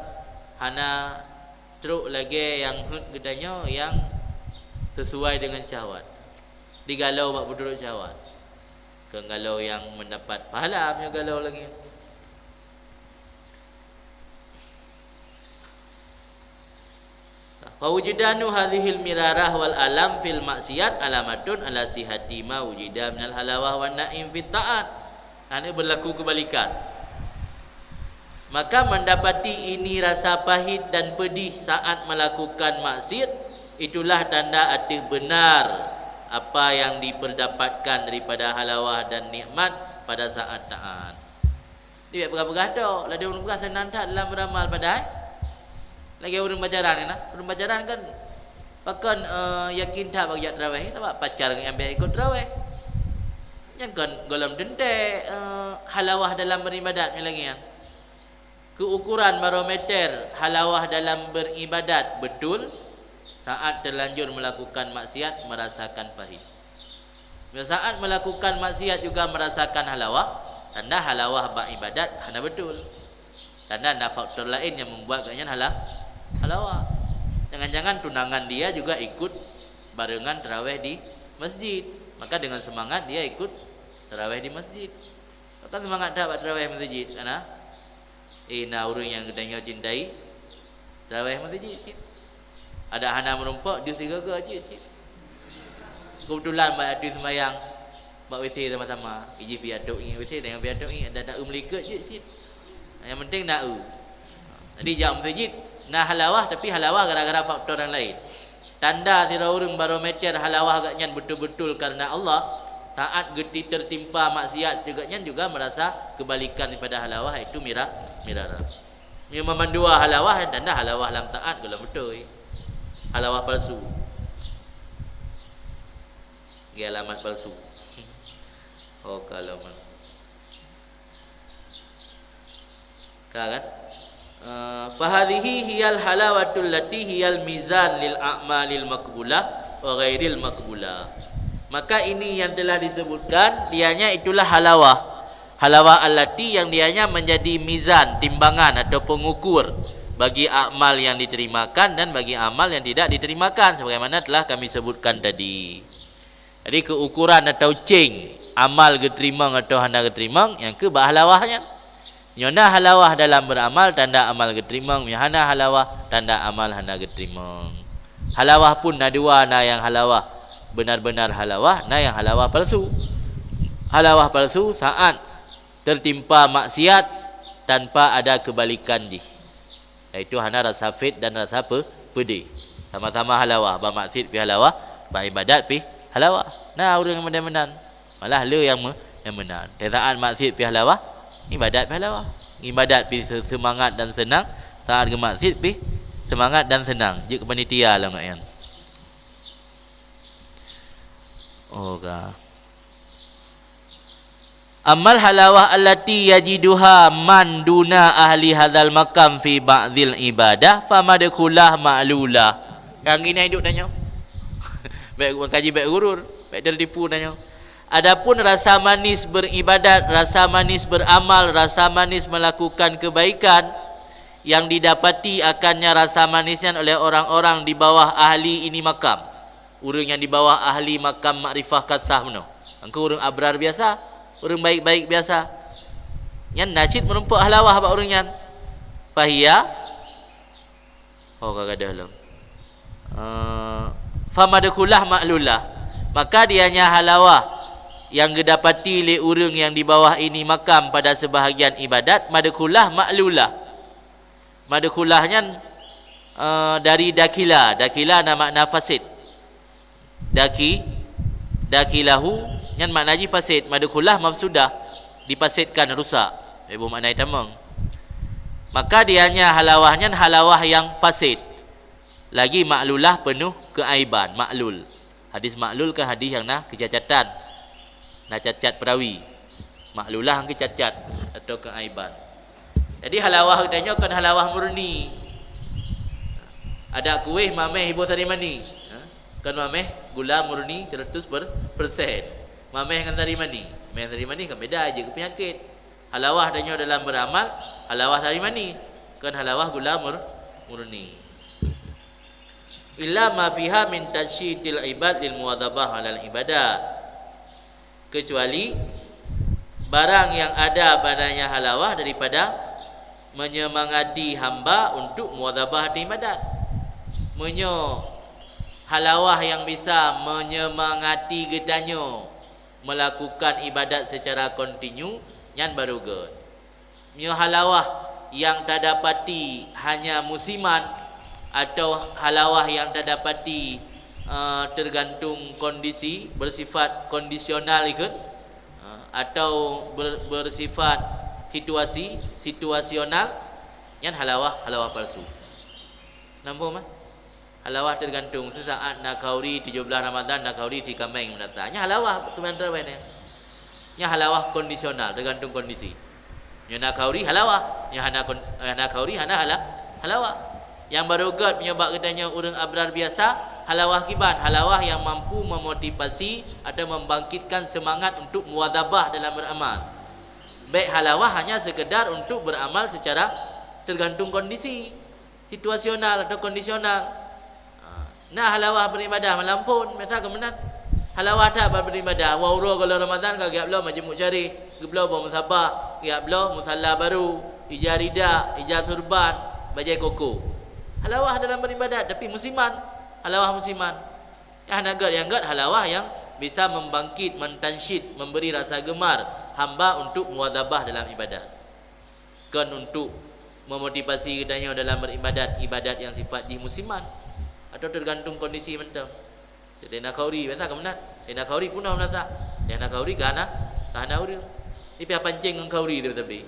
S1: hana teruk lagi yang gedanya yang sesuai dengan syahwat. Digalau buat berturut syahwat. Galau yang mendapat pahala punya galau lagi. Fa wujudanu hadhil mirarah wal alam fil maksiat alamatun ala sihati ma wujida minal halawah wan naim fit taat. Ini berlaku kebalikan. Maka mendapati ini rasa pahit dan pedih saat melakukan maksiat, itulah tanda arti benar apa yang diperdapatkan daripada halawah dan nikmat pada saat taat. Dia berapa dah lah dia orang berasa nantat dalam beramal padahal lagi orang pacaran kan. Orang pacaran kan pakan yakin tak bagi tarawih, tak pacar dengan ambil ikut tarawih. Yang kan golem dente halawah dalam beribadat lagi kan. Keukuran barometer halawah dalam beribadat betul saat terlanjur melakukan maksiat merasakan pahit. Bila saat melakukan maksiat juga merasakan halawah, tanda halawah beribadat hana betul. Tanda ada faktor lain yang membuat katanya halawah. Jangan-jangan tunangan dia juga ikut barengan tarawih di masjid, maka dengan semangat dia ikut tarawih di masjid. Maka semangat dah buat tarawih masjid karena orang yang katanya cintai tarawih masjid. Ada hana merompak dia sigaga je cik. Kebetulan mak adu sembahyang buat WC sama-sama. Iji pi aduk ni WC dengan pi aduk ni ada melikat je cik. Yang penting nak Jadi jam masjid nah halawah, tapi halawah gara-gara faktor yang lain. Tanda sira urang barometer halawah agaknya betul-betul karena Allah. Saat geti tertimpa maksiat juga merasa kebalikan daripada halawah, itu mirarah. Memang dua halawah, tanda halawah lam taat kalau betul. Halawah palsu. Dia alamat palsu. Oh kalau man. Kan? Fahadhihi hiyal halawatul lati hiyal mizan lil a'malil maqbulah wa ghairil maqbulah. Maka ini yang telah disebutkan, dianya itulah halawah. Halawah allati yang dianya menjadi mizan, timbangan atau pengukur bagi amal yang diterimakan dan bagi amal yang tidak diterimakan, sebagaimana telah kami sebutkan tadi. Jadi keukuran atau ceng amal diterima atau hendak diterima, yang ke halawahnya. Nyona halawah dalam beramal tanda amal diterima, nyana halawah tanda amal hendak diterima. Halawah pun ada dua, na yang halawah benar-benar halawah, na yang halawah palsu. Halawah palsu saat tertimpa maksiat tanpa ada kebalikan di. Iaitu hana rasa fit dan rasa pedih. Sama-sama halawah, ba maksiat pi halawah, ba ibadat pi halawah. Nah orang yang benar-benar malah le yang benar. Saat maksiat pi halawah, ibadat pi halawah. Ibadat pi semangat dan senang, saat ke maksiat pi semangat dan senang. Je ke panitia lah ngayan. Oh ka. Amal halawah allati yajiduha man duna ahli hadzal makam fi ba'dil ibadah famadkhulah ma'lulah. Yang gini hidup tanya. Baik kaji baik gurur, baik tertipu tanya. Adapun rasa manis beribadat, rasa manis beramal, rasa manis melakukan kebaikan yang didapati akannya rasa manisnya oleh orang-orang di bawah ahli ini makam. Orang yang di bawah ahli makam makrifah kasah mana? Angka orang abrar biasa, orang baik-baik biasa. Yang nasyid menumpak halawah apa orang yang fahiyya. Oh kagak ada halam. Famadkhulah ma'lulah. Maka dianya halawah yang didapati oleh orang yang di bawah ini makam pada sebahagian ibadat, madkhulah ma'lulah. Madkhulahnya dari dakila. Dakila nama makna fasid. Dakilahu yang maknanya fasid. Madkhulah mafsudah, dipasidkan, rusak. Ibu makna tamang. Maka dianya halawahnya halawah yang fasid. Lagi ma'lulah penuh keaiban, ma'lul. Hadis ma'lul ke hadis yang nak kecacatan. Nak cacat perawi. Ma'lulah ke cacat atau keaiban. Jadi halawah katanya kan halawah murni. Ada kuih mameh ibu tadi mani. Kan mameh gula murni 100%. Mameh kan tadi mani. Mameh tadi mani kan beda aja ke penyakit. Halawah katanya dalam beramal, halawah tadi mani. Kan halawah gula murni. Illa ma fiha min tasydidil ibad lil muwadhabah 'alal ibadah. Kecuali barang yang ada padanya halawah daripada menyemangati hamba untuk muwadhabah di ibadat. Halawah yang bisa menyemangati gedanya melakukan ibadat secara kontinu yang baru good. Halawah yang tak dapati hanya musiman atau halawah yang tak dapati tergantung kondisi, bersifat kondisional ikut atau bersifat situasional, yang halawah palsu. Nampak mah? Halawah tergantung sesaat nak kauri 17 Ramadan nak kauri si kambing menatanya halawah sebentar banyak. Yang halawah kondisional, tergantung kondisi. Yang nak kauri halawah, yang nak kauri halawah. Yang baru god menyebab katanya orang abrar biasa, halawah kiban, halawah yang mampu memotivasi atau membangkitkan semangat untuk muwadhabah dalam beramal. Baik halawah hanya sekedar untuk beramal secara tergantung kondisi, situasional atau kondisional. Nah halawah beribadah melampun, biasa kemenat. Halawah tak beribadah. Wauro kalau Ramadan kau giap lo majmuk cari, geblo bawa musabah, giap lo musalla baru, ijaz rida, ijaz turban, bajai koko. Halawah dalam beribadat tapi musiman, halawah musiman. Yang gad halawah yang bisa membangkit, mentansyid, memberi rasa gemar hamba untuk muwadhabah dalam ibadat. Kan untuk memotivasi kedanya dalam beribadat, ibadat yang sifat di musiman atau tergantung kondisi mental. Jadi nak kauri biasa ke menat. Nak kauri punah menasa. Nak kauri kana urang. Ni pihak pancing dengan kauri tu tapi.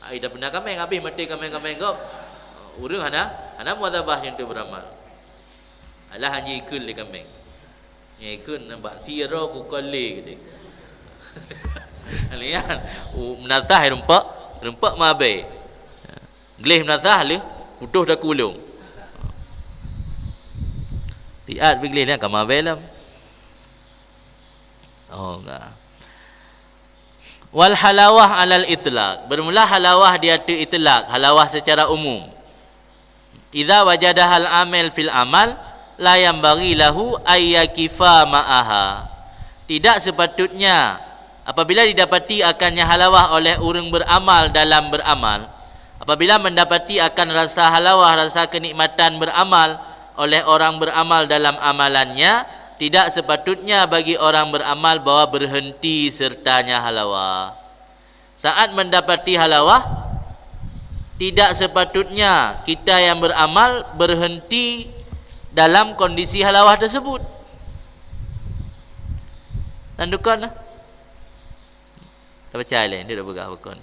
S1: Ai dah pernah kami habis mati kami gop. Urang hana muwadhabah yang tu beramal. Alah hanya ikut le kami. Yang ikut nampak sira ku kole gitu. Alian menatah rempak mabe. Gelih menatah le putus dah kulung. Tiat beglih ni kan mabe lam. Oh enggak. Wal halawah alal itlaq. Bermula halawah dia tu itlaq, halawah secara umum. Idza wajadahal amil fil amal la yambaghi lahu ayyakifa ma'aha. Tidak sepatutnya apabila didapati akannya halawah oleh orang beramal dalam beramal, apabila mendapati akan rasa halawah, rasa kenikmatan beramal oleh orang beramal dalam amalannya, tidak sepatutnya bagi orang beramal bahwa berhenti sertanya halawah. Saat mendapati halawah, tidak sepatutnya kita yang beramal berhenti dalam kondisi halawah tersebut. Tandukan lah. Tak percaya lain, dia dah bergah-berkon.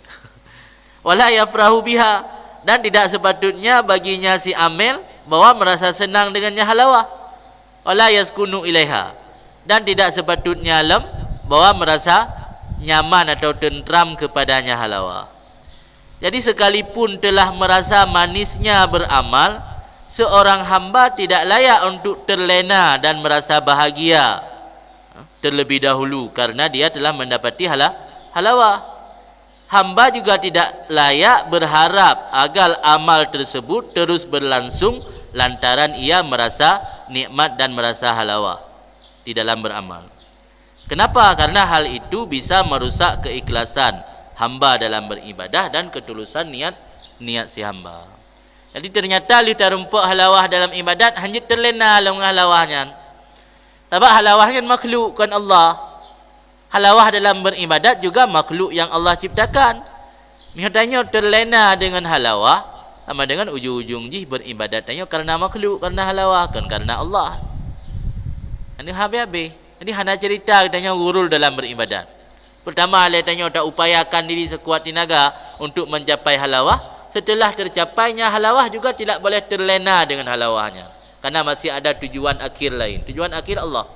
S1: Wala yafrahu biha. Dan tidak sepatutnya baginya si amil bahwa merasa senang dengannya halawah. Wala yaskunu ilaiha. Dan tidak sepatutnya bahwa merasa nyaman atau tentram kepadanya halawah. Jadi sekalipun telah merasa manisnya beramal, seorang hamba tidak layak untuk terlena dan merasa bahagia terlebih dahulu karena dia telah mendapati halawah. Hamba juga tidak layak berharap agar amal tersebut terus berlangsung lantaran ia merasa nikmat dan merasa halawah di dalam beramal. Kenapa? Karena hal itu bisa merusak keikhlasan hamba dalam beribadah dan ketulusan niat si hamba. Jadi ternyata lu tarumpuk halawah dalam ibadat hanya terlena dengan halawahnya. Sebab halawahnya makhluk kan Allah. Halawah dalam beribadat juga makhluk yang Allah ciptakan. Misalnya terlena dengan halawah sama dengan ujung-ujung jih beribadat tanya karena makhluk, karena halawah, kan karena Allah. Ini habis-habis. Jadi hana cerita katanya gurul dalam beribadat. Pertama dia tanya tak upayakan diri sekuat tenaga untuk mencapai halawah. Setelah tercapainya halawah juga tidak boleh terlena dengan halawahnya. Karena masih ada tujuan akhir lain. Tujuan akhir Allah.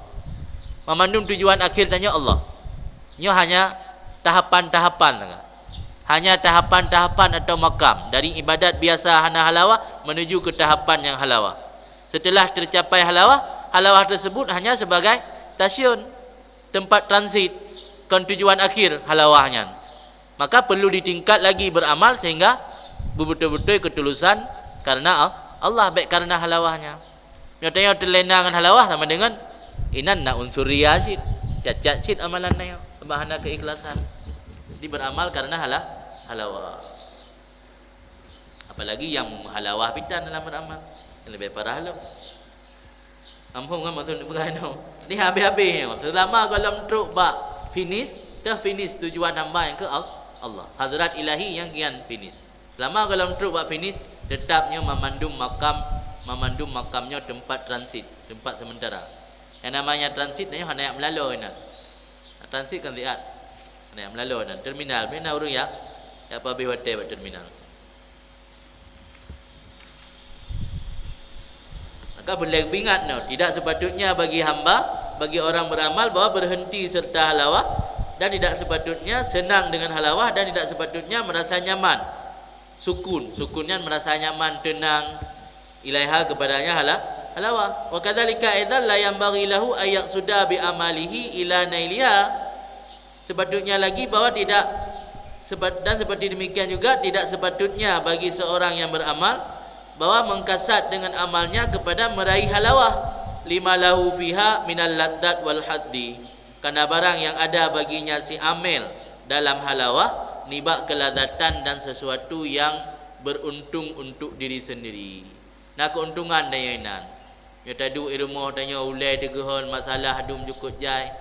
S1: Memandung tujuan akhir tanya Allah. Ini hanya tahapan-tahapan. Hanya tahapan-tahapan atau makam. Dari ibadat biasa hana halawah menuju ke tahapan yang halawah. Setelah tercapai halawah, halawah tersebut hanya sebagai stasiun, tempat transit ke tujuan akhir halawahnya. Maka perlu ditingkat lagi beramal sehingga betul-betul ketulusan karena Allah, baik karena halawahnya. Nyatanya terlena dengan halawah sama dengan inan nak unsur riasid, cacat sid amalan nayo, bahana keikhlasan. Jadi beramal karena halawah. Apalagi yang halawah pitan dalam beramal, yang lebih parah lah. Ampun kan maksud bergano. Ni habis-habis. Selama dalam truk bak finish, finish tujuan hamba yang ke Allah. Hadrat ilahi yang kian finish. Selama dalam truk bak finish, tetapnya memandung makamnya tempat transit, tempat sementara. Yang namanya transit ni hanya yang melalu nak. Transit kan lihat. Hanya yang melalu dan terminal. Mana urang ya? Ya apa be hotel terminal. Maka boleh ingat no, tidak sepatutnya bagi hamba, bagi orang beramal bahawa berhenti serta halawah, dan tidak sepatutnya senang dengan halawah, dan tidak sepatutnya merasa nyaman. Sukunnya merasa nyaman, tenang ilaiha kepadanya halawah. Wa kadzalika aidan la yanbaghi lahu ay yaqsuda bi amalihi ila nailiha. Sepatutnya lagi bahawa tidak dan seperti demikian juga tidak sepatutnya bagi seorang yang beramal bahawa mengkasat dengan amalnya kepada meraih halawah lima lahu fiha minal laddat wal haddi, karena barang yang ada baginya si amil dalam halawah nibak keladatan dan sesuatu yang beruntung untuk diri sendiri. Nah keuntungan dayanan ya tadu ilmu tanya ulai tegehon masalah hadum cukup jai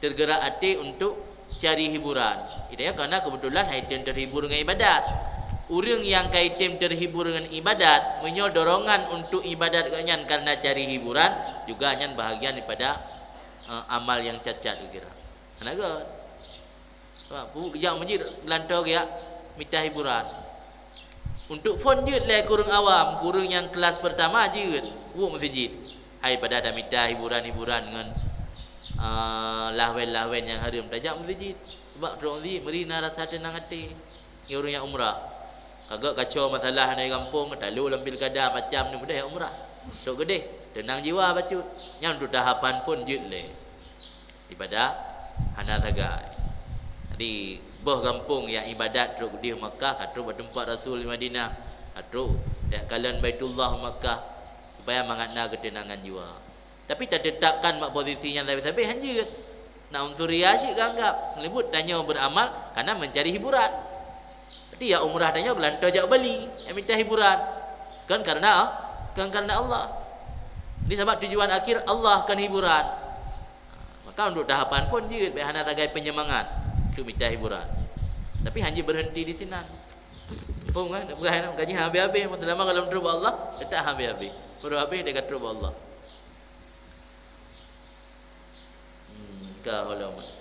S1: tergerak hati untuk cari hiburan. Itu ya karena kebetulan haitin terhibur dengan ibadat. Orang yang kaitim terhibur dengan ibadat, punya dorongan untuk ibadat kanyan karena cari hiburan, juga kanyan bahagian daripada amal yang cacat kira. Kenapa? Sebab kerja masjid gelantau dia minta hiburan. Untuk phone je lah kurang awam, kurang yang kelas pertama je buat masjid. Hai pada dah minta hiburan-hiburan dengan lahwen-lahwen yang haram tajak masjid. Sebab orang ni merina rasa tenang hati. Ni orang yang umrah. Kagak kacau masalah naik kampung, tak lu lambil kada macam ni mudah umrah. Tok gede, tenang jiwa bacut. Yang untuk tahapan pun jut le. Daripada hana tagai. Jadi boh kampung yang ibadat tok gede Makkah, katru bertempat Rasul di Madinah, katru dak kalan Baitullah Makkah supaya mangana ketenangan jiwa. Tapi tak tetapkan mak posisinya tapi hanya nak unsur riasyik anggap. Lebut tanya beramal karena mencari hiburan. Dia umrah tanya gelantau jak Bali, yang minta hiburan. Kan karena Allah. Ini sebab tujuan akhir Allah kan hiburan. Maka untuk tahapan pun je hana tagai penyemangat untuk minta hiburan. Tapi hanya berhenti di sini. Pun kan bukan gaji habis-habis selama kalau terus Allah, tak habis-habis. Baru habis dekat terus Allah. Kahalaman.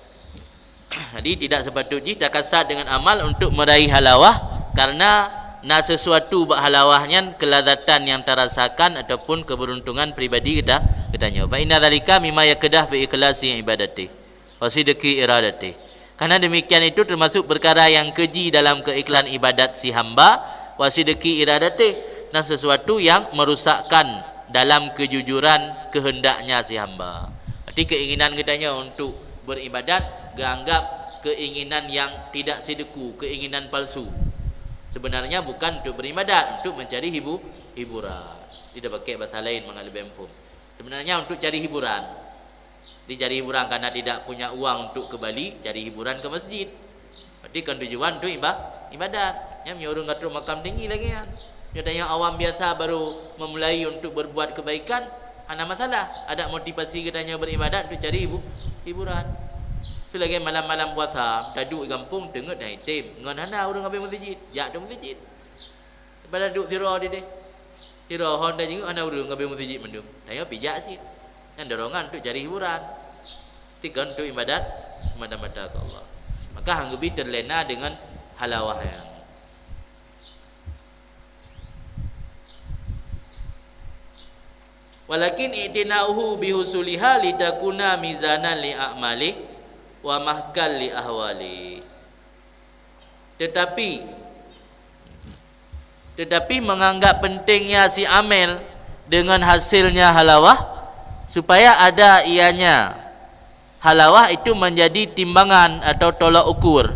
S1: Jadi tidak sepatutnya tak kasat dengan amal untuk meraih halawah karena nak sesuatu bak halawahnya kelazatan yang terasakan ataupun keberuntungan pribadi katanya. Fa inna dzalika mimma yakdah fi ikhlasi ibadati wa sidqi iradati. Karena demikian itu termasuk perkara yang keji dalam keikhlasan ibadat si hamba, wasidiki iradati, dan sesuatu yang merusakkan dalam kejujuran kehendaknya si hamba. Berarti keinginan kitanya untuk beribadat dianggap keinginan yang tidak sideku, keinginan palsu. Sebenarnya bukan untuk beribadat, untuk mencari hiburan. Tidak pakai bahasa lain mengalih bempum. Sebenarnya untuk cari hiburan. Dicari hiburan karena tidak punya uang untuk ke Bali, cari hiburan ke masjid. Berarti kan tujuan untuk ibadat. Yang orang ngatur makam tinggi lagi kan. Yang awam biasa baru memulai untuk berbuat kebaikan, ada masalah. Ada motivasi katanya beribadat untuk cari hiburan. Itu lagi malam-malam puasa, duduk di kampung tengok dah hitam. Ngan hana orang ngabai masjid, jak tu masjid. Pada duduk sirah dia. Sirah Honda juga hana orang ngabai masjid mendung. Tanya pijak sih. Yang dorongan untuk cari hiburan. Tiga untuk ibadat semata-mata ke Allah. Maka hang lebih terlena dengan halawah yang. Walakin i'tina'uhu bihusuliha litakuna mizanan li a'mali wa mahkal li ahwali. Tetapi menganggap pentingnya si amel dengan hasilnya halawah supaya ada ianya halawah itu menjadi timbangan atau tolak ukur,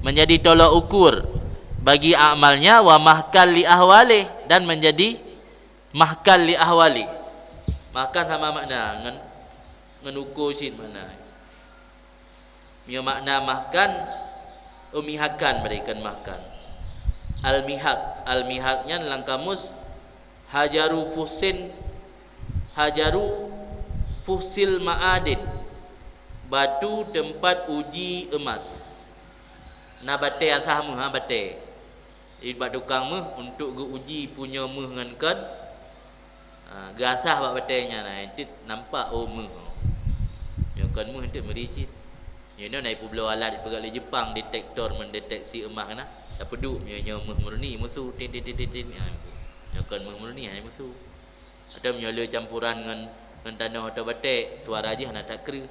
S1: menjadi tolak ukur bagi amalnya, wa mahkal li ahwali, dan menjadi mahkal li ahwali. Mahkal sama makna ngan ukur sit mana. Dia makna mahkan umihakan berikan mahkan. Al-mihaknya dalam kamus hajaru fusil ma'adin, batu tempat uji emas. Na bate asah meh bate. Ibat tukang meh untuk ge uji punya meh ngan kan. Gasah bak batenya nah itu nampak meh. Yang kan meh itu merisit. Yang naik pulau alat pegali Jepang detektor mendeteksi emas nah. Tak peduk nya meh murni musuh tin. Yang kan meh murni hanya musuh. Ada menyala campuran dengan tanah atau batik, suara je nak tak kera.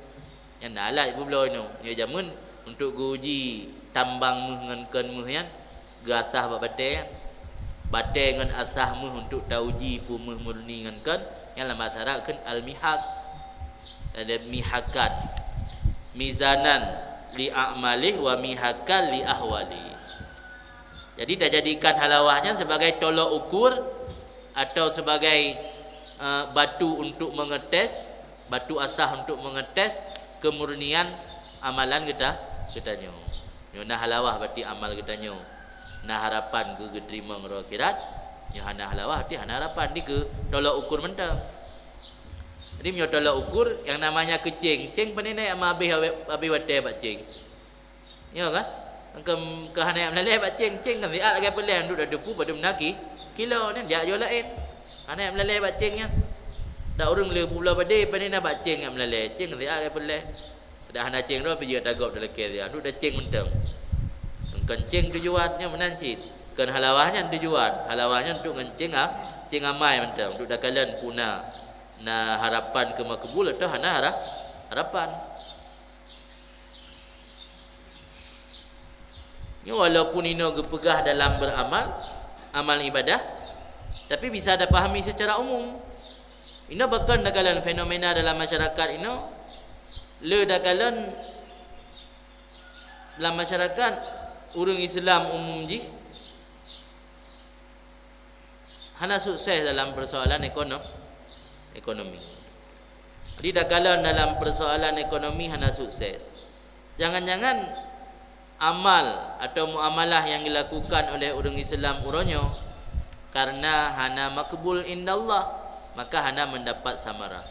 S1: Yang dah alat pun belah ni. Ya jamun untuk uji tambang meh dengan kan meh yang gasah bak batik kan. Batik dengan asah meh untuk tauji pu meh murni dengan kan yang dalam bahasa Arab kan al-mihak. Ada mihakat. Mizanan li a'malih wa mihakan li ahwali. Jadi tak jadikan halawahnya sebagai tolak ukur atau sebagai batu untuk mengetes, batu asah untuk mengetes kemurnian amalan kita nyo. Nyo nah halawah berarti amal kita nyo. Nah harapan ke terima ngero akhirat, nyo hana halawah berarti hana harapan di ke tolak ukur mentang. Jadi nyo tolak ukur yang namanya kecing. Cing pandai naik ama habis wate bak cing. Nyo kan? Ke hana melaleh bak cing kan dia lagi peleh duduk depu pada menaki kilo ni dia jual lain. Anak melaleh bak cingnya. Dak urang le pula badai pandai nak bak cing yang melaleh. Cing dia lagi peleh. Dak hana cing ro pergi tagap dalam kes dia. Duduk dah cing mentang. Kencing tujuannya menansit. Kan halawahnya tujuan. Halawahnya untuk ngencing cing amai mentang. Duduk dah kalian puna. Nah harapan ke makbul atau hana harapan. Ni walaupun ini gepegah dalam beramal, amal ibadah, tapi bisa ada pahami secara umum. Ini bahkan dakalan fenomena dalam masyarakat ini, le dakalan dalam masyarakat orang Islam umum ji, hana sukses dalam persoalan ekonomi. Jadi dakalan dalam persoalan ekonomi hana sukses. Jangan-jangan amal atau muamalah yang dilakukan oleh orang Islam uronyo karena hana makbul indallah, maka hana mendapat samarah.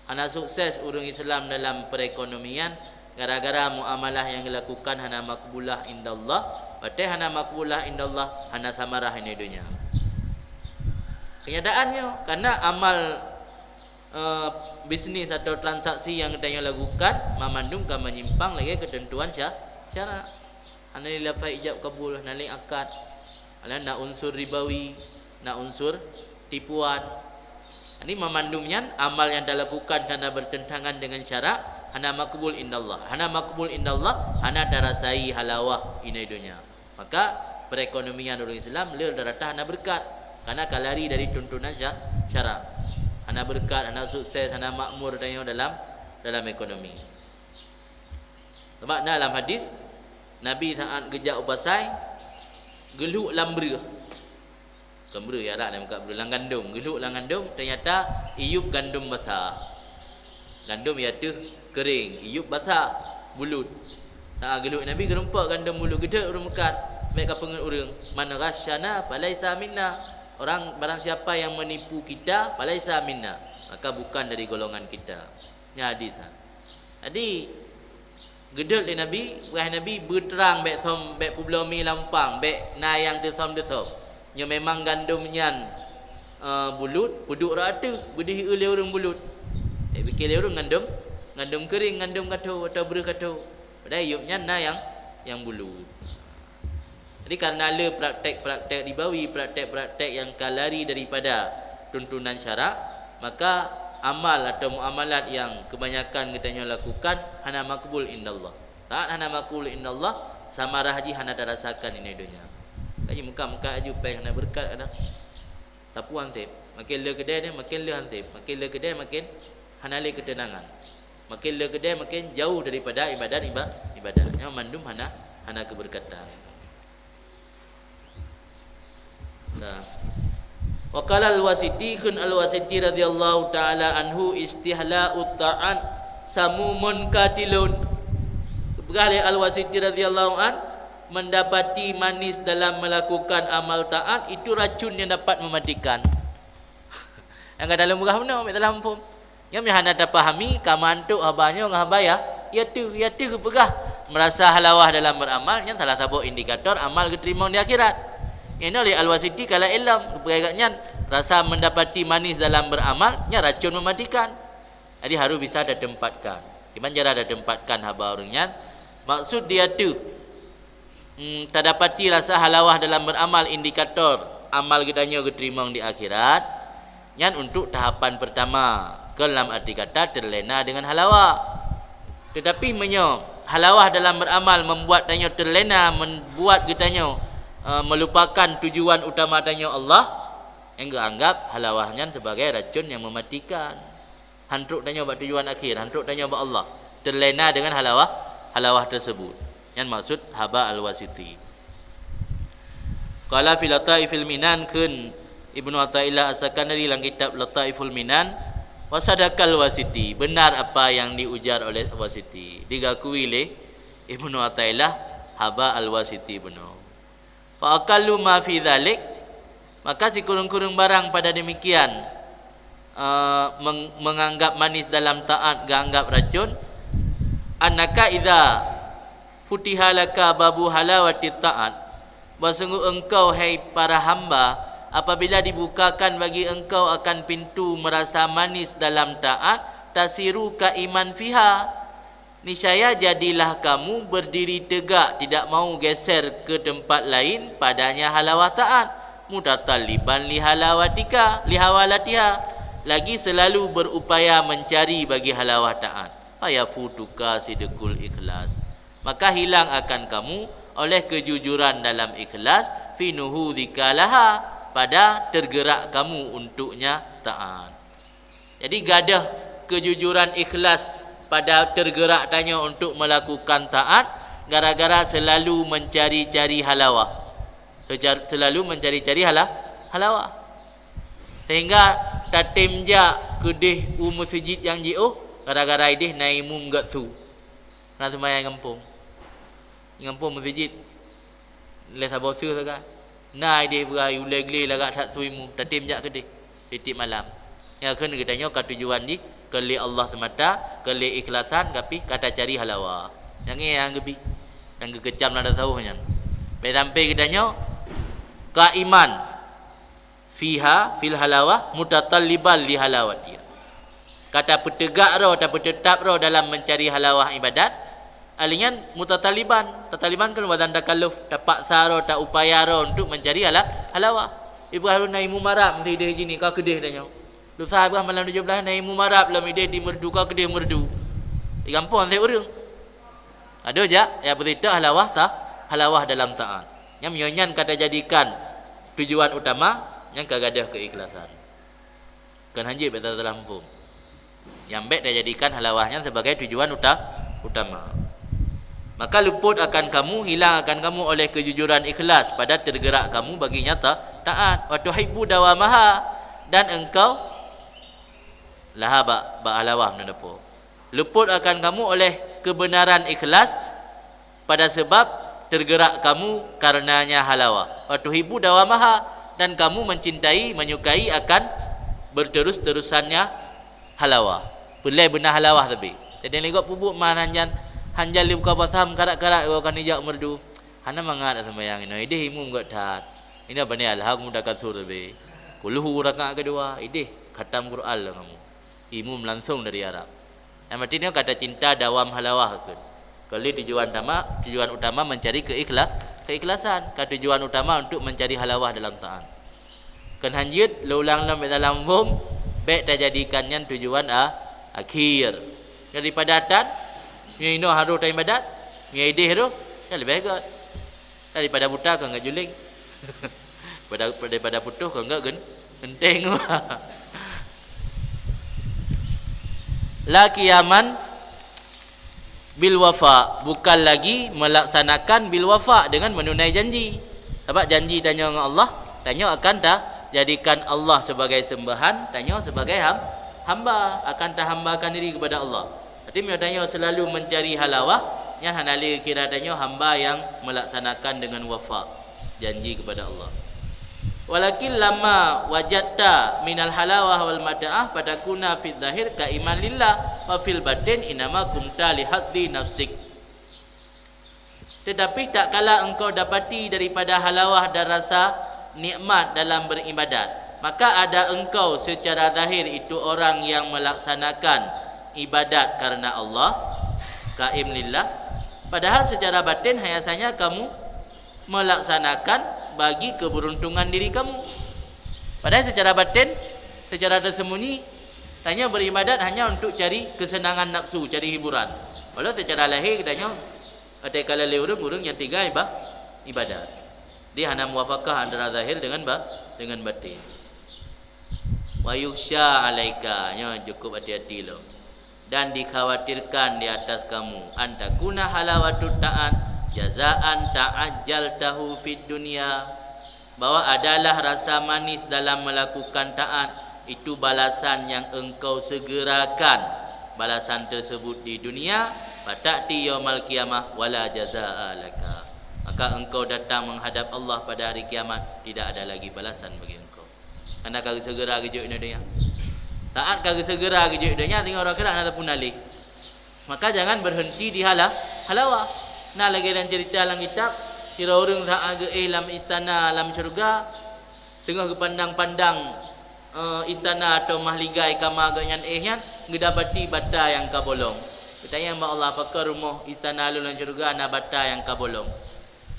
S1: Hana sukses orang Islam dalam perekonomian gara-gara muamalah yang dilakukan hana makbulah indallah, berarti hana makbulah indallah, hana samarah ini dunia. Kenyataannya karena amal bisnis atau transaksi yang kita lakukan memandung ke menyimpang lagi ketentuan syarat. Hana lafaz ijab kabul, hana akad, hana nak unsur ribawi, nak unsur tipuan. Ini memandungnya amal yang dilakukan karena bertentangan dengan syarat hana makbul indallah. Hana makbul indallah, hana darasai halawah ini dunia. Maka perekonomian orang Islam le darata hana berkat. Karena kalari dari tuntunan syarak. Hana berkat, hana sukses, hana makmur dalam ekonomi. Sebab dalam hadis Nabi saat gejak upasai geluk lambra. Kembra ya rak nak buka lang gandum, geluk lang gandum, ternyata iup gandum besar. Gandum ya tu kering, iup basah, bulut. Tak geluk Nabi gerempak gandum bulut gede urang mekat. Mek ka pengen urang, man rasyana falaisa minna. Orang barang siapa yang menipu kita falaisa minna, maka bukan dari golongan kita. Ni hadis. Jadi gedel di Nabi, Nabi berterang bek som bek publiomi lampang, bek na yang tesom. Nya memang gandum nyan bulut, puduk rata, bedih le urang bulut. Fikir le urang gandum kering, gandum katu atau beru katu. Padahal iupnya na yang bulut. Jadi karena le praktek-praktek ribawi, praktek-praktek yang kalari daripada tuntunan syarak, maka amal atau muamalat yang kebanyakan kita lakukan hana makbul indallah. Saat hana makbul indallah, samarah haji hana darasakan ini dunia. Kaji muka-muka aju pai hana berkat ada. Tapu hansip. Makin le kedai dia makin le hansip. Makin le kedai makin hana le ketenangan. Makin le kedai makin jauh daripada ibadat. Yang mandum hana keberkatan. Nah. Wa qala al-Wasiti kun al-Wasiti radhiyallahu taala anhu istihla'ut ta'an samumun katilun. Berkali al-Wasiti radhiyallahu an mendapati manis dalam melakukan amal taat itu racun yang dapat mematikan. Yang kat dalam murah benar ambil dalam pun. Yang hana dapat pahami kamantuk habanya ngabaya ya tu kepegah merasa halawah dalam beramal yang salah satu indikator amal diterima di akhirat. Ini oleh Al-Wasiti kala ilm keperagaknya rasa mendapati manis dalam beramal nya racun mematikan. Jadi harus bisa ada tempatkan. Gimana cara ada tempatkan haba orangnya? Maksud dia tu tak dapati rasa halawah dalam beramal indikator amal kitanya diterima di akhirat. Yang untuk tahapan pertama, dalam arti kata terlena dengan halawah. Tetapi halawah dalam beramal membuat tanya terlena, membuat kitanya melupakan tujuan utama tanya Allah, enggak anggap halawahnya sebagai racun yang mematikan. Hantruk tanya buat tujuan akhir, hantruk tanya buat Allah. Terlena dengan halawah tersebut. Yang maksud haba al-Wasiti. Qala fi lataifil minan kun Ibnu Athaillah As-Sakandari dalam kitab Lataiful Minan wa sadaqal Wasiti. Benar apa yang diujar oleh Wasiti. Digakui oleh Ibnu Athaillah haba al-Wasiti benar. Fa aqallu ma fi dzalik, maka si kurung-kurung barang pada demikian menganggap manis dalam taat ganggap racun. Annaka idza futiha laka babu halawati taat, sungguh engkau hai para hamba apabila dibukakan bagi engkau akan pintu merasa manis dalam taat, tasiru ka iman fiha, niscaya jadilah kamu berdiri tegak, tidak mau geser ke tempat lain padanya halawah taat. Mutataliban lihawalatiha, lagi selalu berupaya mencari bagi halawah taat. Ayafutuka sidqul ikhlas, maka hilang akan kamu oleh kejujuran dalam ikhlas, fi nuhudika laha, pada tergerak kamu untuknya taat. Jadi gadah kejujuran ikhlas pada tergerak tanya untuk melakukan taat gara-gara selalu mencari-cari halawah. Selalu mencari-cari halawah. Sehingga tatim ja kedih masjid yang jauh gara-gara idih naimum gatsu. Nak sembahyang kampung. Kampung masjid. Le sabosu saga. Na idih berai uleg-le lagak tak suimu tatim ja kedih titik malam. Ya kan katanya ka tujuan di kali Allah semata, kali ikhlasan tapi kata cari halawah. Yang gebi. Yang kekecam nada sauhnya. Baik sampai katanya kaiman fiha fil halawah mutatalliban li halawati. Kata petegak roh atau petetap roh dalam mencari halawah ibadat alinya mutataliban. Tataliban kan wadan takalluf, tak paksa roh, tak upaya roh untuk mencari halawah. Ibu harun naimu marab mesti dia gini kau kedih tanya. Lu sahab malam 17 naimu marab lam ide di merdu kau kedih merdu. Di kampung saya urung. Ada je yang berita halawah tak? Halawah dalam taat. Yang menyoyan kata jadikan tujuan utama yang kagadah keikhlasan. Kan hanjib betul terlampung. Yang baik dia jadikan halawahnya sebagai tujuan utama. Maka luput akan kamu, hilang akan kamu oleh kejujuran ikhlas pada tergerak kamu bagi nyata taat. Wa tuhibbu dawamaha, dan engkau laha ba halawah menepo. Luput akan kamu oleh kebenaran ikhlas pada sebab tergerak kamu karenanya halawah. Wa tuhibbu dawamaha, dan kamu mencintai, menyukai akan berterus-terusannya halawah. Pelai benar halawah tapi. Jadi lihat pupuk man hanjal buka pasam karak-karak akan ijak merdu. Hana mangat sembahyang ini. Ideh imum got tat. Ini apa ni alhaq mudah kasur tapi. Kuluhu rakaat kedua, ideh khatam Quran lah kamu. Imum langsung dari Arab. Yang artinya kata cinta dawam halawah kan. Kalau tujuan utama mencari keikhlasan. Kata tujuan utama untuk mencari halawah dalam taat. Kan hanjit lulang dalam bom, baik tak jadikannya tujuan akhir. Daripada adat, ino haru tak ibadat, ideh tu, ya lebih baik. Daripada buta kau enggak juling. Daripada putuh kau enggak genteng. La qiyaman bil wafa, bukan lagi melaksanakan bil wafa dengan menunai janji. Sebab janji tanya dengan Allah, tanya akan tak jadikan Allah sebagai sembahan, tanya sebagai hamba, akan tak hambakan diri kepada Allah. Jadi dia tanya selalu mencari halawah, yang hanali kira tanya hamba yang melaksanakan dengan wafa, janji kepada Allah. Walakin lama wajadta minal halawah wal mada'ah fatakuna fid zahir ka iman lillah wa fil batin inama kumta li haddi nafsik. Tetapi tak kala engkau dapati daripada halawah dan rasa nikmat dalam beribadat, maka ada engkau secara zahir itu orang yang melaksanakan ibadat karena Allah, qaim lillah, padahal secara batin hayasanya kamu melaksanakan bagi keberuntungan diri kamu. Padahal secara batin, secara tersembunyi, tanya beribadat hanya untuk cari kesenangan nafsu, cari hiburan. Walau secara lahir katanya ada kala urung yang tiga ibadat. Dia hanya muwafaqah antara zahir dengan batin. Wa yukhsha alaika, nya cukup hati-hati lo. Dan dikhawatirkan di atas kamu antakuna halawatut ta'at jazaan ta'ajjaltahu fid dunya, bahwa adalah rasa manis dalam melakukan taat itu balasan yang engkau segerakan balasan tersebut di dunia, fatati yaumal qiyamah wala jazaa laka, maka engkau datang menghadap Allah pada hari kiamat, tidak ada lagi balasan bagi engkau. Anda kagak segera kerja ini dunia, taat kagak segera kerja dunia, tinggal orang kira anda pun alih. Maka jangan berhenti di halawah. Nah lagi dalam cerita dalam kitab, kira orang tak ada dalam istana dalam syurga, tengah kepandang-pandang istana atau mahligai kama agaknya yang ngedapati bata yang kabolong. Bertanya mbak Allah, apakah rumah istana lu dalam syurga ana bata yang kabolong?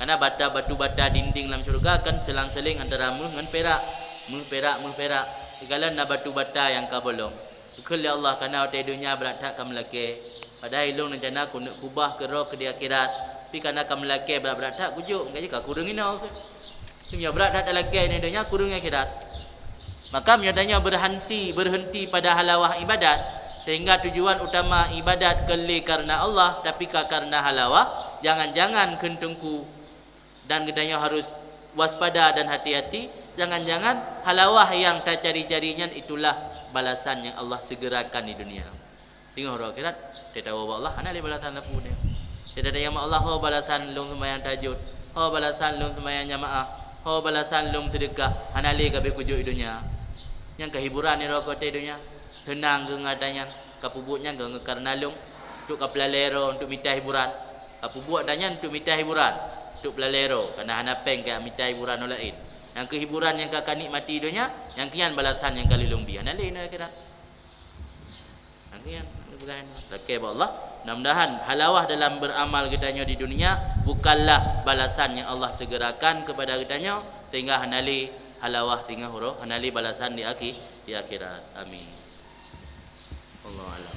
S1: Karena batu bata dinding dalam syurga kan selang-seling antara mul dengan perak. Segala na batu bata yang kabolong. Syukur ya Allah karena otai dunia berat tak kamlake. Padahal ilung rencana aku nak kubah ke roh ke di akhirat. Tapi kerana kamu lelaki berat-berat tak kujuk. Mungkin jika kurung ini ke. Sebenarnya berat tak lelaki ini dunia kurung akhirat. Maka menyatakan berhenti pada halawah ibadat. Sehingga tujuan utama ibadat kelih karena Allah. Tapi karena halawah. Jangan-jangan kentungku. Dan katanya harus waspada dan hati-hati. Jangan-jangan halawah yang tak cari-carinya itulah balasan yang Allah segerakan di dunia. Tengok orang akhirat, dia tahu Allah, ana le balasan apa dia. Dia ada yang Allah, ho balasan lum sembahyang tahajud, ho balasan lum sembahyang jamaah, ho balasan lum sedekah, ana le gabe kujuk dunia. Yang kehiburan ni rokok te dunia. Senang ke ngatanya, kapubutnya ke karena lum untuk kapelalero untuk minta hiburan. Kapubut tanya untuk minta hiburan, untuk pelalero karena hana peng ke minta hiburan lain. Yang kehiburan yang kakak nikmati dunia, yang kian balasan yang kali lumbi. Ana le ni akhirat. Yang Rakib Allah. Mudah-mudahan halawah dalam beramal kitanya di dunia bukanlah balasan yang Allah segerakan kepada kitanya, sehingga hanali halawah tinggal huruf, hanali balasan di akhirat. Amin. Allah alam.